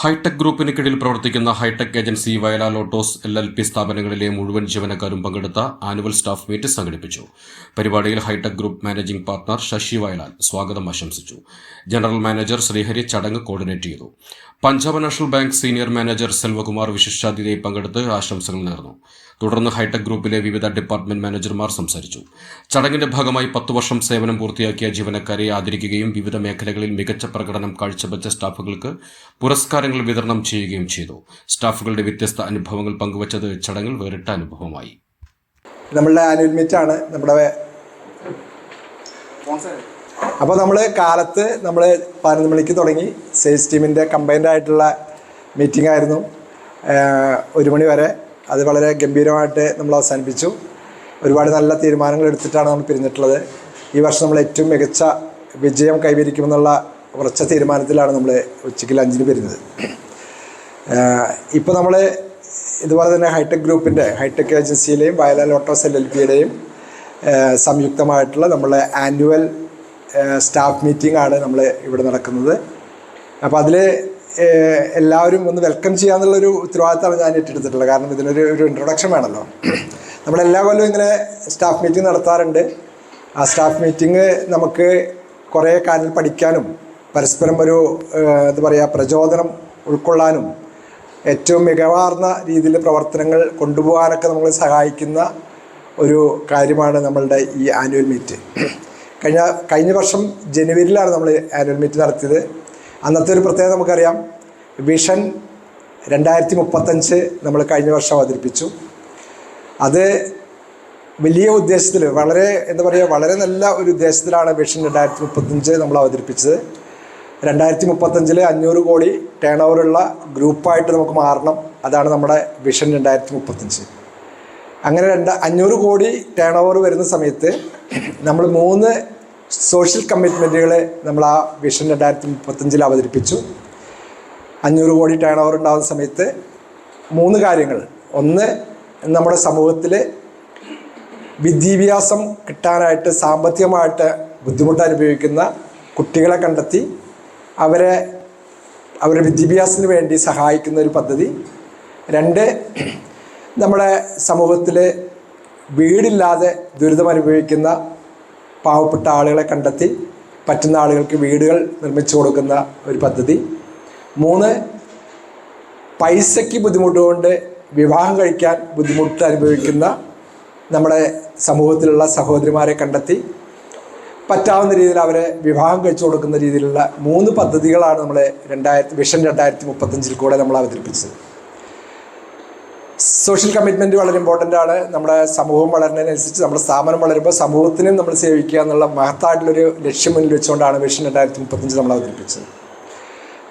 Hi tech ഗ്രൂപ്പിന് കീഴിൽ പ്രവർത്തിക്കുന്ന hi-tech agency Vayalar Lotus LLP സ്ഥാപനങ്ങളിലെ മുഴുവൻ ജീവനക്കാരും പങ്കെടുത്ത ആനുവൽ സ്റ്റാഫ് മീറ്റ് സംഘടിപ്പിച്ചു. പരിപാടിയിൽ hitech group managing partner Sashi Vayalar സ്വാഗതം ആശംസിച്ചു. ജനറൽ മാനേജർ ശ്രീഹരി ചടങ്ങ് കോർഡിനേറ്റ് ചെയ്തു. Punjab national bank senior manager Selvakumar വിശിഷ്ടാതിഥിയായി പങ്കെടുത്ത് ആശംസകൾ നേർന്നു. തുടർന്ന് ഹൈടെക് ഗ്രൂപ്പിലെ വിവിധ ഡിപ്പാർട്ട്മെന്റ് മാനേജർമാർ സംസാരിച്ചു. ചടങ്ങിന്റെ ഭാഗമായി 10 വർഷം സേവനം പൂർത്തിയാക്കിയ ജീവനക്കാരെ ആദരിക്കുകയും വിവിധ മേഖലകളിൽ മികച്ച പ്രകടനം കാഴ്ചവെച്ച സ്റ്റാഫുകൾക്ക് പുരസ്കാരങ്ങൾ വിതരണം ചെയ്യുകയും ചെയ്തു. സ്റ്റാഫുകളുടെ വ്യത്യസ്ത അനുഭവങ്ങൾ പങ്കുവച്ചത് ചടങ്ങിൽ വേറിട്ട അനുഭവമായി. നമ്മളുടെ ആനുവൽ മീറ്റാണ് അപ്പോൾ നമ്മൾ കാലത്ത് 11 മണിക്ക് തുടങ്ങി സെയിൽസ് ടീമിൻ്റെ കമ്പൈൻഡ് ആയിട്ടുള്ള മീറ്റിംഗ് ആയിരുന്നു. 1 മണി വരെ അത് വളരെ ഗംഭീരമായിട്ട് നമ്മൾ അവസാനിപ്പിച്ചു. ഒരുപാട് നല്ല തീരുമാനങ്ങൾ എടുത്തിട്ടാണ് നമ്മൾ പിരിഞ്ഞിട്ടുള്ളത്. ഈ വർഷം നമ്മൾ ഏറ്റവും മികച്ച വിജയം കൈവരിക്കുമെന്നുള്ള ഉറച്ച തീരുമാനത്തിലാണ് നമ്മൾ ഉച്ചയ്ക്ക് ലഞ്ചിന് പിരിഞ്ഞത്. ഇപ്പോൾ നമ്മൾ ഇതുപോലെ തന്നെ ഹൈടെക് ഏജൻസിയിലെയും വയലാർ ലോട്ടോസ് LLPയുടെയും സംയുക്തമായിട്ടുള്ള നമ്മളെ ആനുവൽ സ്റ്റാഫ് മീറ്റിംഗ് ആണ് നമ്മൾ ഇവിടെ നടക്കുന്നത്. അപ്പോൾ അതിൽ എല്ലാവരും ഒന്ന് വെൽക്കം ചെയ്യാന്നുള്ളൊരു ഉത്തരവാദിത്തമാണ് ഞാൻ ഏറ്റെടുത്തിട്ടുള്ളത്. കാരണം ഇതിനൊരു ഇൻട്രൊഡക്ഷൻ വേണമല്ലോ. നമ്മളെല്ലാ കൊല്ലവും ഇങ്ങനെ സ്റ്റാഫ് മീറ്റിംഗ് നടത്താറുണ്ട്. ആ സ്റ്റാഫ് മീറ്റിംഗ് നമുക്ക് കുറേ കാര്യങ്ങൾ പഠിക്കാനും പരസ്പരം ഒരു പ്രചോദനം ഉൾക്കൊള്ളാനും ഏറ്റവും മികവാർന്ന രീതിയിൽ പ്രവർത്തനങ്ങൾ കൊണ്ടുപോകാനൊക്കെ നമ്മളെ സഹായിക്കുന്ന ഒരു കാര്യമാണ് നമ്മളുടെ ഈ ആനുവൽ മീറ്റ്. കഴിഞ്ഞ വർഷം ജനുവരിയിലാണ് നമ്മൾ ആനുവൽ മീറ്റ് നടത്തിയത്. അന്നത്തെ ഒരു പ്രത്യേകത നമുക്കറിയാം. വിഷൻ 2035 നമ്മൾ കഴിഞ്ഞ വർഷം അവതരിപ്പിച്ചു. അത് വലിയ ഉദ്ദേശത്തിൽ വളരെ നല്ല ഒരു ഉദ്ദേശത്തിലാണ് വിഷൻ 2035 നമ്മൾ അവതരിപ്പിച്ചത്. 2035 500 കോടി ടേൺ ഓവറുള്ള ഗ്രൂപ്പായിട്ട് നമുക്ക് മാറണം. അതാണ് നമ്മുടെ വിഷൻ 2035. അങ്ങനെ 500 കോടി ടേൺ ഓവർ വരുന്ന സമയത്ത് നമ്മൾ 3 സോഷ്യൽ കമ്മിറ്റ്മെൻറ്റുകൾ നമ്മൾ ആ വിഷൻ 2035 അവതരിപ്പിച്ചു. 500 കോടി ടേൺ ഓവർ ഉണ്ടാകുന്ന സമയത്ത് 3 കാര്യങ്ങൾ. ഒന്ന്, നമ്മുടെ സമൂഹത്തിൽ വിദ്യാഭ്യാസം കിട്ടാനായിട്ട് സാമ്പത്തികമായിട്ട് ബുദ്ധിമുട്ട് അനുഭവിക്കുന്ന കുട്ടികളെ കണ്ടെത്തി അവരുടെ വിദ്യാഭ്യാസത്തിന് വേണ്ടി സഹായിക്കുന്ന ഒരു പദ്ധതി. 2, നമ്മുടെ സമൂഹത്തിൽ വീടില്ലാതെ ദുരിതം അനുഭവിക്കുന്ന പാവപ്പെട്ട ആളുകളെ കണ്ടെത്തി പറ്റുന്ന ആളുകൾക്ക് വീടുകൾ നിർമ്മിച്ചു കൊടുക്കുന്ന ഒരു പദ്ധതി. 3, പൈസയ്ക്ക് ബുദ്ധിമുട്ടുകൊണ്ട് വിവാഹം കഴിക്കാൻ ബുദ്ധിമുട്ട് അനുഭവിക്കുന്ന നമ്മുടെ സമൂഹത്തിലുള്ള സഹോദരിമാരെ കണ്ടെത്തി പറ്റാവുന്ന രീതിയിൽ അവരെ വിവാഹം കഴിച്ചു കൊടുക്കുന്ന രീതിയിലുള്ള 3 പദ്ധതികളാണ് നമ്മൾ വിഷൻ 2035 കൂടെ നമ്മൾ അവതരിപ്പിച്ചത്. സോഷ്യൽ കമ്മിറ്റ്മെൻറ്റ് വളരെ ഇമ്പോർട്ടൻ്റ് ആണ്. നമ്മുടെ സമൂഹം വളരുന്നതിനനുസരിച്ച് നമ്മുടെ സ്ഥാപനം വളരുമ്പോൾ സമൂഹത്തിനും നമ്മൾ സേവിക്കുക എന്നുള്ള മഹത്തായിട്ടുള്ളൊരു ലക്ഷ്യം മുന്നിൽ വെച്ചുകൊണ്ടാണ് വിഷൻ 2035 നമ്മൾ അവതരിപ്പിച്ചത്.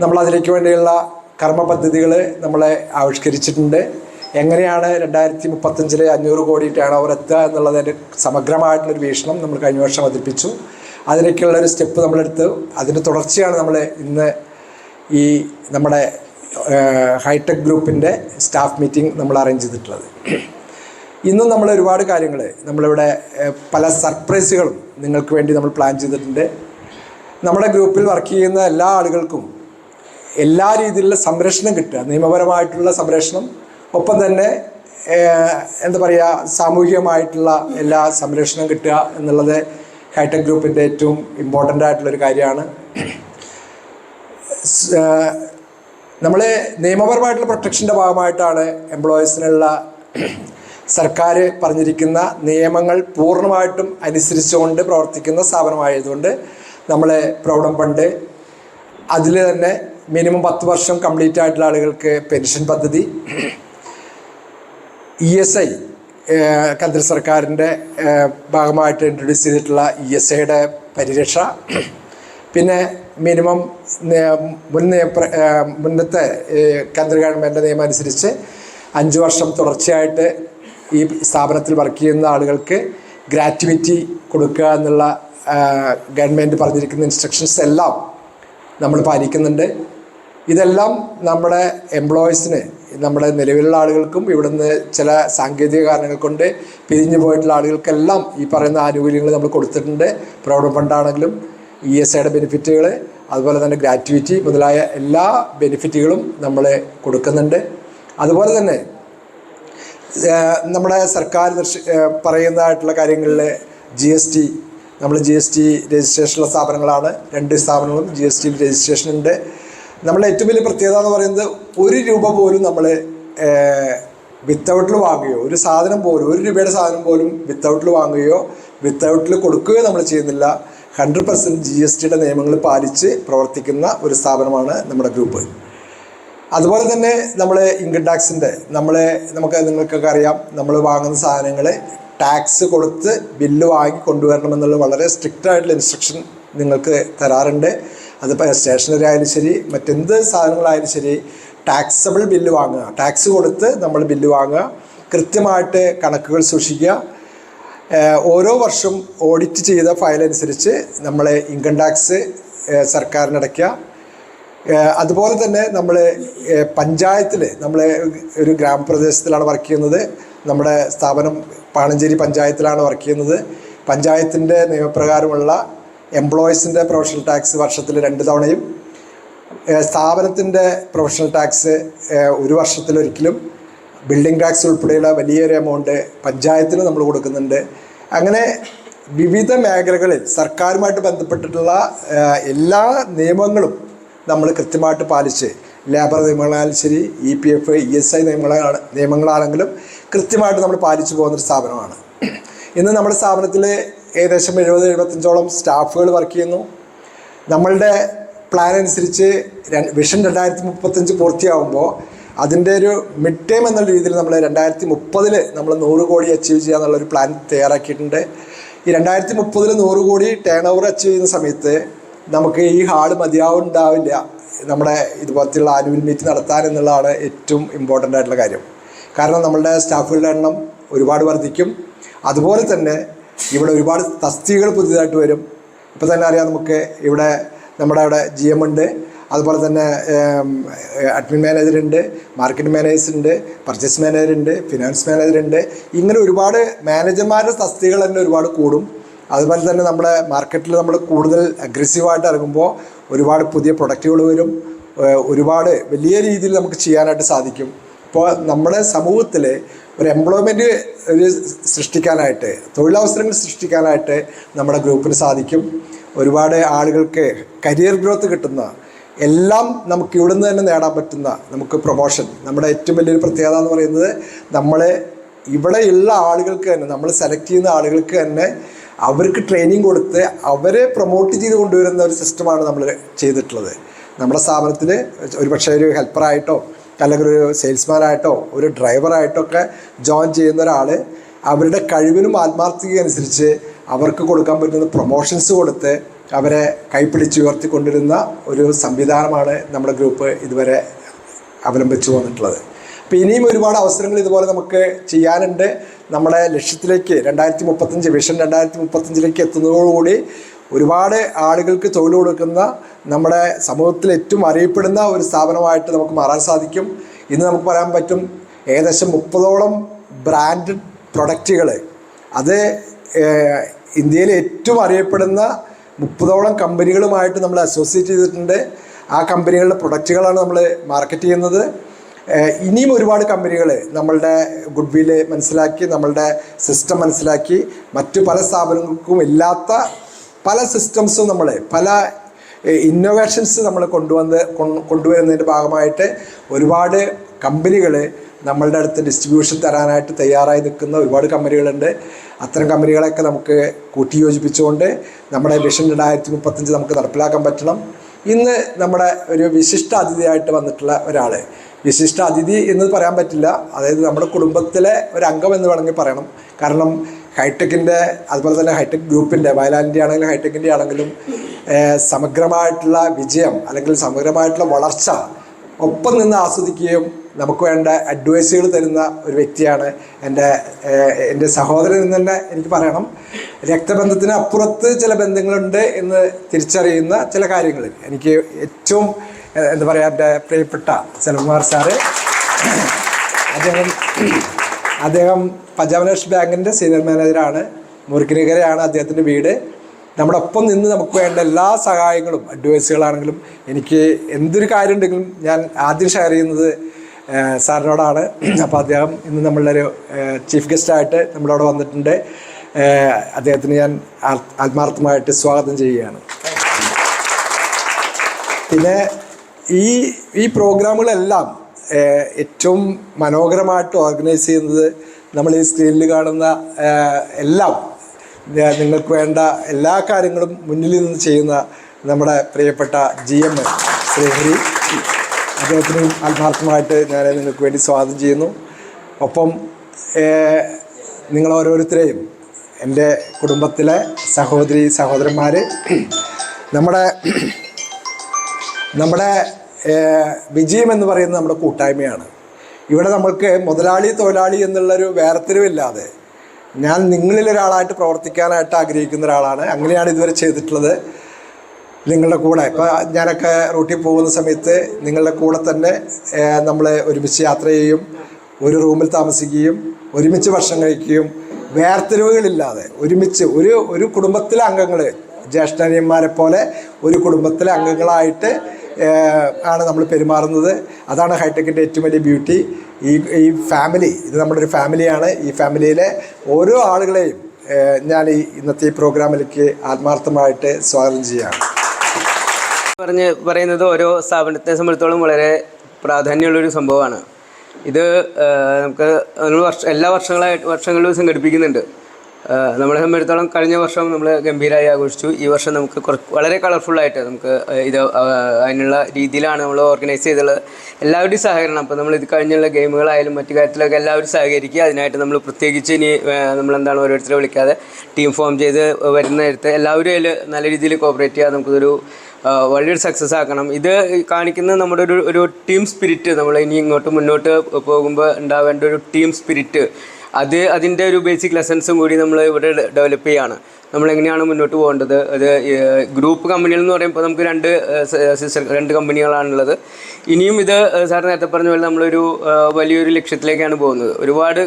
നമ്മളതിലേക്ക് വേണ്ടിയുള്ള കർമ്മ പദ്ധതികൾ നമ്മളെ ആവിഷ്കരിച്ചിട്ടുണ്ട്. എങ്ങനെയാണ് 2035 500 കോടി ടേൺ ഓവർ എത്തുക എന്നുള്ളതിൻ്റെ സമഗ്രമായിട്ടുള്ളൊരു വീക്ഷണം നമ്മൾ കഴിഞ്ഞ വർഷം അവതരിപ്പിച്ചു. അതിലേക്കുള്ളൊരു സ്റ്റെപ്പ് നമ്മളെടുത്ത് അതിൻ്റെ തുടർച്ചയാണ് നമ്മൾ ഇന്ന് ഈ നമ്മുടെ ഹൈടെക് ഗ്രൂപ്പിൻ്റെ സ്റ്റാഫ് മീറ്റിംഗ് നമ്മൾ അറേഞ്ച് ചെയ്തിട്ടുള്ളത്. ഇന്നും നമ്മൾ ഒരുപാട് കാര്യങ്ങൾ നമ്മളിവിടെ പല സർപ്രൈസുകളും നിങ്ങൾക്ക് വേണ്ടി നമ്മൾ പ്ലാൻ ചെയ്തിട്ടുണ്ട്. നമ്മുടെ ഗ്രൂപ്പിൽ വർക്ക് ചെയ്യുന്ന എല്ലാ ആളുകൾക്കും എല്ലാ രീതിയിലുള്ള സംരക്ഷണം കിട്ടുക, നിയമപരമായിട്ടുള്ള സംരക്ഷണം, ഒപ്പം തന്നെ സാമൂഹികമായിട്ടുള്ള എല്ലാ സംരക്ഷണം കിട്ടുക എന്നുള്ളത് ഹൈടെക് ഗ്രൂപ്പിൻ്റെ ഏറ്റവും ഇമ്പോർട്ടൻ്റ് ആയിട്ടുള്ളൊരു കാര്യമാണ്. നമ്മൾ നിയമപരമായിട്ടുള്ള പ്രൊട്ടക്ഷൻ്റെ ഭാഗമായിട്ടാണ് എംപ്ലോയീസിനുള്ള സർക്കാർ പറഞ്ഞിരിക്കുന്ന നിയമങ്ങൾ പൂർണ്ണമായിട്ടും അനുസരിച്ചുകൊണ്ട് പ്രവർത്തിക്കുന്ന സ്ഥാപനമായതുകൊണ്ട് നമ്മൾ പ്രൊവിഡന്റ് ഫണ്ട്, അതിൽ തന്നെ മിനിമം 10 വർഷം കംപ്ലീറ്റ് ആയിട്ടുള്ള ആളുകൾക്ക് പെൻഷൻ പദ്ധതി, ESI കേന്ദ്ര സർക്കാരിൻ്റെ ഭാഗമായിട്ട് ഇൻട്രൊഡ്യൂസ് ചെയ്തിട്ടുള്ള ESIയുടെ പരിരക്ഷ, പിന്നെ മിനിമം മുന്നത്തെ കേന്ദ്ര ഗവൺമെൻറ് നിയമം അനുസരിച്ച് 5 വർഷം തുടർച്ചയായിട്ട് ഈ സ്ഥാപനത്തിൽ വർക്ക് ചെയ്യുന്ന ആളുകൾക്ക് ഗ്രാറ്റുവിറ്റി കൊടുക്കുക എന്നുള്ള ഗവൺമെൻറ് പറഞ്ഞിരിക്കുന്ന ഇൻസ്ട്രക്ഷൻസ് എല്ലാം നമ്മൾ പാലിക്കുന്നുണ്ട്. ഇതെല്ലാം നമ്മുടെ എംപ്ലോയീസിന്, നമ്മുടെ നിലവിലുള്ള ആളുകൾക്കും ഇവിടുന്ന് ചില സാങ്കേതിക കാരണങ്ങൾ കൊണ്ട് പിരിഞ്ഞു പോയിട്ടുള്ള ആളുകൾക്കെല്ലാം ഈ പറയുന്ന ആനുകൂല്യങ്ങൾ നമ്മൾ കൊടുത്തിട്ടുണ്ട്. പ്രൊവിഡന്റ് ഫണ്ടാണെങ്കിലും ESIയുടെ ബെനിഫിറ്റുകൾ, അതുപോലെ തന്നെ ഗ്രാറ്റുവിറ്റി മുതലായ എല്ലാ ബെനിഫിറ്റുകളും നമ്മൾ കൊടുക്കുന്നുണ്ട്. അതുപോലെ തന്നെ നമ്മുടെ സർക്കാർ പറയുന്നതായിട്ടുള്ള കാര്യങ്ങളിൽ GST, നമ്മൾ GST രജിസ്ട്രേഷനുള്ള സ്ഥാപനങ്ങളാണ്. 2 സ്ഥാപനങ്ങളും GST രജിസ്ട്രേഷൻ ഉണ്ട്. നമ്മളെ ഏറ്റവും വലിയ പ്രത്യേകത എന്ന് പറയുന്നത് 1 രൂപ പോലും നമ്മൾ വിത്തൗട്ടിൽ വാങ്ങുകയോ, ഒരു സാധനം പോലും 1 രൂപയുടെ സാധനം പോലും വിത്തൗട്ടിൽ വാങ്ങുകയോ വിത്തൗട്ടിൽ കൊടുക്കുകയോ നമ്മൾ ചെയ്യുന്നില്ല. 100% GSTയുടെ നിയമങ്ങൾ പാലിച്ച് പ്രവർത്തിക്കുന്ന ഒരു സ്ഥാപനമാണ് നമ്മുടെ ഗ്രൂപ്പ്. അതുപോലെ തന്നെ നമ്മൾ ഇൻകം ടാക്സിൻ്റെ നിങ്ങൾക്കൊക്കെ അറിയാം, നമ്മൾ വാങ്ങുന്ന സാധനങ്ങൾ ടാക്സ് കൊടുത്ത് ബില്ല് വാങ്ങി കൊണ്ടുവരണമെന്നുള്ള വളരെ സ്ട്രിക്റ്റ് ആയിട്ടുള്ള ഇൻസ്ട്രക്ഷൻ നിങ്ങൾക്ക് തരാറുണ്ട്. അതിപ്പോൾ സ്റ്റേഷനറി ആയാലും ശരി, മറ്റെന്ത് സാധനങ്ങളായാലും ശരി, ടാക്സബിൾ ബില്ല് വാങ്ങുക, ടാക്സ് കൊടുത്ത് നമ്മൾ ബില്ല് വാങ്ങുക, കൃത്യമായിട്ട് കണക്കുകൾ സൂക്ഷിക്കുക. ഓരോ വർഷം ഓഡിറ്റ് ചെയ്ത ഫയൽ അനുസരിച്ച് നമ്മൾ ഇൻകം ടാക്സ് സർക്കാരിനടയ്ക്കുക. അതുപോലെ തന്നെ നമ്മൾ പഞ്ചായത്തിൽ, നമ്മൾ ഒരു ഗ്രാമപ്രദേശത്തിലാണ് വർക്ക് ചെയ്യുന്നത്. നമ്മുടെ സ്ഥാപനം പാണഞ്ചേരി പഞ്ചായത്തിലാണ് വർക്ക് ചെയ്യുന്നത്. പഞ്ചായത്തിൻ്റെ നിയമപ്രകാരമുള്ള എംപ്ലോയീസിൻ്റെ പ്രൊഫഷണൽ ടാക്സ് വർഷത്തിൽ 2 തവണയും, സ്ഥാപനത്തിൻ്റെ പ്രൊഫഷണൽ ടാക്സ് 1 വർഷത്തിലൊരിക്കലും, ബിൽഡിംഗ് ടാക്സ് ഉൾപ്പെടെയുള്ള വലിയൊരു എമൗണ്ട് പഞ്ചായത്തിന് നമ്മൾ കൊടുക്കുന്നുണ്ട്. അങ്ങനെ വിവിധ മേഖലകളിൽ സർക്കാരുമായിട്ട് ബന്ധപ്പെട്ടിട്ടുള്ള എല്ലാ നിയമങ്ങളും നമ്മൾ കൃത്യമായിട്ട് പാലിച്ച്, ലേബർ നിയമങ്ങളായാലും ശരി, EPF, ESI നിയമങ്ങളാണെങ്കിലും കൃത്യമായിട്ട് നമ്മൾ പാലിച്ചു പോകുന്നൊരു സ്ഥാപനമാണ്. ഇന്ന് നമ്മുടെ സ്ഥാപനത്തിൽ ഏകദേശം 70-75ഓളം സ്റ്റാഫുകൾ വർക്ക് ചെയ്യുന്നു. നമ്മളുടെ പ്ലാൻ അനുസരിച്ച് വിഷൻ 2035 പൂർത്തിയാകുമ്പോൾ അതിൻ്റെ ഒരു മിഡ് ടൈം എന്നുള്ള രീതിയിൽ നമ്മൾ 2030 നമ്മൾ 100 കോടി അച്ചീവ് ചെയ്യുക എന്നുള്ളൊരു പ്ലാൻ തയ്യാറാക്കിയിട്ടുണ്ട്. ഈ 2030 100 കോടി ടേൺ ഓവർ അച്ചീവ് ചെയ്യുന്ന സമയത്ത് നമുക്ക് ഈ ഹാള് മതിയാവുണ്ടാവില്ല നമ്മുടെ ഇതുപോലത്തെയുള്ള ആനുവൽ മീറ്റ് നടത്താൻ എന്നുള്ളതാണ് ഏറ്റവും ഇമ്പോർട്ടൻ്റ് ആയിട്ടുള്ള കാര്യം. കാരണം നമ്മളുടെ സ്റ്റാഫുകളുടെ എണ്ണം ഒരുപാട് വർദ്ധിക്കും. അതുപോലെ തന്നെ ഇവിടെ ഒരുപാട് തസ്തികകൾ പുതിയതായിട്ട് വരും. ഇപ്പോൾ തന്നെ അറിയാം, നമുക്ക് ഇവിടെ നമ്മുടെ GM ഉണ്ട്, അതുപോലെ തന്നെ അഡ്മിൻ മാനേജറുണ്ട്, മാർക്കറ്റിംഗ് മാനേജറുണ്ട്, പർച്ചേസ് മാനേജറുണ്ട്, ഫിനാൻസ് മാനേജറുണ്ട്. ഇങ്ങനെ ഒരുപാട് മാനേജർമാരുടെ തസ്തികകൾ തന്നെ ഒരുപാട് കൂടും. അതുപോലെ തന്നെ നമ്മുടെ മാർക്കറ്റിൽ നമ്മൾ കൂടുതൽ അഗ്രസീവായിട്ട് ഇറങ്ങുമ്പോൾ ഒരുപാട് പുതിയ പ്രൊഡക്റ്റുകൾ വരും. ഒരുപാട് വലിയ രീതിയിൽ നമുക്ക് ചെയ്യാനായിട്ട് സാധിക്കും. ഇപ്പോൾ നമ്മുടെ സമൂഹത്തിൽ ഒരു എംപ്ലോയ്മെൻറ്റ് സൃഷ്ടിക്കാനായിട്ട്, തൊഴിലവസരങ്ങൾ സൃഷ്ടിക്കാനായിട്ട് നമ്മുടെ ഗ്രൂപ്പിന് സാധിക്കും. ഒരുപാട് ആളുകൾക്ക് കരിയർ ഗ്രോത്ത് കിട്ടുന്ന, എല്ലാം നമുക്ക് ഇവിടെ നിന്ന് തന്നെ നേടാൻ പറ്റുന്ന, നമുക്ക് പ്രൊമോഷൻ, നമ്മുടെ ഏറ്റവും വലിയൊരു പ്രത്യേകത എന്ന് പറയുന്നത് നമ്മൾ ഇവിടെയുള്ള ആളുകൾക്ക് തന്നെ, നമ്മൾ സെലക്ട് ചെയ്യുന്ന ആളുകൾക്ക് തന്നെ അവർക്ക് ട്രെയിനിങ് കൊടുത്ത് അവരെ പ്രൊമോട്ട് ചെയ്ത് കൊണ്ടുവരുന്ന ഒരു സിസ്റ്റമാണ് നമ്മൾ ചെയ്തിട്ടുള്ളത്. നമ്മുടെ സ്ഥാപനത്തിൽ ഒരുപക്ഷെ ഒരു ഹെൽപ്പറായിട്ടോ അല്ലെങ്കിൽ ഒരു സെയിൽസ്മാനായിട്ടോ ഒരു ഡ്രൈവറായിട്ടോ ഒക്കെ ജോയിൻ ചെയ്യുന്ന ഒരാൾ അവരുടെ കഴിവിനും ആത്മാർത്ഥതയ്ക്കും അനുസരിച്ച് അവർക്ക് കൊടുക്കാൻ പറ്റുന്ന പ്രൊമോഷൻസ് കൊടുത്ത് അവരെ കൈപ്പിടിച്ച് ഉയർത്തിക്കൊണ്ടിരുന്ന ഒരു സംവിധാനമാണ് നമ്മുടെ ഗ്രൂപ്പ് ഇതുവരെ അവലംബിച്ചു വന്നിട്ടുള്ളത്. അപ്പോൾ ഇനിയും ഒരുപാട് അവസരങ്ങൾ ഇതുപോലെ നമുക്ക് ചെയ്യാനുണ്ട്. നമ്മുടെ ലക്ഷ്യത്തിലേക്ക് 2035 വിഷൻ 2035 എത്തുന്നതോടുകൂടി ഒരുപാട് ആളുകൾക്ക് തൊഴിൽ കൊടുക്കുന്ന, നമ്മുടെ സമൂഹത്തിൽ ഏറ്റവും അറിയപ്പെടുന്ന ഒരു സ്ഥാപനമായിട്ട് നമുക്ക് മാറാൻ സാധിക്കും. ഇന്ന് നമുക്ക് പറയാൻ പറ്റും, ഏകദേശം 30ഓളം ബ്രാൻഡഡ് പ്രൊഡക്റ്റുകൾ, അത് ഇന്ത്യയിലെ ഏറ്റവും അറിയപ്പെടുന്ന 30ഓളം കമ്പനികളുമായിട്ട് നമ്മൾ അസോസിയേറ്റ് ചെയ്തിട്ടുണ്ട്. ആ കമ്പനികളുടെ പ്രൊഡക്റ്റുകളാണ് നമ്മൾ മാർക്കറ്റ് ചെയ്യുന്നത്. ഇനിയും ഒരുപാട് കമ്പനികൾ നമ്മളുടെ ഗുഡ് വില്ല് മനസ്സിലാക്കി, നമ്മളുടെ സിസ്റ്റം മനസ്സിലാക്കി, മറ്റു പല സ്ഥാപനങ്ങൾക്കും ഇല്ലാത്ത പല സിസ്റ്റംസും നമ്മൾ, പല ഇന്നോവേഷൻസ് നമ്മൾ കൊണ്ടുവരുന്നതിൻ്റെ ഭാഗമായിട്ട് ഒരുപാട് കമ്പനികൾ നമ്മളുടെ അടുത്ത് ഡിസ്ട്രിബ്യൂഷൻ തരാനായിട്ട് തയ്യാറായി നിൽക്കുന്ന ഒരുപാട് കമ്പനികളുണ്ട്. അത്തരം കമ്പനികളെയൊക്കെ നമുക്ക് കൂട്ടിയോജിപ്പിച്ചുകൊണ്ട് നമ്മുടെ വിഷൻ 2035 നമുക്ക് നടപ്പിലാക്കാൻ പറ്റണം. ഇന്ന് നമ്മുടെ ഒരു വിശിഷ്ട അതിഥിയായിട്ട് വന്നിട്ടുള്ള ഒരാൾ, വിശിഷ്ട അതിഥി എന്ന് പറയാൻ പറ്റില്ല, അതായത് നമ്മുടെ കുടുംബത്തിലെ ഒരു അംഗം എന്ന് വേണമെങ്കിൽ പറയണം. കാരണം ഹൈടെക്കിൻ്റെ, അതുപോലെ തന്നെ ഹൈടെക് ഗ്രൂപ്പിൻ്റെ, വയലാൻഡിൻ്റെ ആണെങ്കിലും ഹൈടെക്കിൻ്റെ ആണെങ്കിലും സമഗ്രമായിട്ടുള്ള വിജയം അല്ലെങ്കിൽ സമഗ്രമായിട്ടുള്ള വളർച്ച ഒപ്പം നിന്ന് ആസ്വദിക്കുകയും നമുക്ക് വേണ്ട അഡ്വൈസുകൾ തരുന്ന ഒരു വ്യക്തിയാണ് എൻ്റെ സഹോദരൻ എന്ന് തന്നെ എനിക്ക് പറയണം. രക്തബന്ധത്തിന് അപ്പുറത്ത് ചില ബന്ധങ്ങളുണ്ട് എന്ന് തിരിച്ചറിയുന്ന ചില കാര്യങ്ങൾ എനിക്ക് ഏറ്റവും എന്താ പറയുക, എൻ്റെ പ്രിയപ്പെട്ട സെൽവകുമാർ സാറ്, അദ്ദേഹം പഞ്ചാബ് നാഷണൽ ബാങ്കിൻ്റെ സീനിയർ മാനേജറാണ്. മുറിക്കരയാണ് അദ്ദേഹത്തിൻ്റെ വീട്. നമ്മുടെ ഒപ്പം നിന്ന് നമുക്ക് വേണ്ട എല്ലാ സഹായങ്ങളും അഡ്വൈസുകളാണെങ്കിലും എനിക്ക് എന്തൊരു കാര്യം ഉണ്ടെങ്കിലും ഞാൻ ആദ്യം ഷെയർ ചെയ്യുന്നത് സാറിനോടാണ്. അപ്പോൾ അദ്ദേഹം ഇന്ന് നമ്മളൊരു ചീഫ് ഗസ്റ്റായിട്ട് നമ്മളവിടെ വന്നിട്ടുണ്ട്. അദ്ദേഹത്തിന് ഞാൻ ആത്മാർത്ഥമായിട്ട് സ്വാഗതം ചെയ്യുകയാണ്. പിന്നെ ഈ പ്രോഗ്രാമുകളെല്ലാം ഏറ്റവും മനോഹരമായിട്ട് ഓർഗനൈസ് ചെയ്യുന്നത് നമ്മൾ ഈ സ്ക്രീനിൽ കാണുന്ന എല്ലാം നിങ്ങൾക്ക് വേണ്ട എല്ലാ കാര്യങ്ങളും മുന്നിൽ നിന്ന് ചെയ്യുന്ന നമ്മുടെ പ്രിയപ്പെട്ട GM ശ്രീഹരി, അദ്ദേഹത്തിനും ആത്മാർത്ഥമായിട്ട് ഞാൻ നിങ്ങൾക്ക് വേണ്ടി സ്വാഗതം ചെയ്യുന്നു. ഒപ്പം നിങ്ങൾ ഓരോരുത്തരെയും, എൻ്റെ കുടുംബത്തിലെ സഹോദരന്മാർ, നമ്മുടെ വിജയം എന്ന് പറയുന്നത് നമ്മുടെ കൂട്ടായ്മയാണ്. ഇവിടെ നമ്മൾക്ക് മുതലാളി തൊഴിലാളി എന്നുള്ളൊരു വേർതിരിവില്ലാതെ ഞാൻ നിങ്ങളിലൊരാളായിട്ട് പ്രവർത്തിക്കാനായിട്ട് ആഗ്രഹിക്കുന്ന ഒരാളാണ്. അങ്ങനെയാണ് ഇതുവരെ ചെയ്തിട്ടുള്ളത്. നിങ്ങളുടെ കൂടെ ഇപ്പോൾ ഞാനൊക്കെ റൂട്ടിൽ പോകുന്ന സമയത്ത് നിങ്ങളുടെ കൂടെ തന്നെ നമ്മൾ ഒരുമിച്ച് യാത്ര ചെയ്യും, ഒരു റൂമിൽ താമസിക്കുകയും ഒരുമിച്ച് ഭക്ഷണം കഴിക്കുകയും വേർതിരിവുകളില്ലാതെ ഒരുമിച്ച് ഒരു കുടുംബത്തിലെ അംഗങ്ങൾ, ജ്യേഷ്ഠന്മാരെ പോലെ ഒരു കുടുംബത്തിലെ അംഗങ്ങളായിട്ട് ആണ് നമ്മൾ പെരുമാറുന്നത്. അതാണ് ഹൈടെക്കിൻ്റെ ഏറ്റവും വലിയ ബ്യൂട്ടി. ഈ ഫാമിലി, ഇത് നമ്മുടെ ഒരു ഫാമിലിയാണ്. ഈ ഫാമിലിയിലെ ഓരോ ആളുകളെയും ഞാൻ ഇന്നത്തെ ഈ പ്രോഗ്രാമിലേക്ക് ആത്മാർത്ഥമായിട്ട് സ്വാഗതം ചെയ്യുകയാണ്. പറയുന്നത് ഓരോ സ്ഥാപനത്തെ സംബന്ധിച്ചോളം വളരെ പ്രാധാന്യമുള്ളൊരു സംഭവമാണ്. ഇത് നമുക്ക് എല്ലാ വർഷങ്ങളിലും സംഘടിപ്പിക്കുന്നുണ്ട്. നമ്മളെ സംബന്ധിച്ചിടത്തോളം കഴിഞ്ഞ വർഷം നമ്മൾ ഗംഭീരമായി ആഘോഷിച്ചു. ഈ വർഷം നമുക്ക് വളരെ കളർഫുള്ളായിട്ട് നമുക്ക് ഇത് അതിനുള്ള രീതിയിലാണ് നമ്മൾ ഓർഗനൈസ് ചെയ്തുള്ളത്. എല്ലാവരുടെയും സഹകരണം, അപ്പോൾ നമ്മൾ ഇത് കഴിഞ്ഞുള്ള ഗെയിമുകളായാലും മറ്റു കാര്യത്തിലൊക്കെ എല്ലാവരും സഹകരിക്കുക. അതിനായിട്ട് നമ്മൾ പ്രത്യേകിച്ച് ഇനി നമ്മളെന്താണ് ഓരോരുത്തരെ വിളിക്കാതെ ടീം ഫോം ചെയ്ത് വരുന്ന നേരത്തെ എല്ലാവരും അതിൽ നല്ല രീതിയിൽ കോപ്പറേറ്റ് ചെയ്യാതെ നമുക്കിതൊരു വലിയൊരു സക്സസ് ആക്കണം. ഇത് കാണിക്കുന്നത് നമ്മുടെ ഒരു ടീം സ്പിരിറ്റ്, നമ്മൾ ഇനി മുന്നോട്ട് പോകുമ്പോൾ ഉണ്ടാവേണ്ട ഒരു ടീം സ്പിരിറ്റ്, അതിൻ്റെ ഒരു ബേസിക് ലെസൺസും കൂടി നമ്മൾ ഇവിടെ ഡെവലപ്പ് ചെയ്യുകയാണ്. നമ്മളെങ്ങനെയാണ് മുന്നോട്ട് പോകേണ്ടത്. അത് ഗ്രൂപ്പ് കമ്പനികൾ എന്ന് പറയുമ്പോൾ നമുക്ക് രണ്ട് കമ്പനികളാണുള്ളത്. ഇനിയും ഇത് സാർ നേരത്തെ പറഞ്ഞ പോലെ നമ്മളൊരു വലിയൊരു ലക്ഷ്യത്തിലേക്കാണ് പോകുന്നത്. ഒരുപാട്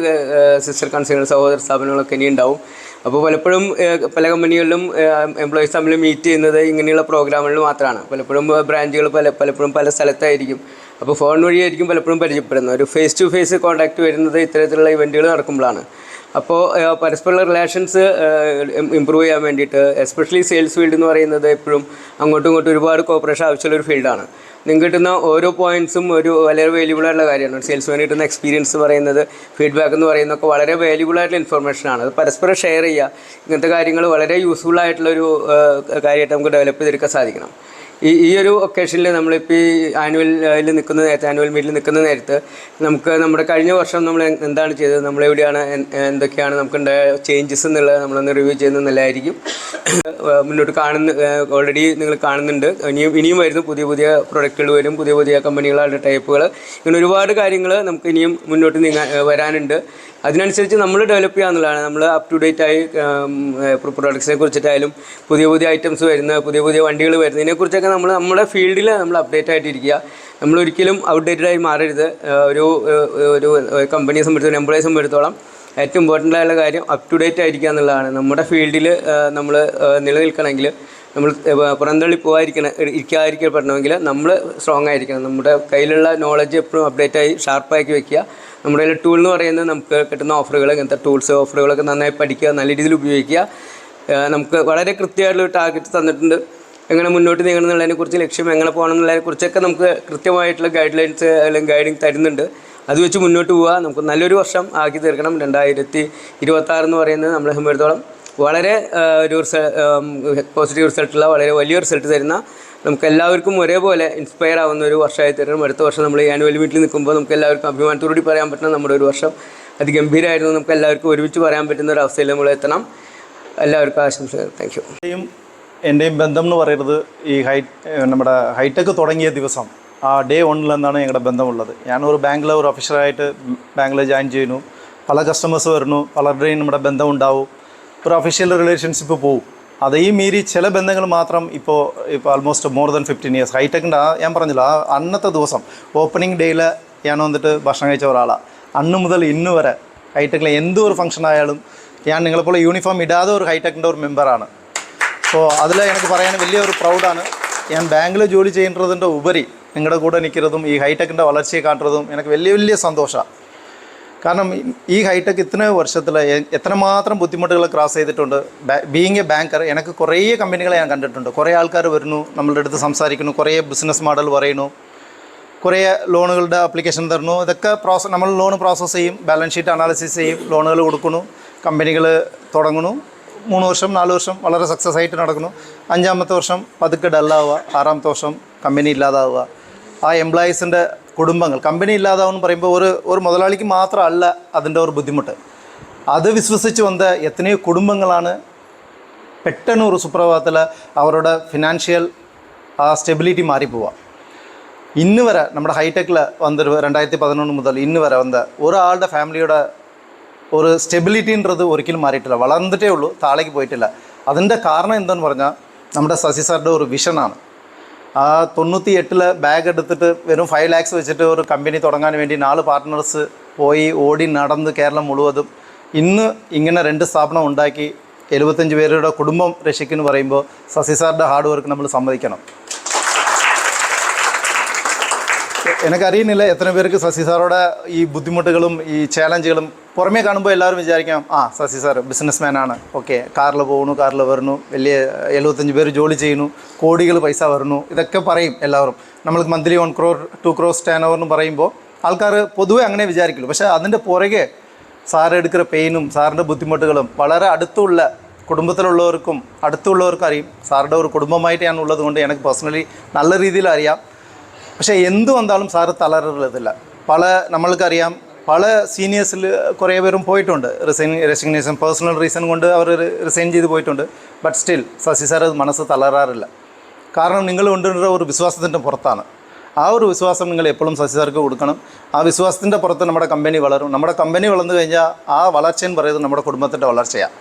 സിസ്റ്റർ കൺസേണുകൾ, സഹോദര സ്ഥാപനങ്ങളൊക്കെ ഇനി ഉണ്ടാവും. അപ്പോൾ പലപ്പോഴും പല കമ്പനികളിലും എംപ്ലോയീസ് തമ്മിൽ മീറ്റ് ചെയ്യുന്നത് ഇങ്ങനെയുള്ള പ്രോഗ്രാമുകളിൽ മാത്രമാണ്. പലപ്പോഴും ബ്രാഞ്ചുകൾ പലപ്പോഴും പല സ്ഥലത്തായിരിക്കും. അപ്പോൾ ഫോൺ വഴിയായിരിക്കും പലപ്പോഴും പരിചയപ്പെടുന്നത്. ഒരു ഫേസ് ടു ഫേസ് കോൺടാക്റ്റ് വരുന്നത് ഇത്തരത്തിലുള്ള ഇവൻറ്റുകൾ നടക്കുമ്പോഴാണ്. അപ്പോൾ പരസ്പരമുള്ള റിലേഷൻസ് ഇമ്പ്രൂവ് ചെയ്യാൻ വേണ്ടിയിട്ട്, എസ്പെഷ്യലി സെയിൽസ് ഫീൽഡ് എന്ന് പറയുന്നത് എപ്പോഴും അങ്ങോട്ടും ഇങ്ങോട്ടും ഒരുപാട് കോപ്പറേഷൻ ആവശ്യമുള്ളൊരു ഫീൽഡാണ്. നിങ്ങൾക്ക് കിട്ടുന്ന ഓരോ പോയിൻറ്റ്സും ഒരു വളരെ വാല്യുബിളായിട്ടുള്ള കാര്യമാണ്. ഒരു സെയിൽസ്മാന് കിട്ടുന്ന എക്സ്പീരിയൻസ് പറയുന്നത്, ഫീഡ്ബാക്ക് എന്ന് പറയുന്നതൊക്കെ വളരെ വാല്യുബിളായിട്ടുള്ള ഇൻഫർമേഷനാണ്. അത് പരസ്പരം ഷെയർ ചെയ്യുക, ഇങ്ങനത്തെ കാര്യങ്ങൾ വളരെ യൂസ്ഫുൾ ആയിട്ടുള്ളൊരു കാര്യമായിട്ട് നമുക്ക് ഡെവലപ്പ് ചെയ്തെടുക്കാൻ സാധിക്കണം. ഈ ഒരു ഒക്കേഷനിൽ നമ്മളിപ്പോൾ ഈ ആനുവൽ മീറ്റിൽ നിൽക്കുന്ന നേരത്ത് നമുക്ക് നമ്മുടെ കഴിഞ്ഞ വർഷം നമ്മൾ എന്താണ് ചെയ്തത്, നമ്മളെവിടെയാണ്, എന്തൊക്കെയാണ് നമുക്കുണ്ടായ ചേഞ്ചസ് എന്നുള്ളത് നമ്മളൊന്ന് റിവ്യൂ ചെയ്യുന്നത് നല്ലതായിരിക്കും. മുന്നോട്ട് ഓൾറെഡി നിങ്ങൾ കാണുന്നുണ്ട്. ഇനിയും വരുന്നു, പുതിയ പ്രൊഡക്റ്റുകൾ വരും, പുതിയ കമ്പനികളുടെ ടൈപ്പുകൾ, ഇങ്ങനെ ഒരുപാട് കാര്യങ്ങൾ നമുക്ക് ഇനിയും മുന്നോട്ട് വരാനുണ്ട്. അതിനനുസരിച്ച് നമ്മൾ ഡെവലപ്പ് ചെയ്യുക എന്നുള്ളതാണ്. നമ്മൾ അപ് ടു ഡേറ്റ് ആയി പ്രൊഡക്ട്സിനെ കുറിച്ചിട്ടായാലും പുതിയ ഐറ്റംസ് വരുന്ന പുതിയ വണ്ടികൾ വരുന്നതിനെക്കുറിച്ചൊക്കെ നമ്മുടെ ഫീൽഡിൽ നമ്മൾ അപ്ഡേറ്റ് ആയിട്ടിരിക്കുക. നമ്മളൊരിക്കലും ഔട്ട്ഡേറ്റഡായി മാറരുത്. ഒരു കമ്പനിയെ സംബന്ധിച്ചിടത്തോളം, എംപ്ലോയിയെ സംബന്ധിച്ചിടത്തോളം ഏറ്റവും ഇമ്പോർട്ടൻ്റ് ആയുള്ള കാര്യം അപ് ടു ഡേറ്റ് ആയിരിക്കുക എന്നുള്ളതാണ്. നമ്മുടെ ഫീൽഡിൽ നമ്മൾ നിലനിൽക്കണമെങ്കിൽ, നമ്മൾ പുറന്തള്ളി ഇരിക്കാതിരിക്കപ്പെടണമെങ്കിൽ നമ്മൾ സ്ട്രോങ് ആയിരിക്കണം. നമ്മുടെ കയ്യിലുള്ള നോളജ് എപ്പോഴും അപ്ഡേറ്റായി ഷാർപ്പാക്കി വെക്കുക. നമ്മുടെ കയ്യിൽ ടൂൾ എന്ന് പറയുന്നത് നമുക്ക് കിട്ടുന്ന ഓഫറുകൾ, ഇങ്ങനത്തെ ഓഫറുകളൊക്കെ നന്നായി പഠിക്കുക, നല്ല രീതിയിൽ ഉപയോഗിക്കുക. നമുക്ക് വളരെ കൃത്യമായിട്ടുള്ള ടാർഗറ്റ് തന്നിട്ടുണ്ട്. എങ്ങനെ മുന്നോട്ട് നീങ്ങണം എന്നുള്ളതിനെക്കുറിച്ച്, ലക്ഷ്യം എങ്ങനെ പോകണം എന്നുള്ളതിനെക്കുറിച്ചൊക്കെ നമുക്ക് കൃത്യമായിട്ടുള്ള ഗൈഡ് ലൈൻസ് അല്ലെങ്കിൽ ഗൈഡിങ് തരുന്നുണ്ട്. അത് വെച്ച് മുന്നോട്ട് പോവുക. നമുക്ക് നല്ലൊരു വർഷം ആക്കി തീർക്കണം. 2026 എന്ന് പറയുന്നത് നമ്മളെ സംബന്ധിച്ചിടത്തോളം വളരെ ഒരു പോസിറ്റീവ് റിസൾട്ടുള്ള, വളരെ വലിയ റിസൾട്ട് തരുന്ന, നമുക്ക് എല്ലാവർക്കും ഒരേപോലെ ഇൻസ്പയർ ആവുന്ന ഒരു വർഷമായി തരണം. അടുത്ത വർഷം നമ്മൾ ഈ ആനുവൽ മീറ്റിൽ നിൽക്കുമ്പോൾ നമുക്ക് എല്ലാവർക്കും അഭിമാനത്തോടുകൂടി പറയാൻ പറ്റുന്ന നമ്മുടെ ഒരു വർഷം അതിഗംഭീരമായിരുന്നു. നമുക്ക് എല്ലാവർക്കും ഒരുമിച്ച് പറയാൻ പറ്റുന്ന ഒരു അവസ്ഥയിൽ നമ്മൾ എത്തണം. എല്ലാവർക്കും ആശംസകൾ. Thank you. എൻ്റെയും ബന്ധം എന്ന് പറയുന്നത് ഈ നമ്മുടെ ഹൈടെക് തുടങ്ങിയ ദിവസം ആ ഡേ 1 എന്നാണ് ഞങ്ങളുടെ ബന്ധമുള്ളത്. ഞാനൊരു ബാങ്കിൽ ഒരു ഓഫീസറായിട്ട് ബാങ്കിൽ ജോയിൻ ചെയ്യുന്നു. പല കസ്റ്റമേഴ്സ് വരുന്നു, പലരുടെയും നമ്മുടെ ബന്ധം ഉണ്ടാവും, ഒരു ഒഫീഷ്യൽ റിലേഷൻഷിപ്പ് പോവും. അതേ മീറി ചില ബന്ധങ്ങൾ മാത്രം ഇപ്പോൾ ആൾമോസ്റ്റ് മോർ ദാൻ 15 ഇയേഴ്സ് ഹൈടെക്കിൻ്റെ ഞാൻ പറഞ്ഞില്ല, അന്നത്തെ ദിവസം ഓപ്പണിംഗ് ഡേയിൽ ഞാൻ വന്നിട്ട് ഭക്ഷണം കഴിച്ച ഒരാളാണ്. അന്ന് മുതൽ ഇന്ന് വരെ ഹൈടെക്കിലെ എന്തൊരു ഫംഗ്ഷൻ ആയാലും ഞാൻ നിങ്ങളെപ്പോലെ യൂണിഫോം ഇടാതെ ഒരു ഹൈടെക്കിൻ്റെ ഒരു മെമ്പറാണ്. അപ്പോൾ അതിൽ എനിക്ക് പറയാൻ വലിയൊരു പ്രൗഡാണ്. ഞാൻ ബാങ്കിൽ ജോലി ചെയ്യുന്നതിൻ്റെ ഉപരി നിങ്ങളുടെ കൂടെ നിൽക്കുന്നതും ഈ ഹൈടെക്കിൻ്റെ വളർച്ചയെ കാണുന്നതും എനിക്ക് വലിയ വലിയ സന്തോഷമാണ്. കാരണം ഈ ഹൈടെക് ഇത്രയും വർഷത്തിൽ എത്രമാത്രം ബുദ്ധിമുട്ടുകൾ ക്രോസ് ചെയ്തിട്ടുണ്ട്. ബീയിങ് എ ബാങ്കർ എനിക്ക് കുറേ കമ്പനികളെ ഞാൻ കണ്ടിട്ടുണ്ട്. കുറേ ആൾക്കാർ വരുന്നു, നമ്മളുടെ അടുത്ത് സംസാരിക്കുന്നു, കുറേ ബിസിനസ് മോഡൽ പറയുന്നു, കുറേ ലോണുകളുടെ ആപ്ലിക്കേഷൻ തരുന്നു. ഇതൊക്കെ നമ്മൾ ലോൺ പ്രോസസ്സ് ചെയ്യും, ബാലൻസ് ഷീറ്റ് അനാലിസിസ് ചെയ്യും, ലോണുകൾ കൊടുക്കുന്നു, കമ്പനികൾ തുടങ്ങുന്നു. 3 വർഷം 4 വർഷം വളരെ സക്സസ് ആയിട്ട് നടക്കുന്നു. 5-ാമത്തെ വർഷം പതുക്കെ ഡല്ലാവുക, 6-ാമത്തെ വർഷം കമ്പനി ഇല്ലാതാവുക. ആ എംപ്ലോയീസിൻ്റെ കുടുംബങ്ങൾ കമ്പനി ഇല്ലാതാവെന്ന് പറയുമ്പോൾ ഒരു മുതലാളിക്ക് മാത്രമല്ല അതിൻ്റെ ഒരു ബുദ്ധിമുട്ട്. അത് വിശ്വസിച്ച് വന്ന എത്രയോ കുടുംബങ്ങളാണ് പെട്ടെന്ന് ഒരു സുപ്രഭാതത്തിൽ അവരുടെ ഫിനാൻഷ്യൽ ആ സ്റ്റെബിലിറ്റി മാറിപ്പോവുക. ഇന്ന് വരെ നമ്മുടെ ഹൈടെക്കിൽ വന്നൊരു 2011 മുതൽ ഇന്ന് വരെ വന്ന ഒരാളുടെ ഫാമിലിയുടെ ഒരു സ്റ്റെബിലിറ്റിன்றது ഒരിക്കലും മാറിയിട്ടില്ല. വളർന്നിട്ടേ ഉള്ളൂ, താഴേക്ക് പോയിട്ടില്ല. അതിൻ്റെ കാരണം എന്താണെന്ന് പറഞ്ഞാൽ നമ്മുടെ ശശി സാറിൻ്റെ ഒരു വിഷനാണ്. ആ 98 ബാഗ് എടുത്തിട്ട് വെറും 5 lakhs വെച്ചിട്ട് ഒരു കമ്പനി തുടങ്ങാൻ വേണ്ടി 4 പാർട്ട്നേഴ്സ് പോയി ഓടി നടന്ന് കേരളം മുഴുവതും ഇന്ന് ഇങ്ങനെ 2 സ്ഥാപനം ഉണ്ടാക്കി 75 പേരുടെ കുടുംബം രക്ഷിക്കുമെന്ന് പറയുമ്പോൾ ശശി സാറിൻ്റെ ഹാർഡ് വർക്ക് നമ്മൾ സമ്മതിക്കണം. എനിക്കറിയുന്നില്ല എത്ര പേർക്ക് ശശി സാറുടെ ഈ ബുദ്ധിമുട്ടുകളും ഈ ചാലഞ്ചുകളും പുറമേ കാണുമ്പോൾ എല്ലാവരും വിചാരിക്കാം, ശശി സാർ ബിസിനസ് മാനാണ്, ഓക്കെ, കാറിൽ പോകുന്നു, കാറിൽ വരുന്നു, വലിയ 75 പേര് ജോലി ചെയ്യുന്നു, കോടികൾ പൈസ വരുന്നു, ഇതൊക്കെ പറയും എല്ലാവരും. നമ്മൾക്ക് monthly 1 crore 2 crores turn over എന്ന് പറയുമ്പോൾ ആൾക്കാർ പൊതുവെ അങ്ങനെ വിചാരിക്കുള്ളൂ. പക്ഷേ അതിൻ്റെ പുറകെ സാർ എടുക്കുന്ന പെയിനും സാറിൻ്റെ ബുദ്ധിമുട്ടുകളും വളരെ അടുത്തുള്ള കുടുംബത്തിലുള്ളവർക്കും അടുത്തുള്ളവർക്കും അറിയും. സാറിൻ്റെ ഒരു കുടുംബമായിട്ട് ഞാൻ ഉള്ളത് കൊണ്ട് എനിക്ക് പേഴ്സണലി നല്ല രീതിയിൽ അറിയാം. പക്ഷേ എന്തു വന്നാലും സാറ് തളരുന്നില്ല. നമ്മൾക്കറിയാം പല സീനിയേഴ്സിൽ കുറേ പേരും പോയിട്ടുണ്ട്, റെസിഗ്നേഷൻ പേഴ്സണൽ റീസൺ കൊണ്ട് അവർ റിസൈൻ ചെയ്ത് പോയിട്ടുണ്ട്. ബട്ട് സ്റ്റിൽ ശശി സാർ മനസ്സ് തളരാറില്ല. കാരണം നിങ്ങൾ കൊണ്ടുവരുന്ന ഒരു വിശ്വാസത്തിൻ്റെ പുറത്താണ്. ആ ഒരു വിശ്വാസം നിങ്ങൾ എപ്പോഴും ശശി സാർക്ക് കൊടുക്കണം. ആ വിശ്വാസത്തിൻ്റെ പുറത്ത് നമ്മുടെ കമ്പനി വളരും. നമ്മുടെ കമ്പനി വളർന്നു കഴിഞ്ഞാൽ ആ വളർച്ചയെന്ന് പറയുന്നത് നമ്മുടെ കുടുംബത്തിൻ്റെ വളർച്ചയാണ്.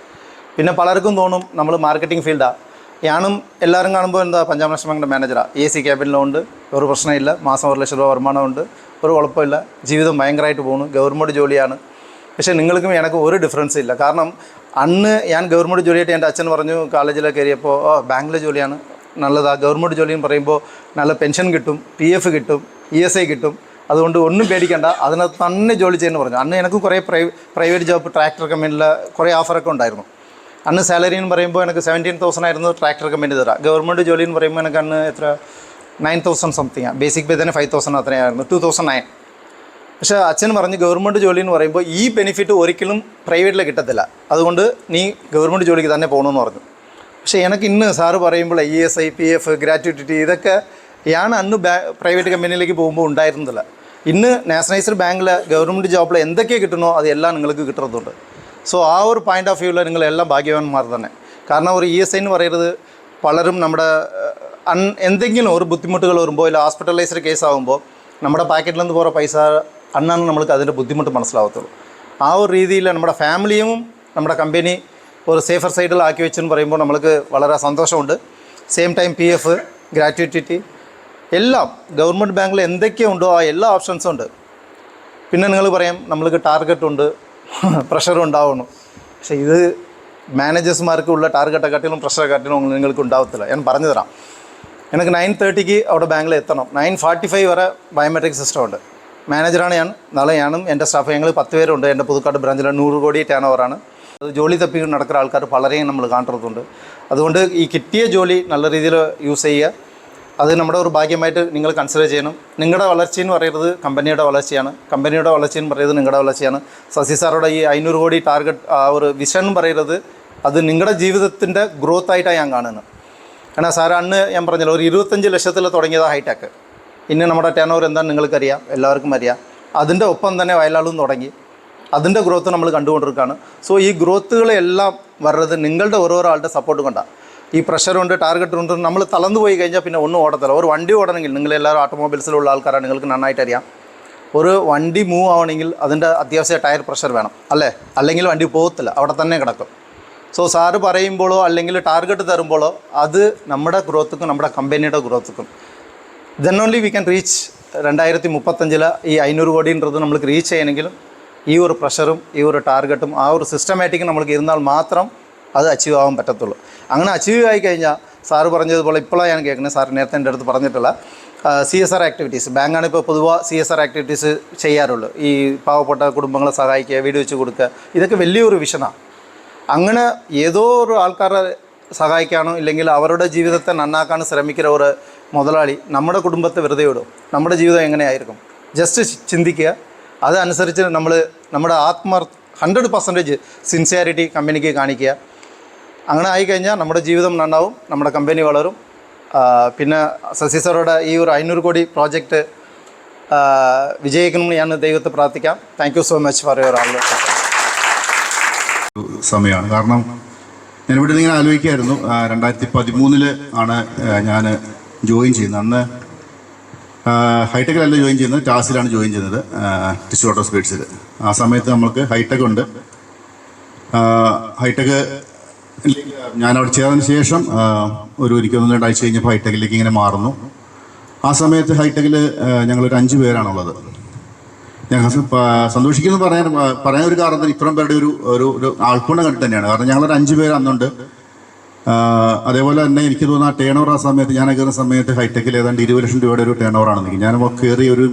പിന്നെ പലർക്കും തോന്നും നമ്മൾ മാർക്കറ്റിംഗ് ഫീൽഡാണ്. ഞാനും എല്ലാവരും കാണുമ്പോൾ എന്താ പഞ്ചാബ് നാഷണൽ ബാങ്കിൻ്റെ മാനേജറാണ്, AC ക്യാബിനിലുണ്ട്, ഒരു പ്രശ്നമില്ല, മാസം 1 ലക്ഷം രൂപ വരുമാനമുണ്ട്, ഒരു കുഴപ്പമില്ല, ജീവിതം ഭയങ്കരമായിട്ട് പോകുന്നു, ഗവൺമെൻറ് ജോലിയാണ്. പക്ഷേ നിങ്ങൾക്കും എനിക്ക് ഒരു ഡിഫറൻസ് ഇല്ല. കാരണം അന്ന് ഞാൻ ഗവൺമെൻറ് ജോലിയായിട്ട് എൻ്റെ അച്ഛൻ പറഞ്ഞു കോളേജിൽ കയറിയപ്പോൾ ബാങ്കിലെ ജോലിയാണ് നല്ലതാണ്, ഗവൺമെൻറ് ജോലി എന്ന് പറയുമ്പോൾ നല്ല പെൻഷൻ കിട്ടും, PF കിട്ടും, ESI കിട്ടും, അതുകൊണ്ട് ഒന്നും പേടിക്കേണ്ട, അതിനകത്ത് തന്നെ ജോലി ചെയ്യുന്നു പറഞ്ഞു. അന്ന് എനിക്ക് കുറേ പ്രൈവറ്റ് ജോബ് ട്രാക്ടർ കമ്പനിയിൽ കുറേ ഓഫറൊക്കെ ഉണ്ടായിരുന്നു. അന്ന് സാലറി എന്ന് പറയുമ്പോൾ എനിക്ക് 17,000 ആയിരുന്നു ട്രാക്ടർ കമ്പനി തരാം. ഗവൺമെൻറ് ജോലി എന്ന് പറയുമ്പോൾ എനിക്ക് അന്ന് എത്ര 9,000 സംതിങ്, ബേസിക് പേ തന്നെ 5,000 അത്രയായിരുന്നു, 2009. പക്ഷേ അച്ഛൻ പറഞ്ഞ് ഗവൺമെൻറ് ജോലി എന്ന് പറയുമ്പോൾ ഈ ബെനിഫിറ്റ് ഒരിക്കലും പ്രൈവറ്റിൽ കിട്ടത്തില്ല, അതുകൊണ്ട് നീ ഗവൺമെൻറ് ജോലിക്ക് തന്നെ പോകണമെന്ന് പറഞ്ഞു. പക്ഷേ എനിക്ക് ഇന്ന് സാറ് പറയുമ്പോൾ ESI, PF, ഗ്രാറ്റുവിറ്റി ഇതൊക്കെ ഞാൻ അന്ന് പ്രൈവറ്റ് കമ്പനിയിലേക്ക് പോകുമ്പോൾ ഉണ്ടായിരുന്നില്ല. ഇന്ന് നാഷണലൈസ്ഡ് ബാങ്കിൽ ഗവൺമെൻറ് ജോബിൽ എന്തൊക്കെ കിട്ടുന്നോ അതെല്ലാം നിങ്ങൾക്ക് കിട്ടുന്നുണ്ട്. സോ ആ ഒരു പോയിൻ്റ് ഓഫ് വ്യൂവിൽ നിങ്ങളെല്ലാം ഭാഗ്യവാന്മാർ തന്നെ. കാരണം ഒരു ESI എന്ന് പറയുന്നത് പലരും നമ്മുടെ എന്തെങ്കിലും ഒരു ബുദ്ധിമുട്ടുകൾ വരുമ്പോൾ ഇല്ല ഹോസ്പിറ്റലൈസ്ഡ് കേസ് ആകുമ്പോൾ നമ്മുടെ പാക്കറ്റിൽ നിന്ന് പോകുന്ന പൈസ അന്നാണ് നമ്മൾക്ക് അതിൻ്റെ ബുദ്ധിമുട്ട് മനസ്സിലാവത്തുള്ളൂ. ആ ഒരു രീതിയിൽ നമ്മുടെ ഫാമിലിയും നമ്മുടെ കമ്പനി ഒരു സേഫർ സൈഡിൽ ആക്കി വെച്ചെന്ന് പറയുമ്പോൾ നമ്മൾക്ക് വളരെ സന്തോഷമുണ്ട്. സെയിം ടൈം PF, ഗ്രാറ്റുവിറ്റി എല്ലാം ഗവൺമെൻറ് ബാങ്കിൽ എന്തൊക്കെ ഉണ്ടോ ആ എല്ലാ ഓപ്ഷൻസും ഉണ്ട്. പിന്നെ നിങ്ങൾ പറയാം നമ്മൾക്ക് ടാർഗറ്റ് ഉണ്ട്, പ്രഷർ ഉണ്ടാവുന്നു. പക്ഷേ ഇത് മാനേജേഴ്സ്മാർക്ക് ഉള്ള ടാർഗറ്റെക്കാട്ടിലും പ്രഷറെക്കാട്ടിലും നിങ്ങൾക്ക് ഉണ്ടാവത്തില്ല. ഞാൻ പറഞ്ഞു തരാം. എനിക്ക് 9:30 അവിടെ ബാങ്കിൽ എത്തണം, 9:45 വരെ ബയോമെട്രിക് സിസ്റ്റം ഉണ്ട്. മാനേജറാണ് ഞാൻ. നാളെ ഞാനും എൻ്റെ സ്റ്റാഫ് ഞങ്ങൾ 10 പേരുണ്ട്. എൻ്റെ പുതുക്കാട് ബ്രാഞ്ചിൽ 100 കോടി ടേൺ ഓവറാണ്. അത് ജോലി തപ്പി നടക്കുന്ന ആൾക്കാർ പലരെയും നമ്മൾ കാണുന്നുണ്ട്. അതുകൊണ്ട് ഈ കിട്ടിയ ജോലി നല്ല രീതിയിൽ യൂസ് ചെയ്യുക. അത് നമ്മുടെ ഒരു ഭാഗ്യമായിട്ട് നിങ്ങൾ കൺസിഡർ ചെയ്യണം. നിങ്ങളുടെ വളർച്ചയെന്ന് പറയുന്നത് കമ്പനിയുടെ വളർച്ചയാണ്, കമ്പനിയുടെ വളർച്ചയെന്ന് പറയുന്നത് നിങ്ങളുടെ വളർച്ചയാണ്. ശശി സാറുടെ ഈ 500 കോടി ടാർഗറ്റ് ആ ഒരു വിഷൻ എന്ന് പറയുന്നത് അത് നിങ്ങളുടെ ജീവിതത്തിൻ്റെ ഗ്രോത്ത് ആയിട്ടാണ് ഞാൻ കാണുന്നത്. കാരണം സാർ അന്ന് ഞാൻ പറഞ്ഞല്ലോ ഒരു 25 ലക്ഷത്തിൽ തുടങ്ങിയതാണ് ഹൈടെക്. ഇന്ന് നമ്മുടെ ടേൺ ഓവർ എന്താണെന്ന് നിങ്ങൾക്കറിയാം, എല്ലാവർക്കും അറിയാം. അതിൻ്റെ ഒപ്പം തന്നെ വയലാളും തുടങ്ങി. അതിൻ്റെ ഗ്രോത്ത് നമ്മൾ കണ്ടുകൊണ്ടിരിക്കുകയാണ്. സോ ഈ ഗ്രോത്തുകളെല്ലാം വരുന്നത് നിങ്ങളുടെ ഓരോരാളുടെ സപ്പോർട്ട് കൊണ്ടാണ്. ഈ പ്രഷറുണ്ട്, ടാർഗറ്റ് ഉണ്ട്, നമ്മൾ തളർന്നു പോയി കഴിഞ്ഞാൽ പിന്നെ ഒന്നും ഓടത്തില്ല. ഒരു വണ്ടി ഓടണമെങ്കിൽ നിങ്ങളെല്ലാവരും ഓട്ടോമൊബൈൽസിലുള്ള ആൾക്കാരാണ്, നിങ്ങൾക്ക് നന്നായിട്ട് അറിയാം. ഒരു വണ്ടി മൂവ് ആവണമെങ്കിൽ അതിൻ്റെ അത്യാവശ്യ ടയർ പ്രഷർ വേണം, അല്ലേ? അല്ലെങ്കിൽ വണ്ടി പോകത്തില്ല, അവിടെ തന്നെ കിടക്കും. സോ സാറ് പറയുമ്പോഴോ അല്ലെങ്കിൽ ടാർഗറ്റ് തരുമ്പോഴോ അത് നമ്മുടെ ഗ്രോത്തുക്കും നമ്മുടെ കമ്പനിയുടെ ഗ്രോത്തുക്കും then only we can reach 2035 ഈ 500 കോടിன்றது നമ്മൾക്ക് റീച്ച് ചെയ്യണമെങ്കിലും ഈ ഒരു പ്രഷറും ഈ ഒരു ടാർഗറ്റും ആ ഒരു സിസ്റ്റമാറ്റിക്കും നമ്മൾക്ക് ഇരുന്നാൽ മാത്രം അത് അച്ചീവ് ആവാൻ പറ്റത്തുള്ളൂ. അങ്ങനെ അച്ചീവ് ആയി കഴിഞ്ഞാൽ സാറ് പറഞ്ഞതുപോലെ ഇപ്പോഴാണ് ഞാൻ കേൾക്കുന്നത്, സാർ നേരത്തെ എൻ്റെ അടുത്ത് പറഞ്ഞിട്ടുള്ള CSR ആക്ടിവിറ്റീസ്, ബാങ്കാണ് ഇപ്പോൾ പൊതുവാக CSR ആക്ടിവിറ്റീസ് ചെയ്യാറുള്ളൂ. ഈ പാവപ്പെട്ട കുടുംബങ്ങളെ സഹായിക്കുക, വീട് വെച്ച് കൊടുക്കുക, ഇതൊക്കെ വലിയൊരു വിഷനാണ്. അങ്ങനെ ഏതോ ഒരു ആൾക്കാരെ സഹായിക്കാനോ ഇല്ലെങ്കിൽ അവരുടെ ജീവിതത്തെ നന്നാക്കാനോ ശ്രമിക്കുന്ന ഒരു മുതലാളി നമ്മുടെ കുടുംബത്തെ വെറുതെ വിടും. നമ്മുടെ ജീവിതം എങ്ങനെയായിരിക്കും? ജസ്റ്റ് ചിന്തിക്കുക. അതനുസരിച്ച് നമ്മുടെ 100% സിൻസിയറിറ്റി കമ്പനിക്ക് കാണിക്കുക. അങ്ങനെ ആയിക്കഴിഞ്ഞാൽ നമ്മുടെ ജീവിതം നന്നാവും, നമ്മുടെ കമ്പനി വളരും. പിന്നെ ശശി സാറോടെ ഈ ഒരു 500 കോടി പ്രോജക്റ്റ് വിജയിക്കണമെന്ന് ഞാൻ ദൈവത്തെ പ്രാർത്ഥിക്കാം. Thank you so much for your all സമയമാണ്. കാരണം ഞാനിവിടെ നിന്ന് ഇങ്ങനെ ആലോചിക്കായിരുന്നു, 2013 ആണ് ഞാൻ ജോയിൻ ചെയ്യുന്നത്. അന്ന് ഹൈടെക്കിലല്ല ജോയിൻ ചെയ്യുന്നത്, ടാസിലാണ് ജോയിൻ ചെയ്യുന്നത്, ടിഷ്യൂ ഓട്ടോസ്പേറ്റ്സിൽ. ആ സമയത്ത് നമുക്ക് ഹൈടെക് ഉണ്ട്. ഹൈടെക് ഞാനവിടെ ചേർന്നതിന് ശേഷം എനിക്ക് 1-2 ആഴ്ച കഴിഞ്ഞപ്പോൾ ഹൈടെക്കിലേക്ക് ഇങ്ങനെ മാറുന്നു. ആ സമയത്ത് ഹൈടെക്കിൽ ഞങ്ങളൊരു 5 പേരാണുള്ളത്. ഞങ്ങൾ സന്തോഷിക്കുന്നു പറയാൻ ഒരു കാരണം ഇത്രയും പേരുടെ ഒരു ആൾക്കൂട്ടം കണ്ടിട്ട് തന്നെയാണ്. കാരണം ഞങ്ങളൊരു 5 പേര് അന്നുണ്ട്. അതേപോലെ തന്നെ എനിക്ക് തോന്നുന്നു ആ ടേൺ ഓവർ ആ സമയത്ത് ഞാൻ കയറുന്ന സമയത്ത് ഹൈടെക്കിൽ ഏതാണ്ട് 20 ലക്ഷം രൂപയുടെ ഒരു ടേൺ ഓവറാണ്. ഞാൻ കയറി ഒരു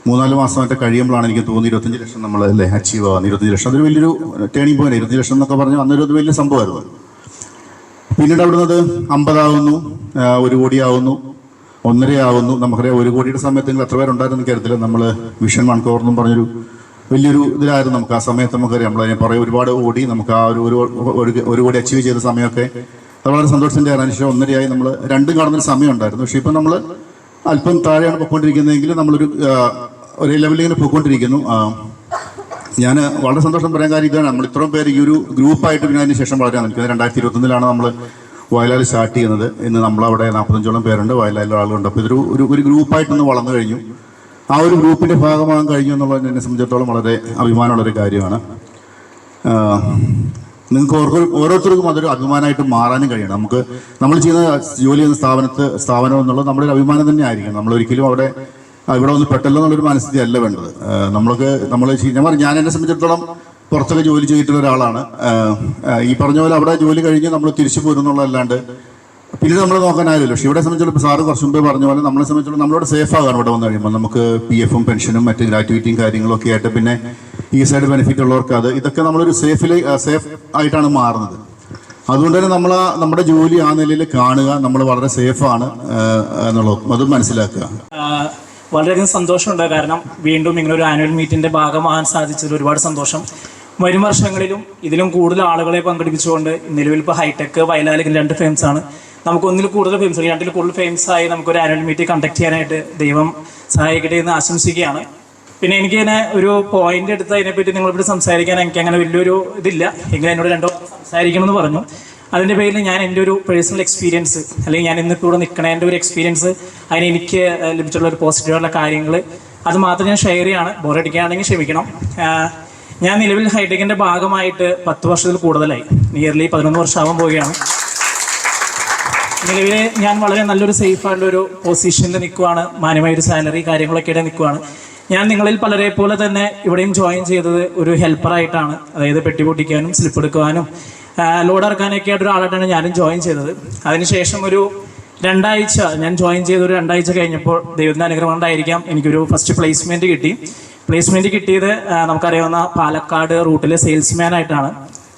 3-4 മാസമായിട്ട് കഴിയുമ്പോഴാണ് എനിക്ക് തോന്നുന്നു 25 ലക്ഷം നമ്മൾ അച്ചീവ് ആവുന്നത്. 25 ലക്ഷം അതൊരു വലിയൊരു ടേണിംഗ് പോയിന്റ്. 25 ലക്ഷം എന്നൊക്കെ പറഞ്ഞാൽ അന്നൊരു വലിയ സംഭവമായിരുന്നു. പിന്നീട് അവിടുന്നത് 50 ആവുന്നു, 1 കോടി ആവുന്നു, 1.5 ആവുന്നു. നമുക്കറിയാം 1 കോടിയുടെ സമയത്ത് നിങ്ങൾ എത്ര പേരുണ്ടായിരുന്നു എനിക്കറിയത്തില്ല. നമ്മൾ വിഷൻ വൺകോർ എന്നും പറഞ്ഞൊരു വലിയൊരു ഇതിലായിരുന്നു നമുക്ക് ആ സമയത്ത്. നമുക്കറിയാം നമ്മളതിനെ പറയും ഒരുപാട് ഓടി നമുക്ക് ആ ഒരു കോടി അച്ചീവ് ചെയ്ത സമയമൊക്കെ അത് വളരെ സന്തോഷത്തിൻ്റെ ആണ്. അതിനുശേഷം 1.5 ആയി നമ്മൾ 2 കാണുന്നൊരു സമയം ഉണ്ടായിരുന്നു. പക്ഷേ ഇപ്പം നമ്മൾ അല്പം താഴെയാണ് പൊയ്ക്കൊണ്ടിരിക്കുന്നതെങ്കിൽ നമ്മളൊരു ഒരേ ലെവലിൽ ഇങ്ങനെ പോയിക്കൊണ്ടിരിക്കുന്നു. ഞാൻ വളരെ സന്തോഷം പറയാൻ കാര്യം ഇതാണ്, നമ്മൾ ഇത്രയും പേര് ഈ ഒരു ഗ്രൂപ്പായിട്ട് പിന്നെ അതിന് ശേഷം വളരാൻ നിൽക്കുന്നത്. 2021 നമ്മൾ വയലാൽ സ്റ്റാർട്ട് ചെയ്യുന്നത്. ഇന്ന് നമ്മളവിടെ 45ഓളം പേരുണ്ട്, വയലാലിൽ ആളുകളുണ്ട്. അപ്പോൾ ഒരു ഗ്രൂപ്പായിട്ടൊന്ന് വളർന്നു കഴിഞ്ഞു. ആ ഒരു ഗ്രൂപ്പിൻ്റെ ഭാഗമാകാൻ കഴിഞ്ഞു എന്നുള്ളത് എന്നെ സംബന്ധിച്ചിടത്തോളം വളരെ അഭിമാനമുള്ളൊരു കാര്യമാണ്. നിങ്ങൾക്ക് ഓരോരുത്തർക്കും അതൊരു അഭിമാനമായിട്ട് മാറാനും കഴിയണം. നമ്മൾ ചെയ്യുന്ന ജോലി ചെയ്യുന്ന സ്ഥാപനം എന്നുള്ളത് നമ്മുടെ ഒരു അഭിമാനം തന്നെ ആയിരിക്കും. നമ്മളൊരിക്കലും ഇവിടെ ഒന്ന് പെട്ടല്ലോ എന്നുള്ളൊരു മനസ്ഥിതി അല്ല വേണ്ടത്. ഞാൻ എന്നെ സംബന്ധിച്ചിടത്തോളം പുറത്തൊക്കെ ജോലി ചെയ്തിട്ടുള്ള ഒരാളാണ്. ഈ പറഞ്ഞ പോലെ അവിടെ ജോലി കഴിഞ്ഞ് നമ്മൾ തിരിച്ചു പോരുന്നുള്ളതല്ലാണ്ട് പിന്നീട് നമ്മൾ നോക്കാനായില്ല. പക്ഷേ ഇവിടെ സംബന്ധിച്ചിടത്തോളം സാറ് കുറച്ച് മുമ്പേ പറഞ്ഞ പോലെ നമ്മളെ സംബന്ധിച്ചിടത്തോളം നമ്മളോട് സേഫ് ആകാൻ ഇവിടെ വന്നു കഴിയുമ്പോൾ നമുക്ക് PF പെൻഷനും മറ്റ് ഗ്രാറ്റുവിറ്റിയും കാര്യങ്ങളൊക്കെ ആയിട്ട് പിന്നെ ഈ സൈഡ് ബെനിഫിറ്റ് ഉള്ളവർക്ക് ഇതൊക്കെ നമ്മളൊരു സേഫ് ആയിട്ടാണ് മാറുന്നത്. അതുകൊണ്ട് തന്നെ നമ്മുടെ ജോലി ആ നിലയിൽ കാണുക, നമ്മൾ വളരെ സേഫാണ് എന്നുള്ളത് അത് മനസ്സിലാക്കുക. വളരെയധികം സന്തോഷമുണ്ട്. കാരണം വീണ്ടും ഇങ്ങനൊരു ആനുവൽ മീറ്റിൻ്റെ ഭാഗമാകാൻ സാധിച്ചതിൽ ഒരുപാട് സന്തോഷം. വരും വർഷങ്ങളിലും ഇതിലും കൂടുതൽ ആളുകളെ പങ്കെടുപ്പിച്ചുകൊണ്ട് നിലവിൽ ഇപ്പോൾ ഹൈടെക്, വയലാൽ 2 ഫെയിംസാണ്. നമുക്ക് ഒന്നിൽ കൂടുതൽ ഫെയിംസ്, 2ൽ കൂടുതൽ ഫെയിംസായി നമുക്കൊരു ആനുവൽ മീറ്റ് കണ്ടക്ട് ചെയ്യാനായിട്ട് ദൈവം സഹായിക്കട്ടെ എന്ന് ആശംസിക്കുകയാണ്. പിന്നെ എനിക്കിങ്ങനെ ഒരു പോയിന്റ് എടുത്ത് അതിനെപ്പറ്റി നിങ്ങളിവിടെ സംസാരിക്കാൻ എനിക്ക് അങ്ങനെ വലിയൊരു ഇതില്ല. എങ്കിലും എന്നോട് 2 സംസാരിക്കണമെന്ന് പറഞ്ഞു. അതിൻ്റെ പേരിൽ ഞാൻ എൻ്റെ ഒരു പേഴ്സണൽ എക്സ്പീരിയൻസ് അല്ലെങ്കിൽ ഞാൻ ഇന്നിപ്പോൾ ഇവിടെ നിൽക്കണതിൻ്റെ ഒരു എക്സ്പീരിയൻസ്, അതിന് എനിക്ക് ലഭിച്ചിട്ടുള്ള ഒരു പോസിറ്റീവായിട്ടുള്ള കാര്യങ്ങൾ അത് മാത്രം ഞാൻ ഷെയർ ചെയ്യാണ്. ബോറടിക്കുകയാണെങ്കിൽ ക്ഷമിക്കണം. ഞാൻ നിലവിൽ ഹൈടെക്കിൻ്റെ ഭാഗമായിട്ട് 10 വർഷത്തിൽ കൂടുതലായി, നിയർലി 11 വർഷമാവാൻ പോവുകയാണ്. നിലവിൽ ഞാൻ വളരെ നല്ലൊരു സേഫായിട്ടുള്ളൊരു പൊസിഷനിൽ നിൽക്കുവാണ്. മാന്യമായൊരു സാലറി കാര്യങ്ങളൊക്കെ ആയിട്ട് നിൽക്കുവാണ്. ഞാൻ നിങ്ങളിൽ പലരെ പോലെ തന്നെ ഇവിടെയും ജോയിൻ ചെയ്തത് ഒരു ഹെൽപ്പറായിട്ടാണ്. അതായത് പെട്ടി പൊട്ടിക്കാനും സ്ലിപ്പ് എടുക്കുവാനും ലോഡ് ഇറക്കാനൊക്കെ ആയിട്ട് ഒരാളായിട്ടാണ് ഞാനും ജോയിൻ ചെയ്തത്. അതിനുശേഷം ഒരു 2 ആഴ്ച ഞാൻ ജോയിൻ ചെയ്ത് ഒരു 2 ആഴ്ച കഴിഞ്ഞപ്പോൾ ദൈവത്തിൻ്റെ അനുഗ്രഹം കൊണ്ടായിരിക്കാം എനിക്കൊരു ഫസ്റ്റ് പ്ലേസ്മെൻറ്റ് കിട്ടി. പ്ലേസ്മെൻറ്റ് കിട്ടിയത് നമുക്കറിയാവുന്ന പാലക്കാട് റൂട്ടിലെ സെയിൽസ്മാൻ ആയിട്ടാണ്.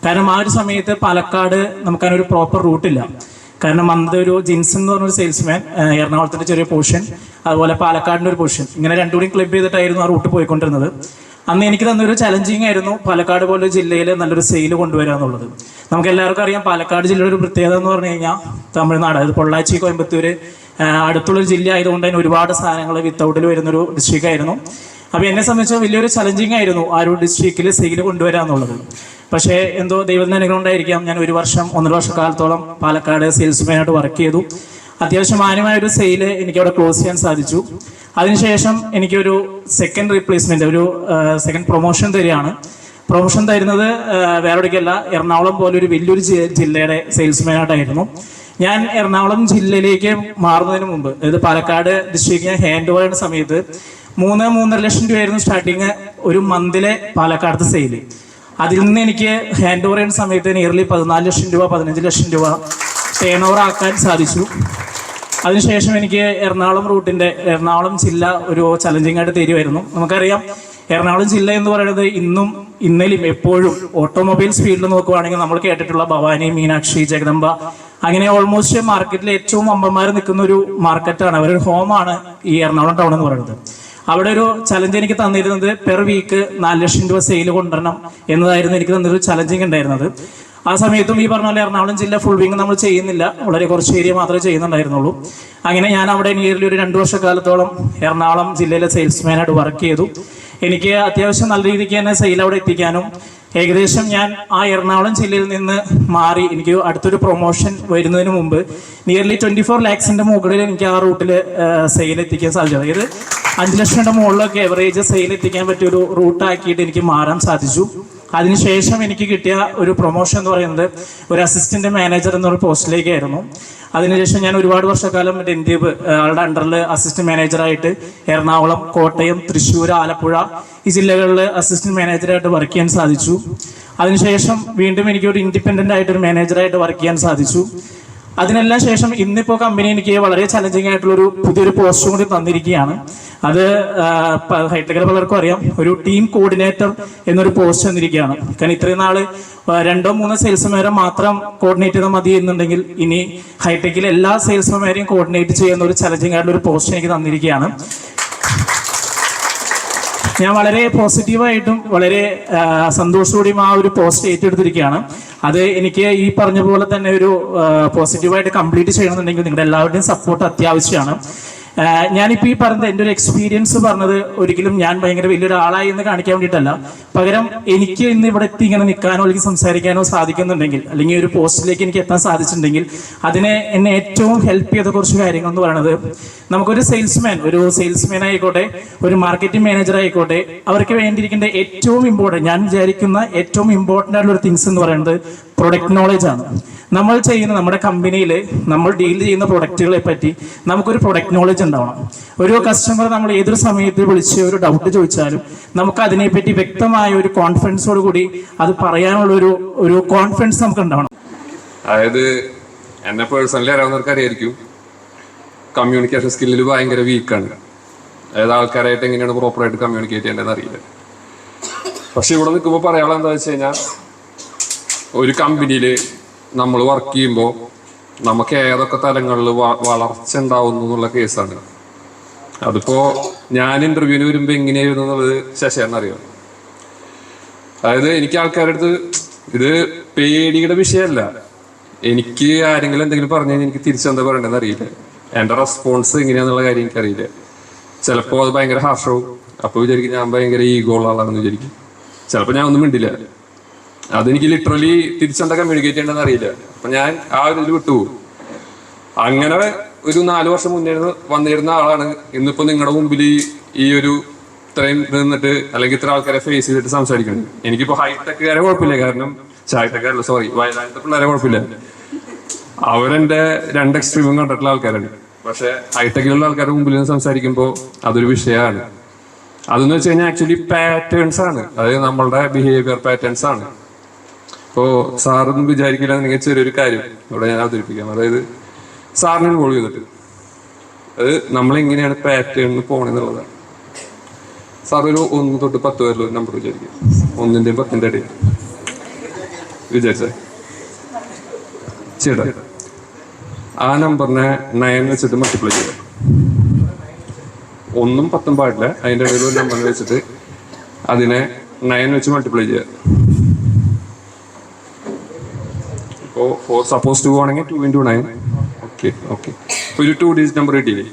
കാരണം ആ ഒരു സമയത്ത് പാലക്കാട് നമുക്കതിനൊരു പ്രോപ്പർ റൂട്ടില്ല. കാരണം അന്നത്തെ ഒരു ജിൻസൺ എന്ന് പറഞ്ഞൊരു സെയിൽസ്മാൻ, എറണാകുളത്തിൻ്റെ ചെറിയ പോർഷൻ, അതുപോലെ പാലക്കാടിൻ്റെ ഒരു പോർഷൻ, ഇങ്ങനെ 2 കൂടി ക്ലബ് ചെയ്തിട്ടായിരുന്നു ആ റൂട്ട് പോയിക്കൊണ്ടിരുന്നത്. അന്ന് എനിക്ക് തന്നൊരു ചലഞ്ചിങ് ആയിരുന്നു പാലക്കാട് പോലൊരു ജില്ലയിൽ നല്ലൊരു സെയിൽ കൊണ്ടുവരിക എന്നുള്ളത്. നമുക്ക് എല്ലാവർക്കും അറിയാം പാലക്കാട് ജില്ലയുടെ ഒരു പ്രത്യേകത എന്ന് പറഞ്ഞു കഴിഞ്ഞാൽ തമിഴ്നാട്, അത് പൊള്ളാച്ചി, കോയമ്പത്തൂർ അടുത്തുള്ളൊരു ജില്ല ആയതുകൊണ്ട് തന്നെ ഒരുപാട് സാധനങ്ങൾ വിത്തൗട്ടിൽ വരുന്നൊരു ഡിസ്ട്രിക്റ്റ് ആയിരുന്നു. അപ്പോൾ എന്നെ സംബന്ധിച്ച് വലിയൊരു ചലഞ്ചിങ് ആയിരുന്നു ആ ഒരു ഡിസ്ട്രിക്റ്റിൽ സെയിൽ കൊണ്ടുവരിക എന്നുള്ളത്. പക്ഷേ എന്തോ ദൈവത്തിൻ്റെ അനുഗ്രഹം കൊണ്ടായിരിക്കാം ഞാൻ 1-1.5 വർഷക്കാലത്തോളം പാലക്കാട് സെയിൽസ്മാനായിട്ട് വർക്ക് ചെയ്തു. അത്യാവശ്യം മാന്യമായൊരു സെയിൽ എനിക്കവിടെ ക്ലോസ് ചെയ്യാൻ സാധിച്ചു. അതിനുശേഷം എനിക്കൊരു സെക്കൻഡ് റീപ്ലേസ്മെൻറ്റ്, ഒരു സെക്കൻഡ് പ്രൊമോഷൻ തരികയാണ്. പ്രൊമോഷൻ തരുന്നത് വേറെ എവിടേക്കല്ല, എറണാകുളം പോലെ ഒരു വലിയൊരു ജില്ലയുടെ സെയിൽസ്മാനായിട്ടായിരുന്നു. ഞാൻ എറണാകുളം ജില്ലയിലേക്ക് മാറുന്നതിന് മുമ്പ്, അതായത് പാലക്കാട് ഡിസ്ട്രിക്റ്റ് ഞാൻ ഹാൻഡ് ഓവർ ചെയ്യുന്ന സമയത്ത് 3-3.5 ലക്ഷം രൂപയായിരുന്നു സ്റ്റാർട്ടിങ് ഒരു മന്തിലെ പാലക്കാടത്തെ സെയിൽ. അതിൽ നിന്ന് എനിക്ക് ഹാൻഡ് ഓവർ ചെയ്യുന്ന സമയത്ത് നിയർലി 14 ലക്ഷം രൂപ 15 ലക്ഷം രൂപ ടേൺ ഓവർ ആക്കാൻ സാധിച്ചു. അതിനുശേഷം എനിക്ക് എറണാകുളം ജില്ല ഒരു ചലഞ്ചിങ് ആയിട്ട് തരുമായിരുന്നു. നമുക്കറിയാം എറണാകുളം ജില്ല എന്ന് പറയുന്നത് ഇന്നും ഇന്നലെയും എപ്പോഴും ഓട്ടോമൊബൈൽസ് ഫീൽഡിൽ നോക്കുവാണെങ്കിൽ നമ്മൾ കേട്ടിട്ടുള്ള ഭവാനി, മീനാക്ഷി, ജഗദംബ അങ്ങനെ ഓൾമോസ്റ്റ് മാർക്കറ്റിൽ ഏറ്റവും അമ്പന്മാർ നിൽക്കുന്ന ഒരു മാർക്കറ്റാണ്, അവരൊരു ഹോമാണ് ഈ എറണാകുളം ടൗൺ എന്ന് പറയുന്നത്. അവിടെ ഒരു ചലഞ്ച് എനിക്ക് തന്നിരുന്നത് പെർ വീക്ക് 4 ലക്ഷം രൂപ സെയിൽ കൊണ്ടുവരണം എന്നതായിരുന്നു എനിക്ക് തന്നൊരു ചലഞ്ചിങ് ഉണ്ടായിരുന്നത്. ആ സമയത്തും ഈ പറഞ്ഞ പോലെ എറണാകുളം ജില്ല ഫുൾ വിങ് നമ്മൾ ചെയ്യുന്നില്ല, വളരെ കുറച്ച് ഏരിയ മാത്രമേ ചെയ്യുന്നുണ്ടായിരുന്നുള്ളൂ. അങ്ങനെ ഞാൻ അവിടെ നിയർലി ഒരു 2 വർഷക്കാലത്തോളം എറണാകുളം ജില്ലയിലെ സെയിൽസ്മാനായിട്ട് വർക്ക് ചെയ്തു. എനിക്ക് അത്യാവശ്യം നല്ല രീതിക്ക് തന്നെ സെയിൽ അവിടെ എത്തിക്കാനും ഏകദേശം ഞാൻ ആ എറണാകുളം ജില്ലയിൽ നിന്ന് മാറി എനിക്ക് അടുത്തൊരു പ്രൊമോഷൻ വരുന്നതിന് മുമ്പ് നിയർലി 24 ലാക്സിൻ്റെ മുകളിൽ എനിക്ക് ആ റൂട്ടിൽ സെയിൽ എത്തിക്കാൻ സാധിച്ചു. അതായത് 5 ലക്ഷത്തിൻ്റെ മുകളിലൊക്കെ എവറേജ് സെയിൽ എത്തിക്കാൻ പറ്റിയൊരു റൂട്ടാക്കിയിട്ട് എനിക്ക് മാറാൻ സാധിച്ചു. അതിനുശേഷം എനിക്ക് കിട്ടിയ ഒരു പ്രൊമോഷൻ എന്ന് പറയുന്നത് ഒരു അസിസ്റ്റന്റ് മാനേജർ എന്നൊരു പോസ്റ്റിലേക്കായിരുന്നു. അതിനുശേഷം ഞാൻ ഒരുപാട് വർഷക്കാലം രഞ്ജീബ് ആളുടെ അണ്ടറിൽ അസിസ്റ്റന്റ് മാനേജറായിട്ട് എറണാകുളം, കോട്ടയം, തൃശ്ശൂർ, ആലപ്പുഴ ഈ ജില്ലകളിൽ അസിസ്റ്റന്റ് മാനേജറായിട്ട് വർക്ക് ചെയ്യാൻ സാധിച്ചു. അതിനുശേഷം വീണ്ടും എനിക്ക് ഒരു ഇൻഡിപെൻഡൻ്റ് ആയിട്ടൊരു മാനേജറായിട്ട് വർക്ക് ചെയ്യാൻ സാധിച്ചു. അതിനെല്ലാം ശേഷം ഇന്നിപ്പോൾ കമ്പനി എനിക്ക് വളരെ ചലഞ്ചിങ് ആയിട്ടുള്ളൊരു പുതിയൊരു പോസ്റ്റും കൂടി തന്നിരിക്കുകയാണ്. അത് ഹൈടെക്കിൽ പലർക്കും അറിയാം, ഒരു ടീം കോർഡിനേറ്റർ എന്നൊരു പോസ്റ്റ് തന്നിരിക്കുകയാണ്. കാരണം ഇത്രയും നാൾ 2-3 സെയിൽസ്മാരെ മാത്രം കോർഡിനേറ്റ് ചെയ്താൽ മതി എന്നുണ്ടെങ്കിൽ ഇനി ഹൈടെക്കിൽ എല്ലാ സെയിൽസ്മാരെയും കോർഡിനേറ്റ് ചെയ്യുന്ന ഒരു ചലഞ്ചിങ് ആയിട്ടുള്ള ഒരു പോസ്റ്റ് എനിക്ക് തന്നിരിക്കുകയാണ്. ഞാൻ വളരെ പോസിറ്റീവായിട്ടും വളരെ സന്തോഷത്തോടെയും ആ ഒരു പോസ്റ്റ് ഏറ്റെടുത്തിരിക്കുകയാണ്. അത് എനിക്ക് ഈ പറഞ്ഞ പോലെ തന്നെ ഒരു പോസിറ്റീവായിട്ട് കംപ്ലീറ്റ് ചെയ്യണമെന്നുണ്ടെങ്കിൽ നിങ്ങളുടെ എല്ലാവരുടെയും സപ്പോർട്ട് അത്യാവശ്യമാണ്. ഞാനിപ്പോൾ ഈ പറഞ്ഞത് എൻ്റെ ഒരു എക്സ്പീരിയൻസ് പറഞ്ഞത് ഒരിക്കലും ഞാൻ ഭയങ്കര വലിയൊരാളായി എന്ന് കാണിക്കാൻ വേണ്ടിയിട്ടല്ല. പകരം എനിക്ക് ഇന്ന് ഇവിടെ എത്തി ഇങ്ങനെ നിൽക്കാനോ അല്ലെങ്കിൽ സംസാരിക്കാനോ സാധിക്കുന്നുണ്ടെങ്കിൽ അല്ലെങ്കിൽ ഒരു പോസ്റ്റിലേക്ക് എനിക്ക് എത്താൻ സാധിച്ചിട്ടുണ്ടെങ്കിൽ അതിനെ എന്നെ ഏറ്റവും ഹെൽപ്പ് ചെയ്ത കുറച്ച് കാര്യങ്ങൾ എന്ന് പറയുന്നത്, നമുക്കൊരു സെയിൽസ്മാൻ ആയിക്കോട്ടെ, ഒരു മാർക്കറ്റിംഗ് മാനേജർ ആയിക്കോട്ടെ, അവർക്ക് വേണ്ടിയിരിക്കേണ്ട ഏറ്റവും ഇമ്പോർട്ടൻറ്റ്, ഞാൻ വിചാരിക്കുന്ന ഏറ്റവും ഇമ്പോർട്ടൻ്റ് ആയിട്ടുള്ള ഒരു തിങ്സ് എന്ന് പറയുന്നത് പ്രൊഡക്റ്റ് നോളജ് ആണ്. നമ്മൾ ചെയ്യുന്ന നമ്മുടെ കമ്പനിയിൽ നമ്മൾ ഡീൽ ചെയ്യുന്ന പ്രൊഡക്റ്റുകളെ പറ്റി നമുക്കൊരു പ്രൊഡക്റ്റ് നോളജ് ഉണ്ടാവണം. ഒരു കസ്റ്റമർ നമ്മൾ ഏതൊരു സമയത്ത് വിളിച്ച് ഒരു ഡൗട്ട് ചോദിച്ചാലും നമുക്ക് അതിനെപ്പറ്റി വ്യക്തമായ ഒരു കോൺഫിഡൻസോട് കൂടി അത് പറയാനുള്ള ഒരു കോൺഫിഡൻസ് നമുക്ക് ഉണ്ടാവണം. അതായത് എന്നെ പേഴ്സണലി അറിയാവുന്നവർക്ക് അറിയായിരിക്കും, കമ്മ്യൂണിക്കേഷൻ സ്കില്ലിൽ ഭയങ്കര വീക്കാണ്. അതായത് ആൾക്കാരായിട്ട് എങ്ങനെയാണ് പ്രോപ്പറായിട്ട് കമ്മ്യൂണിക്കേറ്റ് ചെയ്യേണ്ടതെന്ന് അറിയില്ല. പക്ഷെ ഇവിടെ നിൽക്കുമ്പോൾ പറയാനുള്ളത് എന്താ വെച്ച് കഴിഞ്ഞാൽ, ഒരു കമ്പനിയിൽ നമ്മൾ വർക്ക് ചെയ്യുമ്പോൾ നമുക്ക് ഏതൊക്കെ തലങ്ങളിൽ വളർച്ച ഉണ്ടാവുന്നു എന്നുള്ള കേസാണ്. അതിപ്പോൾ ഞാൻ ഇൻ്റർവ്യൂവിന് വരുമ്പോൾ എങ്ങനെയായിരുന്നു എന്നുള്ളത് ശശിയാണെന്നറിയാം. അതായത് എനിക്ക് ആൾക്കാരുടെ അടുത്ത് ഇത് പേടിയുടെ വിഷയമല്ല, എനിക്ക് ആരെങ്കിലും എന്തെങ്കിലും പറഞ്ഞു കഴിഞ്ഞാൽ എനിക്ക് തിരിച്ചെന്താ പറയണ്ടെന്ന് അറിയില്ല. എൻ്റെ റെസ്പോൺസ് എങ്ങനെയാന്നുള്ള കാര്യം എനിക്കറിയില്ല. ചിലപ്പോൾ അത് ഭയങ്കര ഹാർഷാവും. അപ്പോൾ വിചാരിക്കും ഞാൻ ഭയങ്കര ഈഗോ ഉള്ള ആളാണെന്ന് വിചാരിക്കും. ചിലപ്പോൾ ഞാൻ ഒന്നും മിണ്ടില്ല. അതെനിക്ക് ലിറ്ററലി തിരിച്ചെന്താ കമ്മ്യൂണിക്കേറ്റ് ചെയ്യേണ്ടതെന്ന് അറിയില്ല. അപ്പം ഞാൻ ആ ഒരു ഇതിൽ വിട്ടുപോകും. അങ്ങനെ ഒരു 4 വർഷം മുന്നേ വന്നിരുന്ന ആളാണ് ഇന്നിപ്പോൾ നിങ്ങളുടെ മുമ്പിൽ ഈ ഒരു ഇത്രയും നിന്നിട്ട് അല്ലെങ്കിൽ ഇത്ര ആൾക്കാരെ ഫേസ് ചെയ്തിട്ട് സംസാരിക്കുന്നത്. എനിക്കിപ്പോൾ ഹൈടെക്കുകാരെ കുഴപ്പമില്ല, കാരണം വയനാട്ടിലത്തെ പിള്ളേരെ കുഴപ്പമില്ല, അവരെൻ്റെ 2 എക്സ്ട്രീമും കണ്ടിട്ടുള്ള ആൾക്കാരാണ്. പക്ഷെ ഹൈടെക്കിലുള്ള ആൾക്കാരുടെ മുമ്പിൽ നിന്ന് സംസാരിക്കുമ്പോൾ അതൊരു വിഷയമാണ്. അതെന്ന് വെച്ച് കഴിഞ്ഞാൽ ആക്ച്വലി പാറ്റേൺസ് ആണ്, അതായത് നമ്മളുടെ ബിഹേവിയർ പാറ്റേൺസ് ആണ്. ഇപ്പോൾ സാറൊന്നും വിചാരിക്കില്ല നിങ്ങൾ ചെറിയൊരു കാര്യം ഇവിടെ ഞാൻ അവതരിപ്പിക്കാം. അതായത് സാറിനെ ഇൻവോൾവ് ചെയ്തിട്ട് അത് നമ്മളെങ്ങനെയാണ് പാറ്റേണിൽ പോകണമെന്നുള്ളതാണ്. സാർ ഒരു 1 തൊട്ട് 10 വരെയുള്ള ഒരു നമ്പർ വിചാരിക്കുക, 1-ൻ്റെയും 10-ൻ്റെ ഇടയിൽ വിചാരിച്ചേ ചേട്ടാ. ആ നമ്പറിനെ 9 വെച്ചിട്ട് മൾട്ടിപ്ലൈ ചെയ്യുക. 1ഉം 10ഉം പാടില്ല, അതിൻ്റെ ഇടയിൽ ഒരു നമ്പറിനെ വെച്ചിട്ട് അതിനെ 9 വെച്ച് മൾട്ടിപ്ലൈ ചെയ്യുക. ഇപ്പോൾ സപ്പോസ് 2 ആണെങ്കിൽ 2 × 9. ഓക്കെ ഒരു 2 ഡിജിറ്റ് നമ്പർ കിട്ടിയില്ലേ?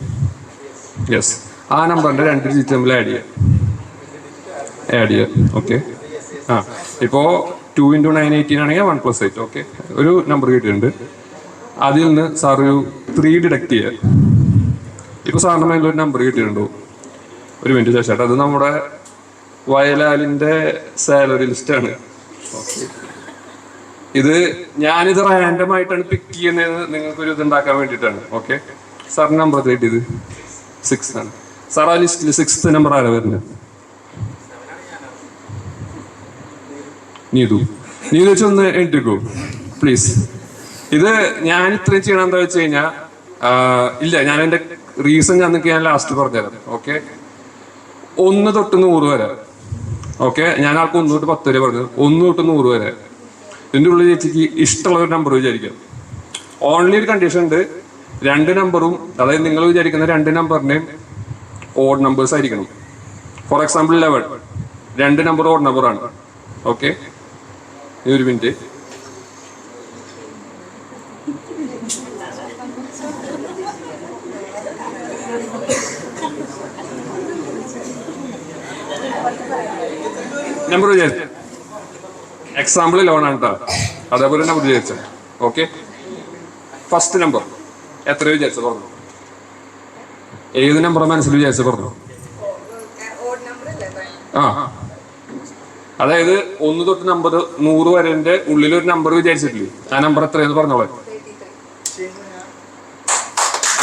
യെസ്. ആ നമ്പറിൻ്റെ 2 ഡിജിറ്റ് തമ്മിൽ ആഡ് ചെയ്യുക. ഓക്കെ. ഇപ്പോൾ 2 × 9 18 ആണെങ്കിൽ 1 + 8. ഓക്കെ, ഒരു നമ്പർ കിട്ടിയിട്ടുണ്ട്. അതിൽ നിന്ന് സാർ ഒരു 3 ഡിഡക്ട് ചെയ്യുക. ഇപ്പോൾ സാറിന് മേലൊരു നമ്പർ കിട്ടിയിട്ടുണ്ടോ? ഒരു മിനിറ്റ് ശേഷം, അത് നമ്മുടെ വയലാലിൻ്റെ സാലറി ലിസ്റ്റാണ്. ഓക്കെ, ഇത് ഞാനിത് റാൻഡം ആയിട്ടാണ് പിക്ക് ചെയ്യുന്നത്, നിങ്ങൾക്കൊരു ഇത് ഉണ്ടാക്കാൻ വേണ്ടിയിട്ടാണ്. ഓക്കെ, സാറിന് നമ്പർ കിട്ടിയത് 6 ആണ്. സാർ ആ ലിസ്റ്റിൽ 6th നമ്പർ ആരാ വരുന്നത്? നീതു വെച്ച് ഒന്ന് എഴുതിക്കോ പ്ലീസ്. ഇത് ഞാൻ ഇത്രയും ചെയ്യണം എന്താ വെച്ച് കഴിഞ്ഞാൽ ഇല്ല, ഞാൻ എൻ്റെ റീസൺ ഞാൻ ലാസ്റ്റ് പറഞ്ഞുതരാം. ഓക്കെ, 1 തൊട്ട് 100 വരെ. ഓക്കെ, ഞാൻ ആൾക്ക് 1 തൊട്ട് 10 വരെ പറഞ്ഞു. 1 തൊട്ട് 100 വരെ ഇതിൻ്റെ ഉള്ളിൽ ചേച്ചിക്ക് ഇഷ്ടമുള്ള ഒരു നമ്പർ വിചാരിക്കാം. ഓൺലി ഒരു കണ്ടീഷൻ ഉണ്ട്, 2 നമ്പറും, അതായത് നിങ്ങൾ വിചാരിക്കുന്ന 2 നമ്പറിനെയും ഓഡ് നമ്പേഴ്സ് ആയിരിക്കണം. ഫോർ എക്സാമ്പിൾ 11, 2 നമ്പർ ഓഡ് നമ്പറാണ്. ഓക്കെ, ഒരു മിനിറ്റ്. നമ്പർ വിചാരിച്ച എക്സാമ്പിൾ 11 ആണ് കേട്ടോ, അതേപോലെ നമ്പർ വിചാരിച്ച. ഓക്കെ, ഫസ്റ്റ് നമ്പർ എത്ര വിചാരിച്ച പറഞ്ഞു? ഏത് നമ്പർ മനസ്സിൽ വിചാരിച്ച പറഞ്ഞു? ആ, അതായത് 1 തൊട്ട് നമ്പർ 100 വരെ ഉള്ളിലൊരു നമ്പർ വിചാരിച്ചിട്ടില്ലേ? ആ നമ്പർ എത്രയെന്ന് പറഞ്ഞോളെ.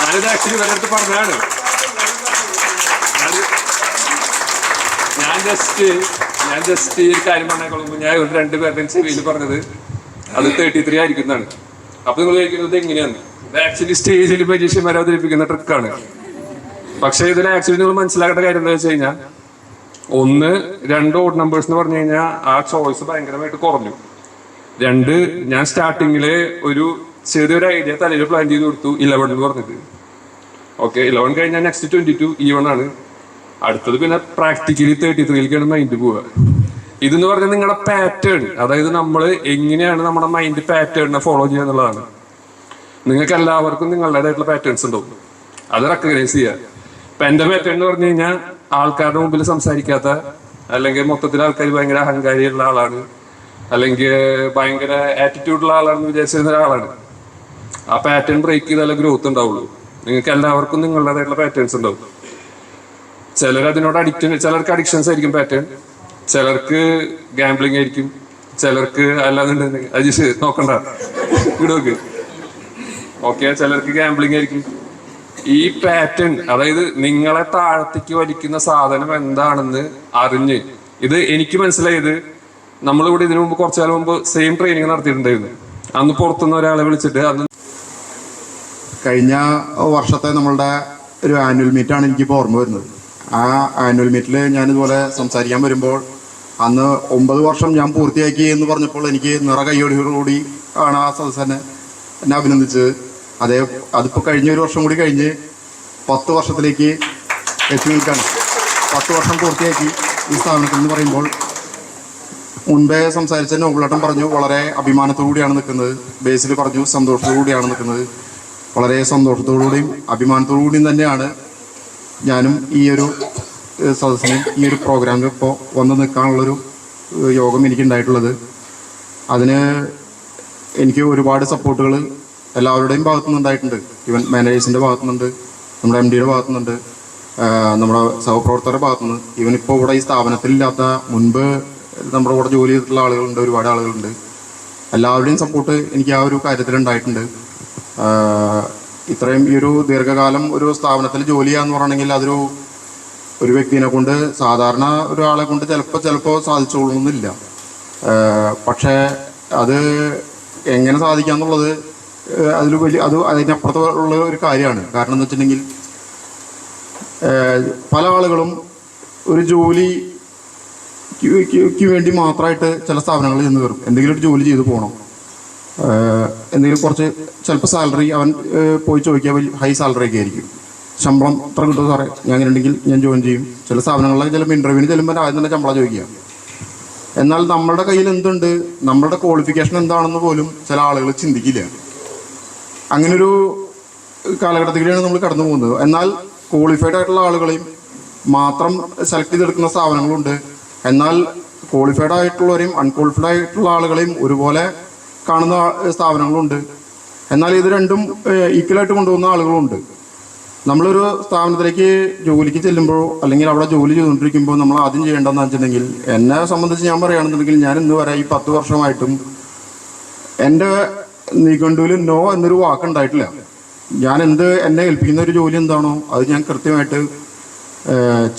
ഞാനിത് ആക്ച്വലി ഇവരുടെ അടുത്ത് പറഞ്ഞതാണ്. ഞാൻ ജസ്റ്റ് ഈ ഒരു കാര്യം പറഞ്ഞേക്കുമ്പോൾ ഞാൻ ഒരു 2 പേരുടെയും ചെവിയിൽ പറഞ്ഞത് അത് 33 ആയിരിക്കും എന്നാണ്. അപ്പൊ നിങ്ങൾ ചോദിക്കുന്നത് എങ്ങനെയാണ്? ഇത് ആക്ച്വലി സ്റ്റേജിൽ മജീഷ്യന്മാരെ അവതരിപ്പിക്കുന്ന ട്രിക്കാണ്. പക്ഷെ ഇതിൽ ആക്ച്വലി നിങ്ങൾ മനസ്സിലാക്കേണ്ട കാര്യം എന്താ വെച്ച് കഴിഞ്ഞാൽ, 1, 2 ഓഡ് നമ്പേഴ്സ് എന്ന് പറഞ്ഞു കഴിഞ്ഞാൽ ആ ചോയ്സ് ഭയങ്കരമായിട്ട് കുറഞ്ഞു. 2 ഞാൻ സ്റ്റാർട്ടിങ്ങില് ഒരു ചെറിയൊരു ഐഡിയ തലയിൽ പ്ലാൻ ചെയ്ത് കൊടുത്തു, 11 എന്ന് പറഞ്ഞിട്ട്. ഓക്കെ, 11 കഴിഞ്ഞാൽ നെക്സ്റ്റ് 22 ഈവൺ ആണ്. അടുത്തത് പിന്നെ പ്രാക്ടിക്കലി 33ലേക്കാണ് മൈൻഡ് പോവുക. ഇതെന്ന് പറഞ്ഞാൽ നിങ്ങളുടെ പാറ്റേൺ, അതായത് നമ്മൾ എങ്ങനെയാണ് നമ്മുടെ മൈൻഡ് പാറ്റേണിനെ ഫോളോ ചെയ്യുക എന്നുള്ളതാണ്. നിങ്ങൾക്ക് എല്ലാവർക്കും നിങ്ങളുടേതായിട്ടുള്ള പാറ്റേൺസ് ഉണ്ടാവും, അത് റെക്കഗ്നൈസ് ചെയ്യുക. ഇപ്പം എൻ്റെ പാറ്റേൺ എന്ന് പറഞ്ഞു കഴിഞ്ഞാൽ ആൾക്കാരുടെ മുമ്പിൽ സംസാരിക്കാത്ത, അല്ലെങ്കിൽ മൊത്തത്തിൽ ആൾക്കാർ ഭയങ്കര അഹങ്കാരിയുള്ള ആളാണ്, അല്ലെങ്കിൽ ഭയങ്കര ആറ്റിറ്റ്യൂഡുള്ള ആളാണെന്ന് വിചാരിച്ചിരുന്ന ഒരാളാണ്. ആ പാറ്റേൺ ബ്രേക്ക് ചെയ്താലേ ഗ്രോത്ത് ഉണ്ടാവുള്ളൂ. നിങ്ങൾക്ക് എല്ലാവർക്കും നിങ്ങളുടേതായിട്ടുള്ള പാറ്റേൺസ് ഉണ്ടാവും. ചിലർ അതിനോട് ചിലർക്ക് അഡിക്ഷൻസ് ആയിരിക്കും പാറ്റേൺ, ചിലർക്ക് ഗാംബ്ലിംഗ് ആയിരിക്കും, ചിലർക്ക് അല്ലാതെ നോക്കണ്ട ഇടോക്ക്. ഓക്കെ, ചിലർക്ക് ഗാംബ്ലിംഗ് ആയിരിക്കും. ഈ പാറ്റേൺ, അതായത് നിങ്ങളെ താഴത്തേക്ക് വലിക്കുന്ന സാധനം എന്താണെന്ന് അറിഞ്ഞ്, ഇത് എനിക്ക് മനസ്സിലായത് നമ്മളിവിടെ ഇതിനു മുമ്പ് കുറച്ചു കാലം മുമ്പ് സെയിം ട്രെയിനിങ് നടത്തിയിട്ടുണ്ടായിരുന്നു. അന്ന് പുറത്തുനിന്ന് ഒരാളെ വിളിച്ചിട്ട്, അന്ന് കഴിഞ്ഞ വർഷത്തെ നമ്മളുടെ ഒരു ആനുവൽ മീറ്റാണ് എനിക്കിപ്പോൾ ഓർമ്മ വരുന്നത്. ആ ആനുവൽ മീറ്റിൽ ഞാനിതുപോലെ സംസാരിക്കാൻ വരുമ്പോൾ അന്ന് 9 വർഷം ഞാൻ പൂർത്തിയാക്കി എന്ന് പറഞ്ഞപ്പോൾ എനിക്ക് നിറ കയ്യോടിയോടുകൂടി ആണ് ആ സദസ്സനെ എന്നെ അഭിനന്ദിച്ചത്. അതിപ്പോൾ കഴിഞ്ഞ ഒരു വർഷം കൂടി കഴിഞ്ഞ് 10 വർഷത്തിലേക്ക് എത്തി നിൽക്കാണ്. 10 വർഷം പൂർത്തിയാക്കി ഈ സ്ഥാപനത്തിൽ എന്ന് പറയുമ്പോൾ, മുൻപേ സംസാരിച്ച നോബിളേട്ടൻ പറഞ്ഞു വളരെ അഭിമാനത്തോടു കൂടിയാണ് നിൽക്കുന്നത്, ബേസിൽ പറഞ്ഞു സന്തോഷത്തോടു കൂടിയാണ് നിൽക്കുന്നത്. വളരെ സന്തോഷത്തോടുകൂടിയും അഭിമാനത്തോടു കൂടിയും തന്നെയാണ് ഞാനും ഈ ഒരു സദസ്സിനും ഈ ഒരു പ്രോഗ്രാമിൽ ഇപ്പോൾ വന്ന് നിൽക്കാനുള്ളൊരു യോഗം എനിക്കുണ്ടായിട്ടുള്ളത്. അതിന് എനിക്ക് ഒരുപാട് സപ്പോർട്ടുകൾ എല്ലാവരുടെയും ഭാഗത്തുനിന്നുണ്ടായിട്ടുണ്ട്. ഈവൻ മാനേജേഴ്സിൻ്റെ ഭാഗത്തുനിന്നുണ്ട്, നമ്മുടെ MD യുടെ ഭാഗത്തുനിന്നുണ്ട്, നമ്മുടെ സഹപ്രവർത്തകരുടെ ഭാഗത്തുനിന്ന്, ഈവൻ ഇപ്പോൾ ഇവിടെ ഈ സ്ഥാപനത്തിലില്ലാത്ത മുൻപ് നമ്മുടെ കൂടെ ജോലി ചെയ്തിട്ടുള്ള ആളുകളുണ്ട്, ഒരുപാട് ആളുകളുണ്ട്. എല്ലാവരുടെയും സപ്പോർട്ട് എനിക്ക് ആ ഒരു കാര്യത്തിലുണ്ടായിട്ടുണ്ട്. ഇത്രയും ഈ ഒരു ദീർഘകാലം ഒരു സ്ഥാപനത്തിൽ ജോലി ചെയ്യാന്ന് പറയണമെങ്കിൽ ഒരു വ്യക്തിനെ കൊണ്ട്, സാധാരണ ഒരാളെ കൊണ്ട് ചിലപ്പോൾ സാധിച്ചോളണമെന്നില്ല. പക്ഷേ അത് എങ്ങനെ സാധിക്കാന്നുള്ളത് അതിനപ്പുറത്തുള്ള ഒരു കാര്യമാണ്. കാരണം എന്ന് വെച്ചിട്ടുണ്ടെങ്കിൽ പല ആളുകളും ഒരു ജോലിക്ക് വേണ്ടി മാത്രമായിട്ട് ചില സ്ഥാപനങ്ങളിൽ ചെന്ന് കയറും. എന്തെങ്കിലും ഒരു ജോലി ചെയ്ത് പോകണം, എന്തെങ്കിലും കുറച്ച് ചിലപ്പോൾ സാലറി അവൻ പോയി ചോദിക്കുക ഹൈ സാലറി ഒക്കെ ആയിരിക്കും. ശമ്പളം ഇത്ര കിട്ടുമോ സാറേ, ഞാൻ അങ്ങനെ ഉണ്ടെങ്കിൽ ഞാൻ ജോയിൻ ചെയ്യും. ചില സ്ഥാപനങ്ങളിലൊക്കെ ചിലപ്പോൾ ഇൻ്റർവ്യൂവിന് ചെല്ലുമ്പോൾ ആദ്യം തന്നെ ശമ്പളം ചോദിക്കുക. എന്നാൽ നമ്മളുടെ കയ്യിൽ എന്തുണ്ട്, നമ്മളുടെ ക്വാളിഫിക്കേഷൻ എന്താണെന്ന് പോലും ചില ആളുകൾ ചിന്തിക്കില്ല. അങ്ങനൊരു കാലഘട്ടത്തിലാണ് നമ്മൾ കടന്നു പോകുന്നത്. എന്നാൽ ക്വാളിഫൈഡ് ആയിട്ടുള്ള ആളുകളെയും മാത്രം സെലക്ട് ചെയ്തെടുക്കുന്ന സ്ഥാപനങ്ങളുണ്ട്. എന്നാൽ ക്വാളിഫൈഡ് ആയിട്ടുള്ളവരെയും അൺക്വാളിഫൈഡ് ആയിട്ടുള്ള ആളുകളെയും ഒരുപോലെ കാണുന്ന സ്ഥാപനങ്ങളുണ്ട്. എന്നാൽ ഇത് രണ്ടും ഈക്വലായിട്ട് കൊണ്ടുപോകുന്ന ആളുകളുണ്ട്. നമ്മളൊരു സ്ഥാപനത്തിലേക്ക് ജോലിക്ക് ചെല്ലുമ്പോഴോ അല്ലെങ്കിൽ അവിടെ ജോലി ചെയ്തുകൊണ്ടിരിക്കുമ്പോൾ നമ്മൾ ആദ്യം ചെയ്യേണ്ടതെന്ന് വെച്ചിട്ടുണ്ടെങ്കിൽ, എന്നെ സംബന്ധിച്ച് ഞാൻ പറയുകയാണെന്നുണ്ടെങ്കിൽ, ഞാൻ ഇന്ന് വരെ ഈ 10 വർഷമായിട്ടും എൻ്റെ നിഘണ്ടുവിൽ നോ എന്നൊരു വാക്കുണ്ടായിട്ടില്ല. ഞാൻ എന്നെ ഏൽപ്പിക്കുന്ന ഒരു ജോലി എന്താണോ അത് ഞാൻ കൃത്യമായിട്ട്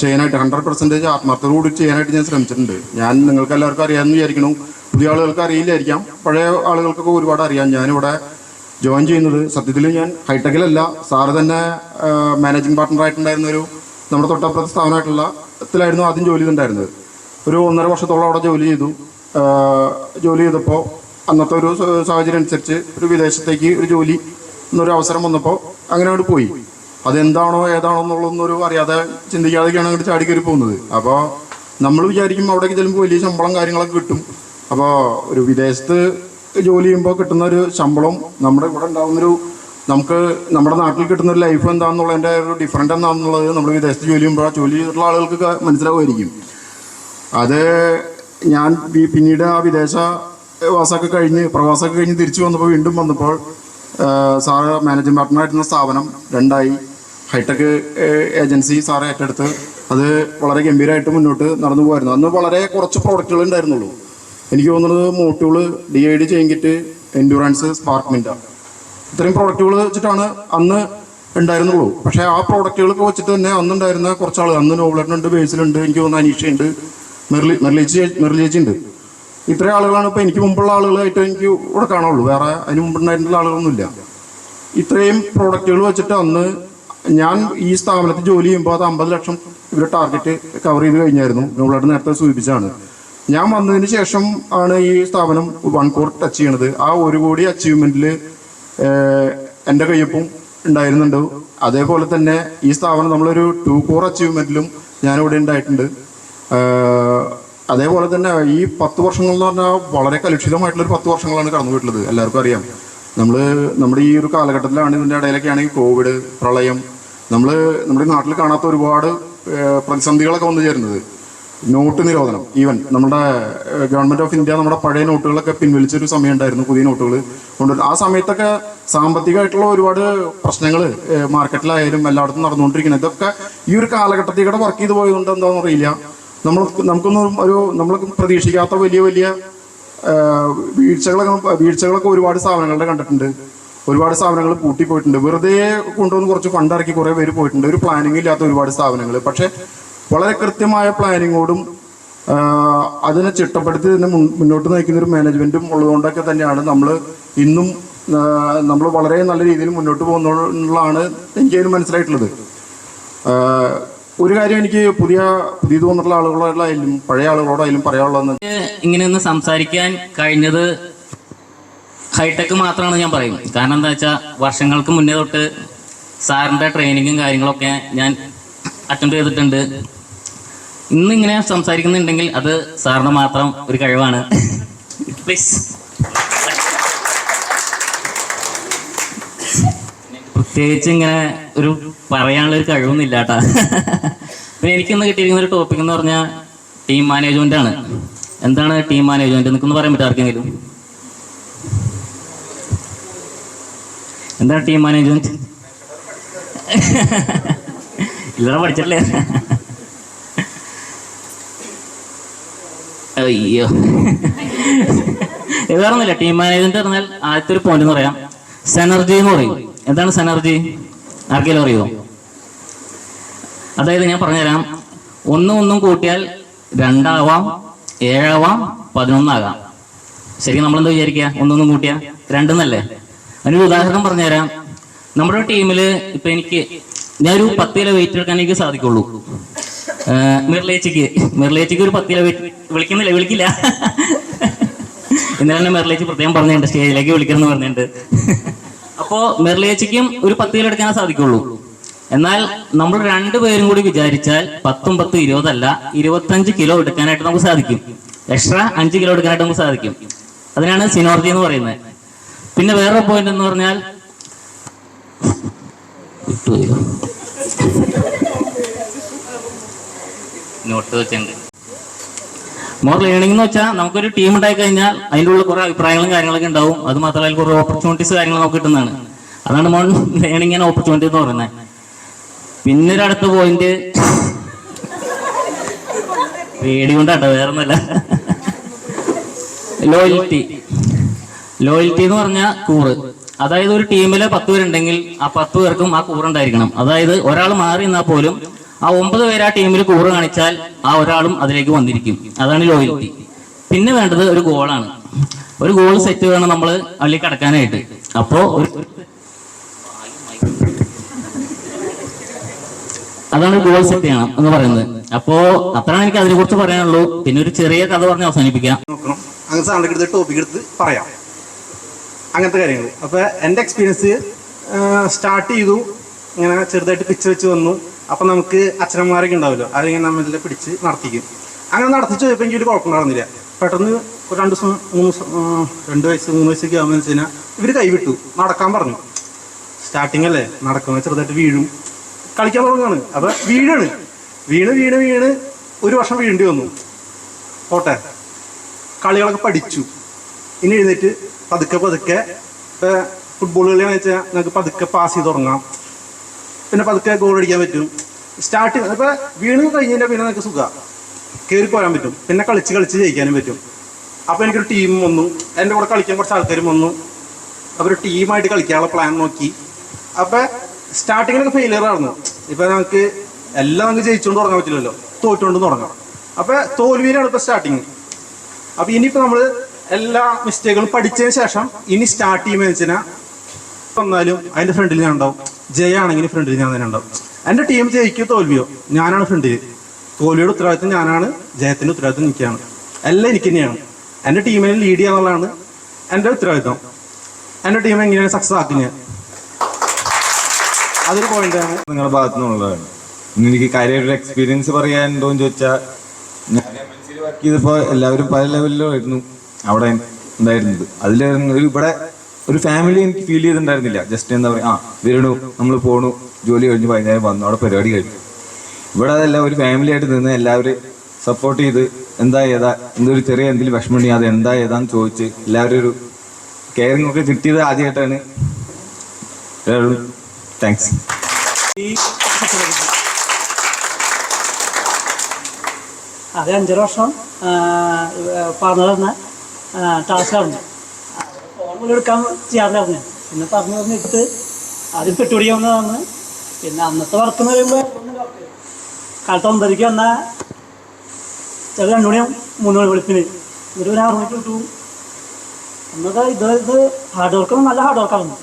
ചെയ്യാനായിട്ട് 100% ആത്മാർത്ഥതയോട് ചെയ്യാനായിട്ട് ഞാൻ ശ്രമിച്ചിട്ടുണ്ട്. ഞാൻ നിങ്ങൾക്ക് എല്ലാവർക്കും അറിയാമെന്ന് വിചാരിക്കണം. പുതിയ ആളുകൾക്ക് അറിയില്ലായിരിക്കാം, പഴയ ആളുകൾക്കൊക്കെ ഒരുപാട് അറിയാം. ഞാനിവിടെ ജോയിൻ ചെയ്യുന്നത് സത്യത്തിൽ ഞാൻ ഹൈടെക്കിലല്ല, സാറ് തന്നെ മാനേജിങ് പാർട്ട്ണറായിട്ടുണ്ടായിരുന്നൊരു നമ്മുടെ തൊട്ടപ്പുറത്തെ സ്ഥാപനമായിട്ടുള്ളതിലായിരുന്നു ആദ്യം ജോലി ചെയ്തിട്ടുണ്ടായിരുന്നത്. ഒരു 1.5 വർഷത്തോളം അവിടെ ജോലി ചെയ്തപ്പോൾ അന്നത്തെ ഒരു സാഹചര്യം അനുസരിച്ച് ഒരു വിദേശത്തേക്ക് ഒരു ജോലി എന്നൊരു അവസരം വന്നപ്പോൾ അങ്ങനെ അങ്ങോട്ട് പോയി. അതെന്താണോ ഏതാണോ എന്നുള്ളതൊന്നും അറിയാതെ ചിന്തിക്കാതെയൊക്കെയാണ് അങ്ങോട്ട് ചാടി കയറി പോകുന്നത്. അപ്പോൾ നമ്മൾ വിചാരിക്കും അവിടേക്ക് ചെല്ലുമ്പോൾ വലിയ ശമ്പളം കാര്യങ്ങളൊക്കെ കിട്ടും. അപ്പോൾ ഒരു വിദേശത്ത് ജോലി ചെയ്യുമ്പോൾ കിട്ടുന്ന ഒരു ശമ്പളം നമ്മുടെ ഇവിടെ നമുക്ക് നമ്മുടെ നാട്ടിൽ കിട്ടുന്ന ഒരു ലൈഫ് എന്താണെന്നുള്ളതിൻ്റെ ഒരു ഡിഫറൻറ്റ് എന്താണെന്നുള്ളത് നമ്മൾ വിദേശത്ത് ജോലി ചെയ്യുമ്പോൾ ജോലി ചെയ്തിട്ടുള്ള ആളുകൾക്ക് മനസ്സിലാവുമായിരിക്കും. അത് ഞാൻ പിന്നീട് ആ വിദേശവാസമൊക്കെ കഴിഞ്ഞ് പ്രവാസമൊക്കെ കഴിഞ്ഞ് തിരിച്ചു വന്നപ്പോൾ സാറ് മാനേജിംഗ് പാർട്ട്ണറായിരുന്ന സ്ഥാപനം 2ആയി. ഹൈടെക് ഏജൻസി സാറ് ഏറ്റെടുത്ത് അത് വളരെ ഗംഭീരമായിട്ട് മുന്നോട്ട് നടന്നു പോയിരുന്നു. അന്ന് വളരെ കുറച്ച് പ്രോഡക്റ്റുകൾ ഉണ്ടായിരുന്നുള്ളൂ. എനിക്ക് തോന്നുന്നത് Motul, DID chain kit, endurance, spark Minda, ഇത്രയും പ്രോഡക്റ്റുകൾ വെച്ചിട്ടാണ് അന്ന് ഉണ്ടായിരുന്നുള്ളൂ. പക്ഷേ ആ പ്രോഡക്റ്റുകളൊക്കെ വെച്ചിട്ട് തന്നെ അന്നുണ്ടായിരുന്ന കുറച്ചാൾ, അന്ന് നോബിളേട്ടനുണ്ട്, ബേസിലുണ്ട്, എനിക്ക് തോന്നുന്നു അനീഷയുണ്ട്, മെർലിയേച്ചി ഉണ്ട്. ഇത്രയും ആളുകളാണ് ഇപ്പോൾ എനിക്ക് മുമ്പുള്ള ആളുകളായിട്ട് എനിക്ക് ഇവിടെ കാണുള്ളൂ. വേറെ അതിന് മുമ്പുണ്ടായിട്ടുള്ള ആളുകളൊന്നുമില്ല. ഇത്രയും പ്രോഡക്റ്റുകൾ വെച്ചിട്ട് അന്ന് ഞാൻ ഈ സ്ഥാപനത്തിൽ ജോലി ചെയ്യുമ്പോൾ അത് 50 ലക്ഷം ഇവർ ടാർഗറ്റ് കവർ ചെയ്ത് കഴിഞ്ഞായിരുന്നു. നോബിളേട്ടൻ നേരത്തെ സൂചിപ്പിച്ചാണ്. ഞാൻ വന്നതിന് ശേഷം ആണ് ഈ സ്ഥാപനം 1 crore ടച്ച് ചെയ്യണത്. ആ 1 കോടി അച്ചീവ്മെൻറ്റിൽ എൻ്റെ കയ്യൊപ്പം ഉണ്ടായിരുന്നുണ്ട്. അതേപോലെ തന്നെ ഈ സ്ഥാപനം നമ്മളൊരു 2 crore അച്ചീവ്മെൻറ്റിലും ഞാനിവിടെ ഉണ്ടായിട്ടുണ്ട്. അതേപോലെ തന്നെ ഈ 10 വർഷങ്ങൾ എന്ന് പറഞ്ഞാൽ വളരെ കലുഷിതമായിട്ടുള്ളൊരു 10 വർഷങ്ങളാണ് കടന്നു പോയിട്ടുള്ളത്. എല്ലാവർക്കും അറിയാം. നമ്മുടെ ഈ ഒരു കാലഘട്ടത്തിലാണ്, ഇതിൻ്റെ ഇടയിലൊക്കെയാണ് ഈ കോവിഡ്, പ്രളയം, നമ്മുടെ നാട്ടിൽ കാണാത്ത ഒരുപാട് പ്രതിസന്ധികളൊക്കെ വന്നു ചേരുന്നത്. നോട്ട് നിരോധനം, ഈവൻ നമ്മുടെ ഗവൺമെൻറ് ഓഫ് ഇന്ത്യ നമ്മുടെ പഴയ നോട്ടുകളൊക്കെ പിൻവലിച്ചൊരു സമയം ഉണ്ടായിരുന്നു, പുതിയ നോട്ടുകൾ കൊണ്ടുവരും. ആ സമയത്തൊക്കെ സാമ്പത്തികമായിട്ടുള്ള ഒരുപാട് പ്രശ്നങ്ങൾ മാർക്കറ്റിലായാലും എല്ലായിടത്തും നടന്നുകൊണ്ടിരിക്കുന്നത്. ഇതൊക്കെ ഈ ഒരു കാലഘട്ടത്തിൽ കൂടെ വർക്ക് ചെയ്ത് പോയതുകൊണ്ട് എന്താണെന്ന് അറിയില്ല, നമ്മൾ പ്രതീക്ഷിക്കാത്ത വലിയ വീഴ്ചകളൊക്കെ ഒരുപാട് സ്ഥാപനങ്ങളുടെ കണ്ടിട്ടുണ്ട്. ഒരുപാട് സ്ഥാപനങ്ങൾ പൂട്ടിപ്പോയിട്ടുണ്ട്. വെറുതെ കൊണ്ടുവന്ന് കുറച്ച് ഫണ്ട് ഇറക്കി കുറേ പേര് പോയിട്ടുണ്ട്. ഒരു പ്ലാനിങ് ഇല്ലാത്ത ഒരുപാട് സ്ഥാപനങ്ങൾ. പക്ഷേ വളരെ കൃത്യമായ പ്ലാനിങ്ങോടും അതിനെ ചിട്ടപ്പെടുത്തി തന്നെ മുന്നോട്ട് നയിക്കുന്ന ഒരു മാനേജ്മെൻറ്റും ഉള്ളതുകൊണ്ടൊക്കെ തന്നെയാണ് ഇന്നും നമ്മൾ വളരെ നല്ല രീതിയിൽ മുന്നോട്ട് പോകുന്നതാണ് എനിക്കതിന് മനസ്സിലായിട്ടുള്ളത്. ഒരു കാര്യം എനിക്ക് പുതിയത് വന്നിട്ടുള്ള ആളുകളോടായാലും പഴയ ആളുകളോടായാലും പറയാനുള്ളതെന്ന്, ഇങ്ങനെയൊന്ന് സംസാരിക്കാൻ കഴിഞ്ഞത് ഹൈടെക് മാത്രമാണ് ഞാൻ പറയും. കാരണം എന്താ വെച്ചാൽ വർഷങ്ങൾക്ക് മുന്നേ തൊട്ട് സാറിൻ്റെ ട്രെയിനിങ്ങും കാര്യങ്ങളൊക്കെ ഞാൻ അറ്റൻഡ് ചെയ്തിട്ടുണ്ട്. ഇന്നിങ്ങനെ സംസാരിക്കുന്നുണ്ടെങ്കിൽ അത് സാറിന് മാത്രം ഒരു കഴിവാണ്. പ്ലീസ്. പ്രത്യേകിച്ച് ഇങ്ങനെ ഒരു പറയാനുള്ളൊരു കഴിവൊന്നുമില്ല കേട്ടാ. പിന്നെ എനിക്കിന്ന് കിട്ടിയിരിക്കുന്ന ഒരു ടോപ്പിക് എന്ന് പറഞ്ഞാൽ ടീം മാനേജ്മെന്റ് ആണ്. എന്താണ് ടീം മാനേജ്മെന്റ് എന്നൊന്ന് പറയാൻ പറ്റും ആർക്കെങ്കിലും? എന്താണ് ടീം മാനേജ്മെന്റ്? ഇല്ലറ പഠിച്ചിട്ടില്ലേ? അയ്യോ, വേറൊന്നുമില്ല. ടീം മാനേജ്മെന്റ് പറഞ്ഞാൽ ആദ്യത്തെ ഒരു പോയിന്റ് എന്ന് പറയാം, സെനർജി എന്ന് പറയും. എന്താണ് സെനർജി? ആർക്കെങ്കിലും അറിയുമോ? അതായത് ഞാൻ പറഞ്ഞുതരാം. 1 കൂട്ടിയാൽ 2 ആവാം, 7 ആവാം, 11 ആകാം. ശരിക്കും നമ്മളെന്താ വിചാരിക്കുക? 1 കൂട്ടിയാൽ 2 എന്നല്ലേ? അതിനൊരു ഉദാഹരണം പറഞ്ഞുതരാം. നമ്മുടെ ടീമിൽ ഇപ്പൊ ഞാനൊരു 10 കിലോ വെയിറ്റ് എടുക്കാൻ എനിക്ക് സാധിക്കുള്ളൂ. മെർലേച്ചിക്ക് ഒരു 10 കിലോ വെയിറ്റ് വിളിക്കില്ല. ഇന്നലെ തന്നെ മെർലേച്ചി പ്രത്യേകം പറഞ്ഞിട്ടുണ്ട്, സ്റ്റേജിലേക്ക് വിളിക്കണം എന്ന് പറഞ്ഞിട്ടുണ്ട്. അപ്പോൾ മെർലേച്ചിക്കും ഒരു 10 കിലോ എടുക്കാനേ സാധിക്കുള്ളൂ. എന്നാൽ നമ്മൾ 2 പേരും കൂടി വിചാരിച്ചാൽ 10 10 20 അല്ല, 25 കിലോ എടുക്കാനായിട്ട് നമുക്ക് സാധിക്കും. എക്സ്ട്രാ 5 കിലോ എടുക്കാനായിട്ട് നമുക്ക് സാധിക്കും. അതിനാണ് സിനർജി എന്ന് പറയുന്നത്. പിന്നെ വേറൊരു പോയിന്റ് എന്ന് പറഞ്ഞാൽ നോട്ട് വെച്ചിട്ടുണ്ട്. മോർ ലേണിംഗ് എന്ന് വെച്ചാൽ നമുക്കൊരു ടീം ഉണ്ടായി കഴിഞ്ഞാൽ അതിൻ്റെ ഉള്ളിൽ കുറെ അഭിപ്രായങ്ങളും കാര്യങ്ങളൊക്കെ ഉണ്ടാവും. അത് മാത്രമല്ല കുറെ ഓപ്പർച്യൂണിറ്റീസ് കാര്യങ്ങൾ നമുക്ക് കിട്ടുന്നതാണ്. അതാണ് മോർ ലേണിംഗ് ആൻഡ് ഓപ്പർച്യൂണിറ്റി എന്ന് പറയുന്നത്. പിന്നെ ഒരു അടുത്ത പോയിന്റ് പേടി കൊണ്ടാട്ടോ, വേറൊന്നുമല്ല. ലോയൽറ്റി എന്ന് പറഞ്ഞാൽ കൂറ്. അതായത് ഒരു ടീമില് 10 പേരുണ്ടെങ്കിൽ ആ 10 പേർക്കും ആ കൂറുണ്ടായിരിക്കണം. അതായത് ഒരാൾ മാറി എന്നാൽ പോലും ആ 9 പേര് ആ ടീമിൽ കൂറ് കാണിച്ചാൽ ആ ഒരാളും അതിലേക്ക് വന്നിരിക്കും. അതാണ് ലോയൽറ്റി. പിന്നെ വേണ്ടത് ഒരു ഗോളാണ്. ഒരു ഗോൾ സെറ്റ് വേണം നമ്മൾ അതിലേക്ക് കടക്കാനായിട്ട്. അപ്പോൾ അതാണ് ഗോൾ സെറ്റ് ചെയ്യണം എന്ന് പറയുന്നത്. അപ്പോ അത്രയാണ് എനിക്ക് അതിനെ കുറിച്ച് പറയാനുള്ളൂ. പിന്നെ ഒരു ചെറിയ കഥ പറഞ്ഞ് അവസാനിപ്പിക്കാം. അങ്ങനത്തെ സാധനങ്ങൾ എടുത്ത് ടോപ്പിക് എടുത്ത് പറയാം, അങ്ങനത്തെ കാര്യങ്ങൾ. അപ്പോൾ എൻ്റെ എക്സ്പീരിയൻസ് സ്റ്റാർട്ട് ചെയ്തു, ഇങ്ങനെ ചെറുതായിട്ട് പിച്ച് വെച്ച് വന്നു. അപ്പം നമുക്ക് അച്ഛനന്മാരൊക്കെ ഉണ്ടാവുമല്ലോ, അതിങ്ങനെ നമ്മളെ പിടിച്ച് നടത്തിക്കും. അങ്ങനെ നടത്തിച്ച് പോയപ്പോൾ എനിക്ക് ഒരു കുഴപ്പമുണ്ടായിരുന്നില്ല. പെട്ടെന്ന് ഒരു 2 ദിവസം 2 വയസ്സ് 3 വയസ്സൊക്കെ ആകുമ്പോൾ വെച്ച് കഴിഞ്ഞാൽ ഇവർ കൈവിട്ടു, നടക്കാൻ പറഞ്ഞു. സ്റ്റാർട്ടിങ് അല്ലേ, നടക്കുമ്പോൾ ചെറുതായിട്ട് വീഴും, കളിക്കാൻ തുടങ്ങുകയാണ്. അപ്പോൾ വീണ് 1 വർഷം വീഴേണ്ടി വന്നു. പോട്ടെ, കളികളൊക്കെ പഠിച്ചു. ഇനി എഴുന്നേറ്റ് പതുക്കെ ഇപ്പോൾ ഫുട്ബോൾ കളിയാണെന്ന് വെച്ചാൽ നമുക്ക് പതുക്കെ പാസ് ചെയ്ത് തുടങ്ങാം, പിന്നെ പതുക്കെ ഗോൾ അടിക്കാൻ പറ്റും. സ്റ്റാർട്ടിങ് ഇപ്പോൾ വീണ് കഴിഞ്ഞാൽ പിന്നെ നമുക്ക് സുഖമാണ്, കയറി പോരാൻ പറ്റും, പിന്നെ കളിച്ച് ജയിക്കാനും പറ്റും. അപ്പോൾ എനിക്കൊരു ടീം വന്നു, എൻ്റെ കൂടെ കളിക്കാൻ കുറച്ച് ആൾക്കാരും വന്നു. അവർ ടീമായിട്ട് കളിക്കാനുള്ള പ്ലാൻ നോക്കി. അപ്പോൾ സ്റ്റാർട്ടിങ്ങിലൊക്കെ ഫെയിലിയർ ആയിരുന്നു. ഇപ്പോൾ നമുക്ക് എല്ലാം നമുക്ക് ജയിച്ചുകൊണ്ട് തുടങ്ങാൻ പറ്റില്ലല്ലോ, തോറ്റുകൊണ്ട് തുടങ്ങാം. അപ്പോൾ തോൽവിയിലാണ് ഇപ്പോൾ സ്റ്റാർട്ടിങ്. അപ്പോൾ ഇനിയിപ്പോൾ നമ്മൾ എല്ലാ മിസ്റ്റേക്കുകളും പഠിച്ചതിന് ശേഷം ഇനി സ്റ്റാർട്ട് ചെയ്യുമ്പോൾ വെച്ചാൽ വന്നാലും അതിൻ്റെ ഫ്രണ്ടിൽ ഞാൻ ഉണ്ടാവും. ജയാണെങ്കിൽ ഫ്രണ്ടിൽ ഞാൻ തന്നെ ഉണ്ടാവും. എൻ്റെ ടീം ജയിക്കോ തോൽവിയോ ഞാനാണ് ഫ്രണ്ടിൽ. തോൽവിയുടെ ഉത്തരവാദിത്വം ഞാനാണ്, ജയത്തിൻ്റെ ഉത്തരവാദിത്വം എനിക്കാണ്. എല്ലാം എനിക്ക് തന്നെയാണ്. എൻ്റെ ടീമിനെ ലീഡ് ചെയ്യുക എന്നുള്ളതാണ് എൻ്റെ ഉത്തരവാദിത്വം. എൻ്റെ ടീം എങ്ങനെയാണ് സക്സസ് ആക്കുന്നത്, അതൊരു പോയിന്റാണ്. നിങ്ങളുടെ ഭാഗത്തു നിന്നുള്ളതാണ്. ഇനി എനിക്ക് കാര്യമായിട്ടൊരു എക്സ്പീരിയൻസ് പറയാൻ ഉണ്ടോയെന്ന് ചോദിച്ചാൽ, ഞാൻ MNC വർക്ക് ചെയ്തപ്പോൾ എല്ലാവരും പല ലെവലിലായിരുന്നു അവിടെ ഉണ്ടായിരുന്നത്. അതിലായിരുന്നു ഇവിടെ ഒരു ഫാമിലി എനിക്ക് ഫീൽ ചെയ്തിട്ടുണ്ടായിരുന്നില്ല. ജസ്റ്റ് എന്താ പറയുക, വരണു, നമ്മൾ പോണു, ജോലി കഴിഞ്ഞ് വൈകുന്നേരം വന്നു, അവിടെ പരിപാടി കഴിഞ്ഞു. ഇവിടെ അതെല്ലാം ഒരു ഫാമിലി ആയിട്ട് നിന്ന് എല്ലാവരും സപ്പോർട്ട് ചെയ്ത് എന്തൊരു ചെറിയ എന്തെങ്കിലും വിഷമം ഉണ്ടെങ്കിൽ അത് ഏതാന്ന് ചോദിച്ച് എല്ലാവരും ഒരു കെയറിംഗ് ഒക്കെ കിട്ടിയത് ആദ്യമായിട്ടാണ്. താങ്ക്സ്. അത് 5 വർഷം പറഞ്ഞു തന്ന ടാസ്കാണ്. ഫോൺ പോലും എടുക്കാൻ ചെയ്യാറില്ലായിരുന്നു. പിന്നെ പറഞ്ഞിട്ട് ആദ്യം പെട്ടുപിടിക്കാൻ വന്നതാണ്. പിന്നെ അന്നത്തെ വർക്ക് എന്ന് പറയുമ്പോൾ കാലത്ത് 9:00 വന്നാൽ ചില 2 മണിയാവും 3 മണി വെളുപ്പിന്, എന്നിട്ട് ഒരു 6 മണിക്ക് വിട്ടു. അന്നൊക്കെ ഇത് ഹാർഡ് വർക്കാണ്, നല്ല ഹാർഡ് വർക്കാണ്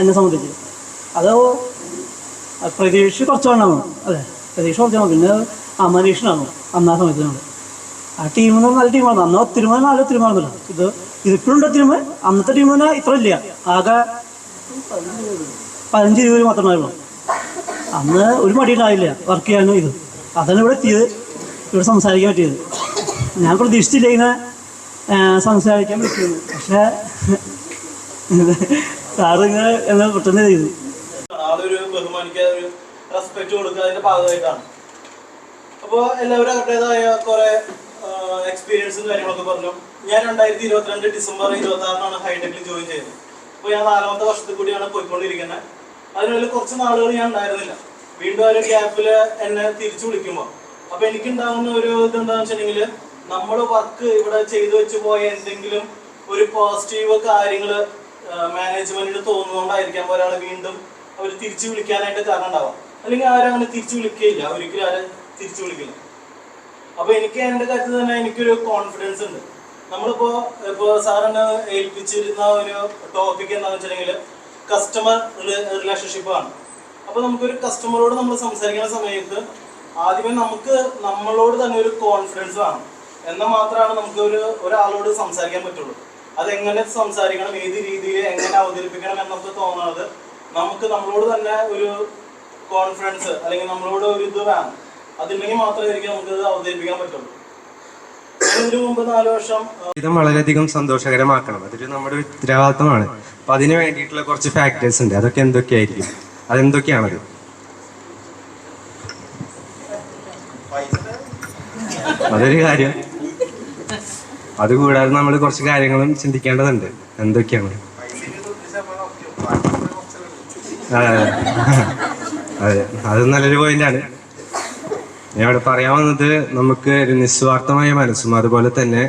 എന്നെ സംബന്ധിച്ച്. അത് പ്രതീക്ഷ കുറച്ച് വേണം. അതെ, പ്രതീക്ഷ കുറച്ച് വേണം. പിന്നെ അമനീഷനാണ് അന്നാ സമയത്ത് ഞങ്ങൾ ആ ടീമെന്ന് നല്ല ടീമാണ്. അന്ന് ഒത്തിരിമ നല്ല ഒത്തിരിമായിരുന്നില്ല. ഇതിപ്പോഴുണ്ട് ഒത്തിരിമ. അന്നത്തെ ടീം തന്നെ ഇത്ര ഇല്ല, ആകെ 15-20 മാത്രമായിരുന്നു. അന്ന് ഒരു മടിയുണ്ടാവില്ല വർക്ക് ചെയ്യാനും. അതാണ് ഇവിടെ എത്തിയത്, ഇവിടെ സംസാരിക്കാൻ പറ്റിയത്. ഞാൻ പ്രതീക്ഷിച്ചില്ല ഇങ്ങനെ സംസാരിക്കാൻ പറ്റുന്നു. പക്ഷേ സാറ് ഇങ്ങനെ എന്നെ പെട്ടെന്ന് ചെയ്തു. ആളൊരു ബഹുമാനിക്കുക, ഒരു റെസ്പെക്ട് കൊടുക്കുക, അതിന്റെ ഭാഗമായിട്ടാണ്. അപ്പോൾ എല്ലാവരും അവരുടേതായ കുറെ എക്സ്പീരിയൻസും കാര്യങ്ങളൊക്കെ പറഞ്ഞു. ഞാൻ 2022 ഡിസംബർ 26 ഹൈടെക്കിൽ ജോയിൻ ചെയ്തത്. അപ്പോൾ ഞാൻ 4ാമത്തെ വർഷത്തിൽ കൂടിയാണ് പോയിക്കൊണ്ടിരിക്കുന്നത്. അതിനുള്ളിൽ കുറച്ച് നാളുകൾ ഞാൻ ഉണ്ടായിരുന്നില്ല. വീണ്ടും ഒരു ഗ്യാപ്പിൽ എന്നെ തിരിച്ചു വിളിക്കുമ്പോൾ അപ്പോൾ എനിക്കുണ്ടാകുന്ന ഒരു ഇതെന്താണെന്ന് വെച്ചിട്ടുണ്ടെങ്കിൽ, നമ്മൾ വർക്ക് ഇവിടെ ചെയ്തു വെച്ച് പോയ എന്തെങ്കിലും ഒരു പോസിറ്റീവ് കാര്യങ്ങൾ മാനേജ്മെന്റിന് തോന്നുന്നതുകൊണ്ടായിരിക്കാം ഒരാൾ വീണ്ടും അവർ തിരിച്ചു വിളിക്കാനായിട്ട് കാരണം ഉണ്ടാവാം. അല്ലെങ്കിൽ ആരും അങ്ങനെ തിരിച്ചു വിളിക്കുകയില്ല, ഒരിക്കലും ആരും തിരിച്ചു വിളിക്കില്ല. അപ്പോൾ എനിക്ക് എൻ്റെ കാര്യത്തിൽ തന്നെ എനിക്കൊരു കോൺഫിഡൻസ് ഉണ്ട്. ഇപ്പോൾ സാറിന് ഏൽപ്പിച്ചിരുന്ന ഒരു ടോപ്പിക് എന്താണെന്ന് വെച്ചിട്ടുണ്ടെങ്കിൽ കസ്റ്റമർ റിലേഷൻഷിപ്പാണ്. അപ്പോൾ നമുക്കൊരു കസ്റ്റമറോട് നമ്മൾ സംസാരിക്കുന്ന സമയത്ത് ആദ്യമേ നമ്മളോട് തന്നെ ഒരു കോൺഫിഡൻസ് വേണം. എന്നാൽ മാത്രമാണ് നമുക്ക് ഒരാളോട് സംസാരിക്കാൻ പറ്റുള്ളൂ. അതെങ്ങനെ സംസാരിക്കണം, ഏത് രീതിയിൽ എങ്ങനെ അവതരിപ്പിക്കണം എന്നൊക്കെ തോന്നുന്നത് നമ്മളോട് തന്നെ ഒരു കോൺഫിഡൻസ് അല്ലെങ്കിൽ നമ്മളോട് ഒരു ഇത് വേണം. അതില്ലെങ്കിൽ മാത്രമായിരിക്കും നമുക്കത് അവതരിപ്പിക്കാൻ പറ്റുള്ളൂ. ഇതിനു മുമ്പ് 4 വർഷം ഇത് വളരെയധികം സന്തോഷകരമാക്കണം. അതൊരു നമ്മുടെ ഒരു ഉത്തരവാദിത്തമാണ്. അപ്പം അതിന് വേണ്ടിയിട്ടുള്ള കുറച്ച് ഫാക്ടേഴ്സ് ഉണ്ട്. അതൊക്കെ എന്തൊക്കെയായിരിക്കും, അതെന്തൊക്കെയാണത്? അതൊരു കാര്യം. അതുകൂടാതെ നമ്മൾ കുറച്ച് കാര്യങ്ങളും ചിന്തിക്കേണ്ടതുണ്ട്. എന്തൊക്കെയാണ്? അതെ, അത് നല്ലൊരു പോയിന്റാണ്. ഞാൻ ഇവിടെ പറയാൻ വന്നത്, നമുക്ക് ഒരു നിസ്വാർത്ഥമായ മനസ്സും അതുപോലെ തന്നെ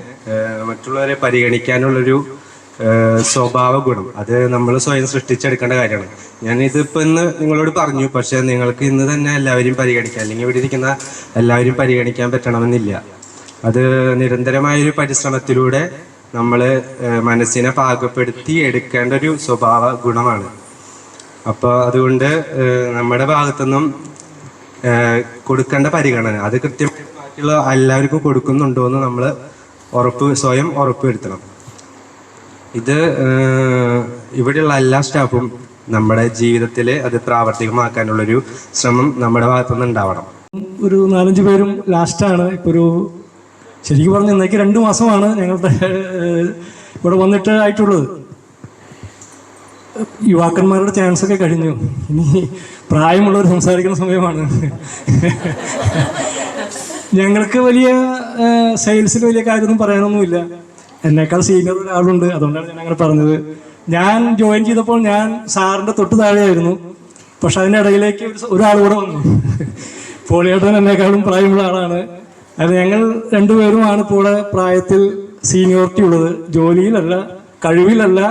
മറ്റുള്ളവരെ പരിഗണിക്കാനുള്ളൊരു സ്വഭാവ ഗുണം അത് നമ്മൾ സ്വയം സൃഷ്ടിച്ചെടുക്കേണ്ട കാര്യമാണ്. ഞാൻ ഇതിപ്പോൾ ഇന്ന് നിങ്ങളോട് പറഞ്ഞു, പക്ഷേ നിങ്ങൾക്ക് ഇന്ന് തന്നെ എല്ലാവരും പരിഗണിക്കാം, അല്ലെങ്കിൽ ഇവിടെ ഇരിക്കുന്ന എല്ലാവരും പരിഗണിക്കാൻ പറ്റണമെന്നില്ല. അത് നിരന്തരമായൊരു പരിശ്രമത്തിലൂടെ നമ്മൾ മനസ്സിനെ പാകപ്പെടുത്തി എടുക്കേണ്ട ഒരു സ്വഭാവ ഗുണമാണ്. അപ്പോൾ അതുകൊണ്ട് നമ്മുടെ ഭാഗത്തുനിന്നും കൊടുക്കേണ്ട പരിഗണന അത് കൃത്യമായിട്ട് ബാക്കിയുള്ള എല്ലാവർക്കും കൊടുക്കുന്നുണ്ടോ എന്ന് നമ്മൾ സ്വയം ഉറപ്പുവരുത്തണം. ഇത് ഇവിടെയുള്ള എല്ലാ സ്റ്റാഫും നമ്മുടെ ജീവിതത്തിൽ അത് പ്രാവർത്തികമാക്കാനുള്ളൊരു ശ്രമം നമ്മുടെ ഭാഗത്തുനിന്ന് ഉണ്ടാവണം. ഒരു 4-5 പേരും ലാസ്റ്റാണ്. ഇപ്പോൾ ഒരു ശരിക്കും പറഞ്ഞാൽ ഇന്നേക്ക് 2 മാസമാണ് ഞങ്ങളുടെ ഇവിടെ വന്നിട്ട് ആയിട്ടുള്ളത്. യുവാക്കന്മാരുടെ ചാൻസ് ഒക്കെ കഴിഞ്ഞു, ഇനി പ്രായമുള്ളവർ സംസാരിക്കുന്ന സമയമാണ്. ഞങ്ങൾക്ക് വലിയ സെയിൽസിൽ വലിയ കാര്യമൊന്നും പറയാനൊന്നുമില്ല. എന്നേക്കാൾ സീനിയർ ഒരാളുണ്ട്, അതുകൊണ്ടാണ് ഞാൻ അങ്ങനെ പറഞ്ഞത്. ഞാൻ ജോയിൻ ചെയ്തപ്പോൾ ഞാൻ സാറിൻ്റെ തൊട്ട് താഴെയായിരുന്നു. പക്ഷെ അതിൻ്റെ ഇടയിലേക്ക് ഒരാൾ കൂടെ വന്നു. പോളിയേട്ടൻ എന്നേക്കാളും പ്രായമുള്ള ആളാണ്. അത് ഞങ്ങൾ 2 പേരുമാണ് ഇപ്പോൾ പ്രായത്തിൽ സീനിയോറിറ്റി ഉള്ളത്. ജോലിയിലല്ല, കഴിവിലല്ല,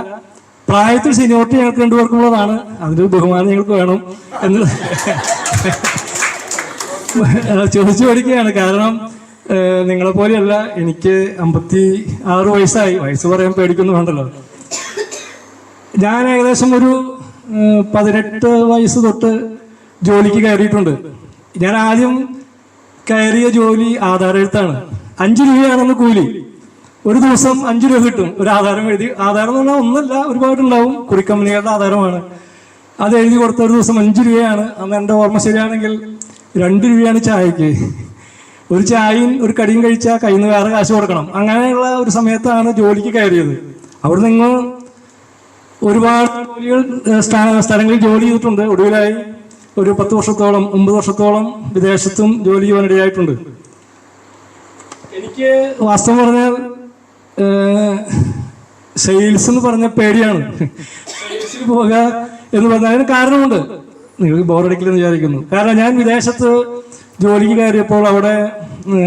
പ്രായത്തിൽ സീനിയോറിറ്റി ഞങ്ങൾക്ക് 2 പേർക്കും ഉള്ളതാണ്. അതിൻ്റെ ബഹുമാനം ഞങ്ങൾക്ക് വേണം എന്ന് ചോദിച്ചു പഠിക്കുകയാണ്. കാരണം നിങ്ങളെപ്പോലെയല്ല, എനിക്ക് 56 വയസ്സായി. വയസ്സ് പറയാൻ പേടിക്കൊന്നും വേണ്ടല്ലോ. ഞാൻ ഏകദേശം ഒരു 18 വയസ്സ് തൊട്ട് ജോലിക്ക് കയറിയിട്ടുണ്ട്. ഞാൻ ആദ്യം കയറിയ ജോലി ആധാരം എഴുത്താണ്. 5 രൂപയാണെന്ന് കൂലി. ഒരു ദിവസം 5 രൂപ കിട്ടും. ഒരു ആധാരം എഴുതി, ആധാരം എന്ന് പറഞ്ഞാൽ ഒന്നല്ല, ഒരുപാടുണ്ടാവും. കുറിക്കമ്പനികളുടെ ആധാരമാണ്. അത് എഴുതി കൊടുത്ത ഒരു ദിവസം 5 രൂപയാണ്. അന്ന് എൻ്റെ ഓർമ്മ ശരിയാണെങ്കിൽ 2 രൂപയാണ് ചായക്ക്. ഒരു ചായയും ഒരു കടിയും കഴിച്ചാൽ കയ്യിൽ നിന്ന് വേറെ കാശ് കൊടുക്കണം. അങ്ങനെയുള്ള ഒരു സമയത്താണ് ജോലിക്ക് കയറിയത്. അവിടെ നിന്ന് ഒരുപാട് ജോലികൾ സ്ഥലങ്ങളിൽ ജോലി ചെയ്തിട്ടുണ്ട്. ഒടുവിലായി ഒരു 10 വർഷത്തോളം 9 വർഷത്തോളം വിദേശത്തും ജോലി ചെയ്യാനിടയായിട്ടുണ്ട്. എനിക്ക് വാസ്തവം പറഞ്ഞാൽ സെയിൽസ് എന്ന് പറഞ്ഞ പേടിയാണ്. സെയിൽസിൽ പോകുക എന്ന് പറഞ്ഞാൽ അതിന് കാരണമുണ്ട്. നിങ്ങൾക്ക് ബോറടിക്കില്ലെന്ന് വിചാരിക്കുന്നു. കാരണം ഞാൻ വിദേശത്ത് ജോലിക്ക് കയറിയപ്പോൾ അവിടെ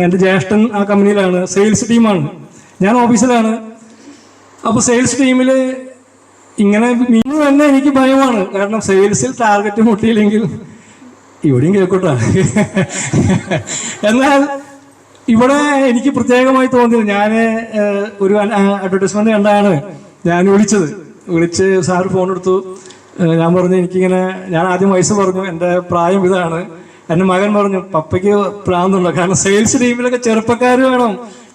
എൻ്റെ ജ്യേഷ്ഠൻ ആ കമ്പനിയിലാണ്, സെയിൽസ് ടീമാണ്, ഞാൻ ഓഫീസിലാണ്. അപ്പോൾ സെയിൽസ് ടീമിൽ ഇങ്ങനെ നിന്ന് തന്നെ എനിക്ക് ഭയമാണ്. കാരണം സെയിൽസിൽ ടാർഗറ്റ് മുട്ടിയില്ലെങ്കിൽ ഇവിടെയും കേൾക്കട്ടെ. എന്നാൽ ഇവിടെ എനിക്ക് പ്രത്യേകമായി തോന്നിയത്, ഞാൻ ഒരു അഡ്വർടൈസ്മെന്റ് കണ്ടാണ് ഞാൻ വിളിച്ച് സാറ് ഫോൺ എടുത്തു. ഞാൻ പറഞ്ഞു എനിക്കിങ്ങനെ, ഞാൻ ആദ്യം വയസ്സ് പറഞ്ഞു, എൻ്റെ പ്രായം ഇതാണ്. എൻ്റെ മകൻ പറഞ്ഞു പപ്പയ്ക്ക് പ്രാന്തുണ്ടോ, കാരണം സെയിൽസ് ടീമിലൊക്കെ ചെറുപ്പക്കാർ വേണം,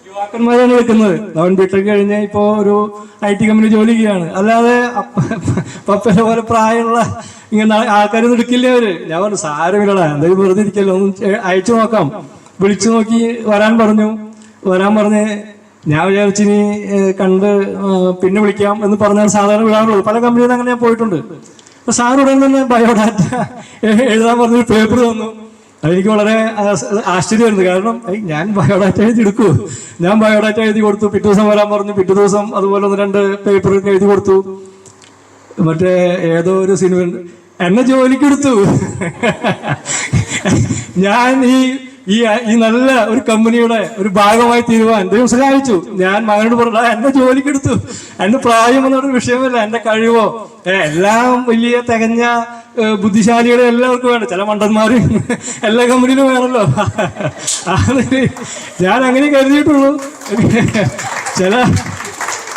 യുവാക്കന്മാരാണ് വെക്കുന്നത്. അവൻ ബിടെക് കഴിഞ്ഞ് ഇപ്പോൾ ഒരു IT കമ്പനി ജോലി ചെയ്യുകയാണ്. അല്ലാതെ പപ്പനെ പോലെ പ്രായമുള്ള ഇങ്ങനെ ആൾക്കാരൊന്നും എടുക്കില്ല അവര്. ഞാൻ പറഞ്ഞു സാരമില്ലടാ, എന്തെങ്കിലും വെറുതെ ഇരിക്കല്ലോ, ഒന്ന് അയച്ചു നോക്കാം. വിളിച്ചു നോക്കി വരാൻ പറഞ്ഞ് ഞാൻ വിചാരിച്ചിനി കണ്ട് പിന്നെ വിളിക്കാം എന്ന് പറഞ്ഞാൽ സാധാരണ വിടാറുള്ളൂ. പല കമ്പനിയിൽ അങ്ങനെ ഞാൻ പോയിട്ടുണ്ട്. അപ്പൊ സാർ ഉടൻ തന്നെ ബയോഡാറ്റ എഴുതാൻ പറഞ്ഞൊരു പേപ്പർ തന്നു. അതെനിക്ക് വളരെ ആശ്ചര്യമായിരുന്നു. കാരണം ഞാൻ ബയോഡാറ്റ എഴുതി എടുക്കൂ. ഞാൻ ബയോഡാറ്റ എഴുതി കൊടുത്തു. പിറ്റേ ദിവസം വരാൻ പറഞ്ഞു. പിറ്റേ ദിവസം അതുപോലെ 1-2 പേപ്പർ എഴുതി കൊടുത്തു. മറ്റേ ഏതോ ഒരു സിനിമ എന്നെ ജോലിക്ക് എടുത്തു. ഞാൻ ഈ നല്ല ഒരു കമ്പനിയുടെ ഒരു ഭാഗമായി തീരുവാൻ ദൈവം സഹായിച്ചു. ഞാൻ മകനോട് പറഞ്ഞു എന്നെ ജോലിക്ക് എടുത്തു. എന്റെ പ്രായം എന്നൊരു വിഷയമല്ല, എന്റെ കഴിവോ എല്ലാം വലിയ തികഞ്ഞ ബുദ്ധിശാലികളെ എല്ലാവർക്കും വേണം. ചില മണ്ടന്മാര് എല്ലാ കമ്പനിയിലും വേണമല്ലോ. ഞാൻ അങ്ങനെ കരുതിയിട്ടുള്ളൂ.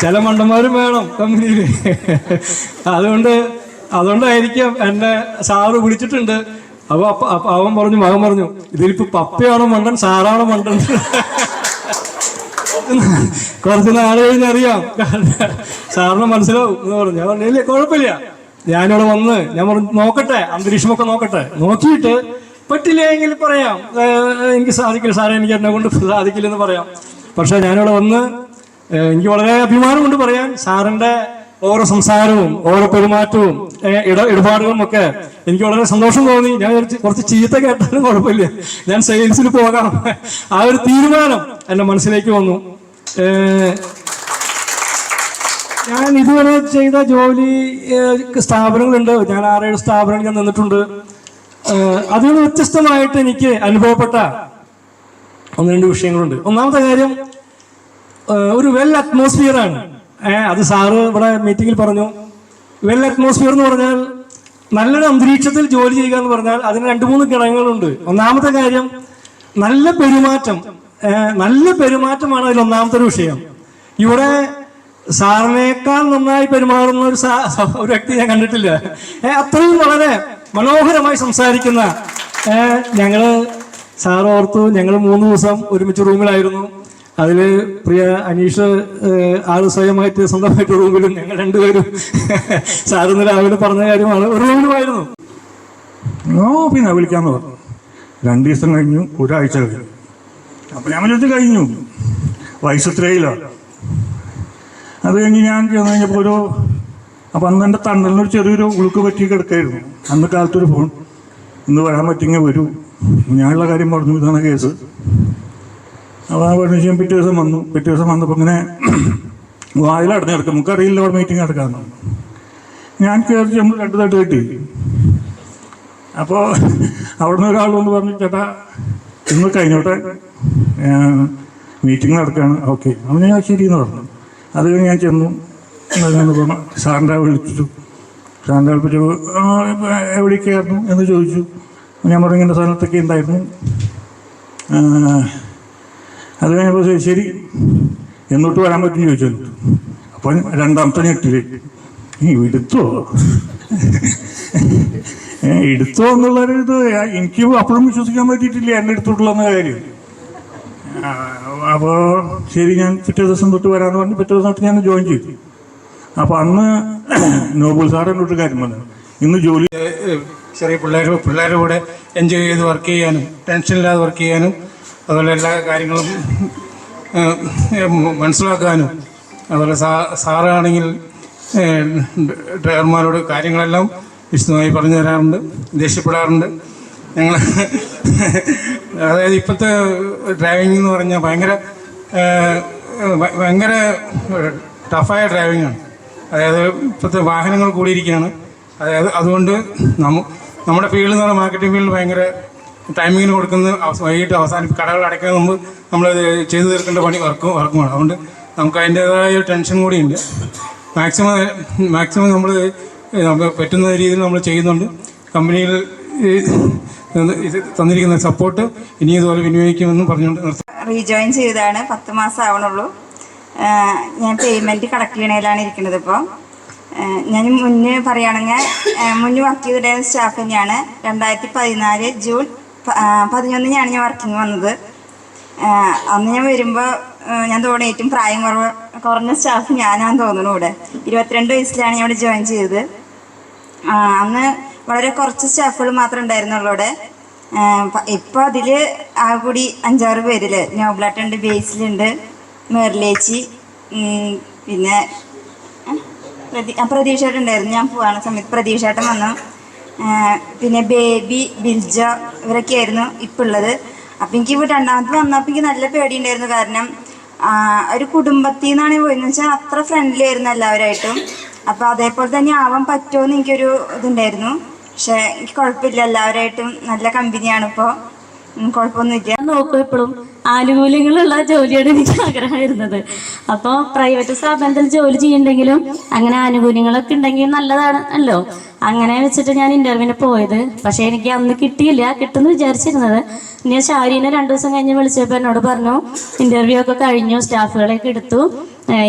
ചില മണ്ടന്മാരും വേണം കമ്പനിയിൽ. അതുകൊണ്ടായിരിക്കും എന്നെ സാറ് വിളിച്ചിട്ടുണ്ട്. അപ്പൊ മകൻ പറഞ്ഞു ഇതിലിപ്പോ പപ്പയാണോ മണ്ടൻ സാറാണോ മണ്ടൻ. കുറച്ച് നാൾ കഴിഞ്ഞറിയാം, സാറിന് മനസ്സിലാവും എന്ന് പറഞ്ഞു. ഞാൻ പറഞ്ഞു ഇല്ല കുഴപ്പമില്ല, ഞാനിവിടെ വന്ന് ഞാൻ പറഞ്ഞു നോക്കട്ടെ, അന്തരീക്ഷമൊക്കെ നോക്കട്ടെ, നോക്കിയിട്ട് പറ്റില്ലെങ്കിൽ പറയാം എനിക്ക് സാധിക്കില്ല സാറേ, എനിക്ക് എന്നെ കൊണ്ട് സാധിക്കില്ലെന്ന് പറയാം. പക്ഷെ ഞാനിവിടെ വന്ന് എനിക്ക് വളരെ അഭിമാനമുണ്ട് പറയാൻ. സാറിന്റെ ഓരോ സംസാരവും ഓരോ പെരുമാറ്റവും ഇടപാടുകളും ഒക്കെ എനിക്ക് വളരെ സന്തോഷം തോന്നി. ഞാൻ കുറച്ച് ചീത്ത കേട്ടാലും കുഴപ്പമില്ല, ഞാൻ സെയിൽസിൽ പോകാം, ആ ഒരു തീരുമാനം എൻ്റെ മനസ്സിലേക്ക് വന്നു. ഞാൻ ഇതുവരെ ചെയ്ത ജോലി സ്ഥാപനങ്ങളുണ്ട്. ഞാൻ 6-7 സ്ഥാപനങ്ങൾ ഞാൻ നിന്നിട്ടുണ്ട്. അതിൽ നിന്ന് വ്യത്യസ്തമായിട്ട് എനിക്ക് അനുഭവപ്പെട്ട 1-2 വിഷയങ്ങളുണ്ട്. ഒന്നാമത്തെ കാര്യം ഒരു വെൽ അറ്റ്മോസ്ഫിയറാണ്. അത് സാറ് ഇവിടെ മീറ്റിങ്ങിൽ പറഞ്ഞു. വെൽ അറ്റ്മോസ്ഫിയർ എന്ന് പറഞ്ഞാൽ നല്ലൊരു അന്തരീക്ഷത്തിൽ ജോലി ചെയ്യുക എന്ന് പറഞ്ഞാൽ അതിന് 2-3 ഘടകങ്ങളുണ്ട്. ഒന്നാമത്തെ കാര്യം നല്ല പെരുമാറ്റം. നല്ല പെരുമാറ്റമാണ് അതിൽ ഒന്നാമത്തെ ഒരു വിഷയം. ഇവിടെ സാറിനേക്കാൾ നന്നായി പെരുമാറുന്ന ഒരു വ്യക്തി ഞാൻ കണ്ടിട്ടില്ല. അത്രയും വളരെ മനോഹരമായി സംസാരിക്കുന്ന ഞങ്ങള് സാർ ഓർത്തു, ഞങ്ങൾ 3 ദിവസം ഒരുമിച്ച് റൂമിലായിരുന്നു. അതിൽ പ്രിയ അനീഷ് ആള് സ്വയമായിട്ട് സ്വന്തമായിട്ട് റൂമിലും, ഞങ്ങൾ 2 പേരും സാറിന്ന് രാവിലെ പറഞ്ഞ കാര്യമാണ്, ഒരു റൂമിലുമായിരുന്നു. പിന്നെ വിളിക്കാമെന്ന് പറഞ്ഞു. 2 ദിവസം കഴിഞ്ഞു, ഒരാഴ്ച കഴിഞ്ഞു. അപ്പം ഞാൻ വിളിച്ച് കഴിഞ്ഞു, വയസ്സത്രയിലാണ്. അത് കഴിഞ്ഞ് ഞാൻ ചെന്ന് കഴിഞ്ഞപ്പോൾ അപ്പം അന്ന് എൻ്റെ തണ്ടലിനൊരു ചെറിയൊരു ഉളുക്ക് പറ്റി കിടക്കായിരുന്നു. അന്ന് കാലത്തൊരു ഫോൺ, ഇന്ന് വരാൻ പറ്റിങ്ങ വരൂ, ഞാനുള്ള കാര്യം പറഞ്ഞു, ഇതാണ് കേസ്. അപ്പോൾ ആ പറഞ്ഞ പിറ്റേ ദിവസം വന്നു. പിറ്റേ ദിവസം വന്നപ്പോൾ ഇങ്ങനെ വായിലടഞ്ഞ് കിടക്കും, നമുക്കറിയില്ല അവിടെ മീറ്റിംഗ് നടക്കാമെന്ന്. ഞാൻ കയറി ചെന്ന് 2 തട്ട് കിട്ടി. അപ്പോൾ അവിടെ നിന്ന് ഒരാൾ വന്ന് പറഞ്ഞു, ചേട്ടാ ഇന്ന് കഴിഞ്ഞോട്ടെ, മീറ്റിംഗ് നടക്കുകയാണ്. ഓക്കെ, അപ്പം ഞാൻ ശരിയെന്ന് പറഞ്ഞു. അത് കഴിഞ്ഞ് ഞാൻ ചെന്നു. പറഞ്ഞു സാറിൻ്റെ വിളിച്ചു. സാറിൻ്റെ വിളിപ്പിച്ചു, എവിടേക്കായിരുന്നു എന്ന് ചോദിച്ചു. ഞാൻ പറഞ്ഞു ഇങ്ങനെ സ്ഥലത്തൊക്കെ ഉണ്ടായിരുന്നു. അത് കഴിഞ്ഞപ്പോൾ ശരി എന്നിട്ട് വരാൻ പറ്റും ചോദിച്ചു. അപ്പം 2ാമത്തെ ഞെട്ടില് എടുത്തോ എന്നുള്ളൊരു ഇത് എനിക്ക് അപ്പോഴും വിശ്വസിക്കാൻ പറ്റിയിട്ടില്ല എന്നെ എടുത്തോട്ടുള്ള കാര്യം. അപ്പോൾ ശരി, ഞാൻ പിറ്റേ ദിവസം തൊട്ട് വരാമെന്ന് പറഞ്ഞ് പിറ്റേ ദിവസം തൊട്ട് ഞാൻ ജോയിൻ ചെയ്തു. അപ്പോൾ അന്ന് നോബൽ സാർ എന്നോട്ട് കാര്യം പറഞ്ഞു, ഇന്ന് ജോലി ചെറിയ പിള്ളേരുടെ കൂടെ എൻജോയ് ചെയ്ത് വർക്ക് ചെയ്യാനും ടെൻഷനില്ലാതെ വർക്ക് ചെയ്യാനും അതുപോലെ എല്ലാ കാര്യങ്ങളും മനസ്സിലാക്കാനും, അതുപോലെ സാറാണെങ്കിൽ ഡ്രൈവർമാരോട് കാര്യങ്ങളെല്ലാം വിശദമായി പറഞ്ഞു തരാറുണ്ട്, ദേഷ്യപ്പെടാറുണ്ട്. ഞങ്ങൾ അതായത് ഇപ്പോഴത്തെ ഡ്രൈവിംഗ് എന്ന് പറഞ്ഞാൽ ഭയങ്കര ടഫായ ഡ്രൈവിങ്ങാണ്. അതായത് ഇപ്പോഴത്തെ വാഹനങ്ങൾ കൂടിയിരിക്കുകയാണ്. അതായത് അതുകൊണ്ട് നമ്മുടെ ഫീൽഡ് എന്ന് പറഞ്ഞാൽ മാർക്കറ്റിംഗ് ഫീൽഡ് ഭയങ്കര ടൈമിങ്ങിന് കൊടുക്കുന്ന വൈകിട്ട് അവസാനിപ്പിക്കും, കടകൾ അടയ്ക്കുന്നതിന് മുമ്പ് നമ്മൾ ചെയ്തു തീർക്കേണ്ട വർക്കുമാണ്. അതുകൊണ്ട് നമുക്ക് അതിൻ്റേതായ ടെൻഷൻ കൂടിയുണ്ട്. മാക്സിമം നമ്മൾ പറ്റുന്ന രീതിയിൽ നമ്മൾ ചെയ്യുന്നുണ്ട്. കമ്പനിയിൽ തന്നിരിക്കുന്ന സപ്പോർട്ട് ഇനി ഇതുപോലെ വിനിയോഗിക്കുമെന്ന് പറഞ്ഞുകൊണ്ട് റീജോയിൻ ചെയ്തതാണ്. 10 മാസം ആവണുള്ളൂ. ഞാൻ പേയ്മെൻറ്റ് കളക്ട് ചെയ്യണതിലാണ് ഇരിക്കുന്നത്. ഇപ്പോൾ ഞാൻ മുന്നേ പറയുകയാണെങ്കിൽ മുന്നേ വർക്ക് ചെയ്തിട്ടുണ്ടായിരുന്ന സ്റ്റാഫ് തന്നെയാണ്. 2014 ജൂൺ 11 ഞാൻ വർക്കിംഗ് വന്നത്. അന്ന് ഞാൻ വരുമ്പോൾ ഞാൻ തോന്നുന്നു ഏറ്റവും പ്രായം കുറഞ്ഞ സ്റ്റാഫ് ഞാനാന്ന് തോന്നുന്നു. ഇവിടെ 22 വയസ്സിലാണ് ഞാൻ ഇവിടെ ജോയിൻ ചെയ്തത്. അന്ന് വളരെ കുറച്ച് സ്റ്റാഫുകൾ മാത്രമേ ഉണ്ടായിരുന്നുള്ളൂ ഇവിടെ. ഇപ്പോൾ അതിൽ ആ കൂടി 5-6 പേരിൽ നോബ്ലാട്ടുണ്ട്, ബേസിലുണ്ട്, മെർലേച്ചി, പിന്നെ പ്രതീക്ഷേട്ടുണ്ടായിരുന്നു. ഞാൻ പോവാണ് സമയത്ത് പ്രതീക്ഷേട്ടൻ വന്നു. പിന്നെ ബേബി, ബിൽജ, ഇവരൊക്കെ ആയിരുന്നു ഇപ്പോൾ ഉള്ളത്. അപ്പം എനിക്ക് 2ാമത് വന്നപ്പോൾ എനിക്ക് നല്ല പേടിയുണ്ടായിരുന്നു. കാരണം ഒരു കുടുംബത്തിൽ നിന്നാണ് പോയെന്ന് വെച്ചാൽ അത്ര ഫ്രണ്ട്ലി ആയിരുന്നു എല്ലാവരായിട്ടും. അപ്പോൾ അതേപോലെ തന്നെ ആവാൻ പറ്റുമോ എന്ന് എനിക്കൊരു ഇതുണ്ടായിരുന്നു. പക്ഷേ എനിക്ക് കുഴപ്പമില്ല, എല്ലാവരായിട്ടും നല്ല കമ്പനിയാണ്. ഇപ്പോൾ കുഴപ്പമൊന്നുമില്ല. നോക്കും എപ്പോഴും ആനുകൂല്യങ്ങളുള്ള ജോലിയാണ് എനിക്ക് ആഗ്രഹമായിരുന്നത്. അപ്പോൾ പ്രൈവറ്റ് സ്ഥാപനത്തിൽ ജോലി ചെയ്യുന്നുണ്ടെങ്കിലും അങ്ങനെ ആനുകൂല്യങ്ങളൊക്കെ ഉണ്ടെങ്കിൽ നല്ലതാണ് അല്ലോ. അങ്ങനെ വെച്ചിട്ട് ഞാൻ ഇൻ്റർവ്യൂവിന് പോയത്. പക്ഷേ എനിക്ക് അന്ന് കിട്ടിയില്ല. കിട്ടുമെന്ന് വിചാരിച്ചിരുന്നത്. ഞാൻ ഷാരീനെ 2 ദിവസം കഴിഞ്ഞ് വിളിച്ചപ്പോൾ എന്നോട് പറഞ്ഞു ഇൻ്റർവ്യൂ ഒക്കെ കഴിഞ്ഞു, സ്റ്റാഫുകളെയൊക്കെ എടുത്തു,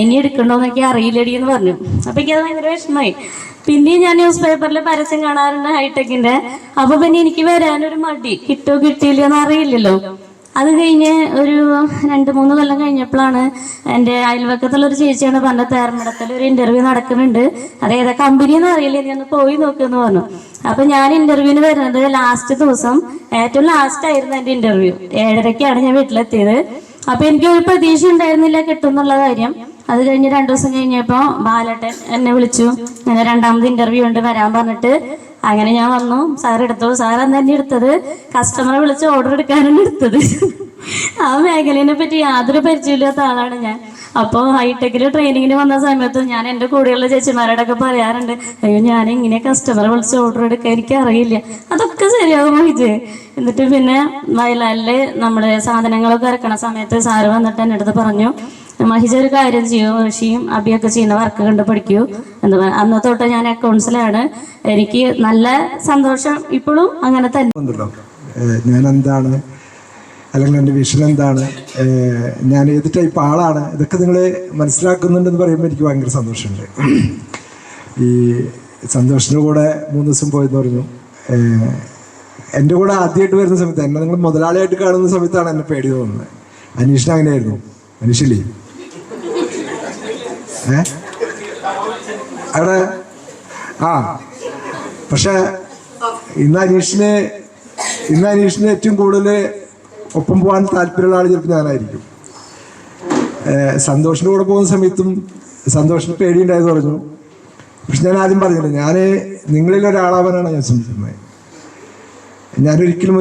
ഇനി എടുക്കണ്ടോന്നൊക്കെ അറിയില്ലടി എന്ന് പറഞ്ഞു. അപ്പോൾ എനിക്കത് ഭയങ്കര വിഷമമായി. പിന്നെയും ഞാൻ ന്യൂസ് പേപ്പറിൽ പരസ്യം കാണാറുണ്ട് ഹൈടെക്കിൻ്റെ. അപ്പോൾ പിന്നെ എനിക്ക് വരാനൊരു മടി, കിട്ടുമോ കിട്ടിയില്ല എന്ന് അറിയില്ലല്ലോ. അത് കഴിഞ്ഞ് ഒരു 2-3 കൊല്ലം കഴിഞ്ഞപ്പോഴാണ് എൻ്റെ അയൽവക്കത്തുള്ളൊരു ചേച്ചിയാണ് പറഞ്ഞത് തേർമടത്തിൽ ഒരു ഇൻ്റർവ്യൂ നടക്കുന്നുണ്ട്, അതേതാ കമ്പനിയെന്ന് അറിയില്ല, നീ ഒന്ന് പോയി നോക്കുമെന്ന് പറഞ്ഞു. അപ്പം ഞാൻ ഇൻ്റർവ്യൂവിന് വരുന്നത് ലാസ്റ്റ് ദിവസം, ഏറ്റവും ലാസ്റ്റ് ആയിരുന്നു എൻ്റെ ഇൻ്റർവ്യൂ. 7:30-ക്കാണ് ഞാൻ വീട്ടിലെത്തിയത്. അപ്പോൾ എനിക്ക് ഒരു പ്രതീക്ഷ ഉണ്ടായിരുന്നില്ല കിട്ടും എന്നുള്ള കാര്യം. അത് കഴിഞ്ഞ് 2 ദിവസം കഴിഞ്ഞപ്പോൾ ബാലേട്ടൻ എന്നെ വിളിച്ചു, അങ്ങനെ 2ാമത് ഇൻ്റർവ്യൂ ഉണ്ട് വരാൻ പറഞ്ഞിട്ട്. അങ്ങനെ ഞാൻ വന്നു. സാർ എടുത്തു. സാർ അന്ന് തന്നെ എടുത്തത് കസ്റ്റമറെ വിളിച്ച് ഓർഡർ എടുക്കാനാണ് എടുത്തത്. ആ മേഖലയെ പറ്റി യാതൊരു പരിചയമില്ലാത്ത ആളാണ് ഞാൻ. അപ്പോൾ ഹൈടെക്കിൽ ട്രെയിനിങ്ങിന് വന്ന സമയത്ത് ഞാൻ എൻ്റെ കൂടെയുള്ള ചേച്ചിമാരോടൊക്കെ പറയാറുണ്ട്, അയ്യോ ഞാൻ ഇങ്ങനെ കസ്റ്റമറെ വിളിച്ച് ഓർഡർ എടുക്കാൻ എനിക്കറിയില്ല. അതൊക്കെ ശരിയാകുമോ വിജയ്? എന്നിട്ട് പിന്നെ വയലാലിൽ നമ്മുടെ സാധനങ്ങളൊക്കെ ഇറക്കണ സമയത്ത് സാറ് വന്നിട്ട് എൻ്റെ അടുത്ത് പറഞ്ഞു, മഹിജ ഒരു കാര്യം ചെയ്യൂ, ഋഷിയും അബിയൊക്കെ ചെയ്യുന്ന വർക്ക് കണ്ട് പഠിക്കൂ എന്ന് പറഞ്ഞു. അന്ന് തൊട്ട് ഞാൻ അക്കൗണ്ട്സിലാണ്. എനിക്ക് നല്ല സന്തോഷം ഇപ്പോഴും അങ്ങനെ തന്നെ. ഞാൻ എന്താണ്, അല്ലെങ്കിൽ എൻ്റെ വിഷൻ എന്താണ്, ഞാൻ ഏത് ടൈപ്പ് ആളാണ്, ഇതൊക്കെ നിങ്ങൾ മനസ്സിലാക്കുന്നുണ്ടെന്ന് പറയുമ്പോൾ എനിക്ക് ഭയങ്കര സന്തോഷമുണ്ട്. ഈ സന്തോഷത്തിൻ്റെ കൂടെ 3 ദിവസം പോയെന്ന് പറഞ്ഞു. എൻ്റെ കൂടെ ആദ്യമായിട്ട് വരുന്ന സമയത്ത് എന്നെ നിങ്ങൾ മുതലാളിയായിട്ട് കാണുന്ന സമയത്താണ് എന്നെ പേടി തോന്നുന്നത്. അനീഷിന് അങ്ങനെയായിരുന്നു. അനീഷില്ലേ അവിടെ പക്ഷെ ഇന്ന് അനീഷിന് ഏറ്റവും കൂടുതൽ ഒപ്പം പോകാൻ താല്പര്യമുള്ള ആൾ ചിലപ്പോൾ ഞാനായിരിക്കും. സന്തോഷിൻ്റെ കൂടെ പോകുന്ന സമയത്തും സന്തോഷിന് പേടിയുണ്ടായെന്ന് പറഞ്ഞു. പക്ഷെ ഞാൻ ആദ്യം പറഞ്ഞില്ല, ഞാൻ നിങ്ങളിൽ ഒരാളാവാനാണ് ഞാൻ ശ്രമിക്കുന്നത്. ഞാനൊരിക്കലും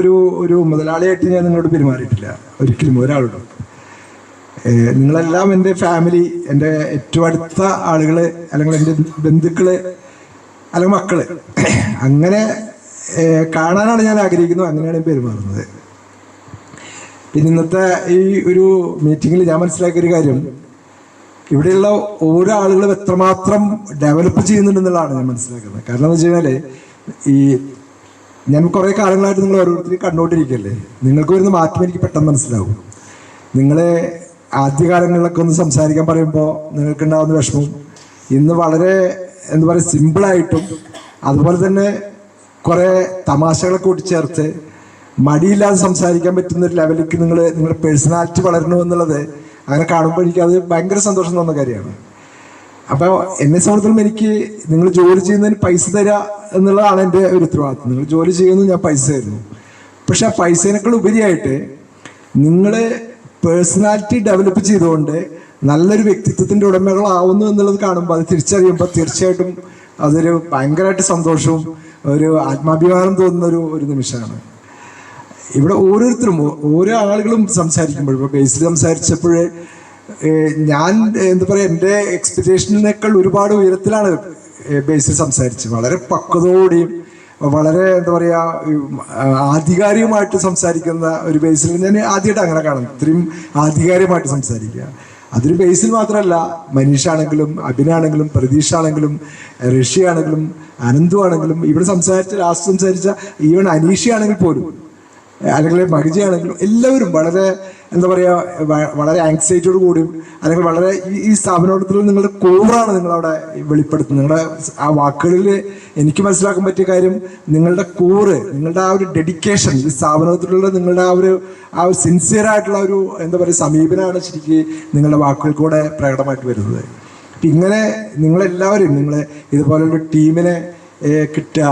ഒരു മുതലാളിയായിട്ട് ഞാൻ നിങ്ങളോട് പെരുമാറിയിട്ടില്ല, ഒരിക്കലും ഒരാളോട്. നിങ്ങളെല്ലാം എൻ്റെ ഫാമിലി, എൻ്റെ ഏറ്റവും അടുത്ത ആളുകൾ, അല്ലെങ്കിൽ എൻ്റെ ബന്ധുക്കൾ, അല്ലെങ്കിൽ മക്കൾ, അങ്ങനെ കാണാനാണ് ഞാൻ ആഗ്രഹിക്കുന്നത്. അങ്ങനെയാണ് ഞാൻ പെരുമാറുന്നത്. പിന്നെ ഇന്നത്തെ ഈ ഒരു മീറ്റിങ്ങിൽ ഞാൻ മനസ്സിലാക്കിയൊരു കാര്യം, ഇവിടെയുള്ള ഓരോ ആളുകളും എത്രമാത്രം ഡെവലപ്പ് ചെയ്യുന്നുണ്ടെന്നുള്ളതാണ് ഞാൻ മനസ്സിലാക്കുന്നത്. കാരണം എന്ന് വെച്ച് കഴിഞ്ഞാൽ, ഈ ഞാൻ കുറേ കാലങ്ങളായിട്ട് നിങ്ങൾ ഓരോരുത്തരും കണ്ടുകൊണ്ടിരിക്കുകയല്ലേ, നിങ്ങൾക്ക് വരുന്ന മാറ്റം എനിക്ക് പെട്ടെന്ന് മനസ്സിലാവും. നിങ്ങൾ ആദ്യകാലങ്ങളിലൊക്കെ ഒന്ന് സംസാരിക്കാൻ പറയുമ്പോൾ നിങ്ങൾക്കുണ്ടാകുന്ന വിഷമം ഇന്ന് വളരെ എന്താ പറയുക സിമ്പിളായിട്ടും അതുപോലെ തന്നെ കുറേ തമാശകളൊക്കെ കൂട്ടിച്ചേർത്ത് മടിയില്ലാതെ സംസാരിക്കാൻ പറ്റുന്ന ഒരു ലെവലിലേക്ക് നിങ്ങളുടെ പേഴ്സണാലിറ്റി വളരണു എന്നുള്ളത് അങ്ങനെ കാണുമ്പോൾ എനിക്കത് ഭയങ്കര സന്തോഷം തോന്നുന്ന കാര്യമാണ്. അപ്പോൾ എന്നെ സംബന്ധിച്ചിടത്തോളം എനിക്ക് നിങ്ങൾ ജോലി ചെയ്യുന്നതിന് പൈസ തരിക എന്നുള്ളതാണ് എൻ്റെ ഒരു ഉത്തരവാദിത്വം. നിങ്ങൾ ജോലി ചെയ്യുന്നു, ഞാൻ പൈസ തരുന്നു. പക്ഷെ ആ പൈസേനേക്കാൾ ഉപരിയായിട്ട് നിങ്ങൾ പേഴ്സണാലിറ്റി ഡെവലപ്പ് ചെയ്തുകൊണ്ട് നല്ലൊരു വ്യക്തിത്വത്തിൻ്റെ ഉടമകളാവുന്നു എന്നുള്ളത് കാണുമ്പോൾ, അത് തിരിച്ചറിയുമ്പോൾ തീർച്ചയായിട്ടും അതൊരു ഭയങ്കരമായിട്ട് സന്തോഷവും ഒരു ആത്മാഭിമാനം തോന്നുന്ന ഒരു നിമിഷമാണ്. ഇവിടെ ഓരോരുത്തരും ഓരോ ആളുകളും സംസാരിക്കുമ്പോൾ, ഇപ്പോൾ ബേസിൽ സംസാരിച്ചപ്പോൾ ഞാൻ എന്താ പറയുക, എൻ്റെ എക്സ്പെക്റ്റേഷനേക്കാൾ ഒരുപാട് ഉയരത്തിലാണ് ബേസിൽ സംസാരിച്ചത്. വളരെ പക്വതയോടെയും വളരെ എന്താ പറയുക ആധികാരികമായിട്ട് സംസാരിക്കുന്ന ഒരു ബേസിൽ ഞാൻ ആദ്യമായിട്ട് അങ്ങനെ കാണുന്നു. ഇത്രയും ആധികാരികമായിട്ട് സംസാരിക്കുക. അതൊരു ബേസിൽ മാത്രമല്ല, മനീഷാണെങ്കിലും അഭിനാണെങ്കിലും പ്രതീഷാണെങ്കിലും ഋഷിയാണെങ്കിലും അനന്തു ആണെങ്കിലും ഇവിടെ ലാസ്റ്റ് സംസാരിച്ച ഈവൻ അനീഷയാണെങ്കിൽ പോലും, അല്ലെങ്കിൽ മഹിജയാണെങ്കിലും എല്ലാവരും വളരെ എന്താ പറയുക വളരെ ആങ്സൈറ്റിയോട് കൂടിയും അല്ലെങ്കിൽ വളരെ ഈ സ്ഥാപനത്തിൽ നിങ്ങളുടെ കൂറാണ് നിങ്ങളവിടെ വെളിപ്പെടുത്തുന്നത്. നിങ്ങളുടെ ആ വാക്കുകളിൽ എനിക്ക് മനസ്സിലാക്കാൻ പറ്റിയ കാര്യം, നിങ്ങളുടെ കൂറ്, നിങ്ങളുടെ ആ ഒരു ഡെഡിക്കേഷൻ, ഈ സ്ഥാപനത്തിലുള്ള നിങ്ങളുടെ ആ ഒരു സിൻസിയറായിട്ടുള്ള ഒരു എന്താ പറയുക സമീപനമാണ് ശരിക്കും നിങ്ങളുടെ വാക്കുകളിൽ കൂടെ പ്രകടമായിട്ട് വരുന്നത്. അപ്പം ഇങ്ങനെ നിങ്ങളെല്ലാവരും ഇതുപോലുള്ള ടീമിനെ കിട്ടുക,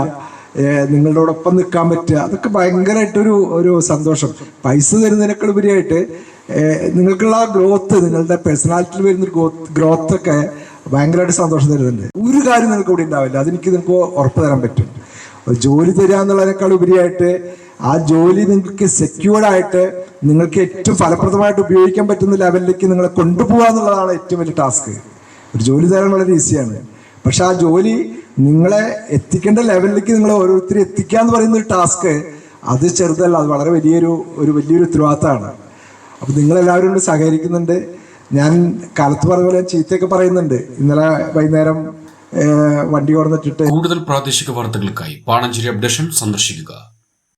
നിങ്ങളോടൊപ്പം നിൽക്കാൻ പറ്റുക, അതൊക്കെ ഭയങ്കരമായിട്ടൊരു സന്തോഷം. പൈസ തരുന്നതിനേക്കാൾ ഉപരിയായിട്ട് നിങ്ങൾക്കുള്ള ആ ഗ്രോത്ത്, നിങ്ങളുടെ പേഴ്സണാലിറ്റിയിൽ വരുന്നൊരു ഗ്രോത്തൊക്കെ ഭയങ്കരമായിട്ട് സന്തോഷം തരുന്നുണ്ട്. ഒരു കാര്യം നിങ്ങൾക്ക് ഇവിടെ ഉണ്ടാവില്ല, അതെനിക്ക് നിങ്ങൾക്ക് ഉറപ്പ് തരാൻ പറ്റും. ജോലി തരിക എന്നുള്ളതിനേക്കാൾ ഉപരിയായിട്ട് ആ ജോലി നിങ്ങൾക്ക് സെക്യൂർഡായിട്ട് നിങ്ങൾക്ക് ഏറ്റവും ഫലപ്രദമായിട്ട് ഉപയോഗിക്കാൻ പറ്റുന്ന ലെവലിലേക്ക് നിങ്ങളെ കൊണ്ടുപോകുക എന്നുള്ളതാണ് ഏറ്റവും വലിയ ടാസ്ക്. ഒരു ജോലി തരാൻ വളരെ ഈസിയാണ്, പക്ഷെ ആ ജോലി നിങ്ങളെ എത്തിക്കേണ്ട ലെവലിലേക്ക് നിങ്ങൾ ഓരോരുത്തരും എത്തിക്കുക എന്ന് പറയുന്ന ഒരു ടാസ്ക്, അത് ചെറുതല്ല, അത് വളരെ വലിയൊരു ഉത്തരവാദിത്തമാണ്. അപ്പം നിങ്ങളെല്ലാവരും കൊണ്ട് സഹകരിക്കുന്നുണ്ട്. ഞാൻ കാലത്ത് പറഞ്ഞ പോലെ ചീത്തയൊക്കെ പറയുന്നുണ്ട്. ഇന്നലെ വൈകുന്നേരം വണ്ടി കൊടുത്തിട്ട്. കൂടുതൽ പ്രാദേശിക വാർത്തകൾക്കായി പാണഞ്ചേരി അപ്ഡേഷൻ സന്ദർശിക്കുക.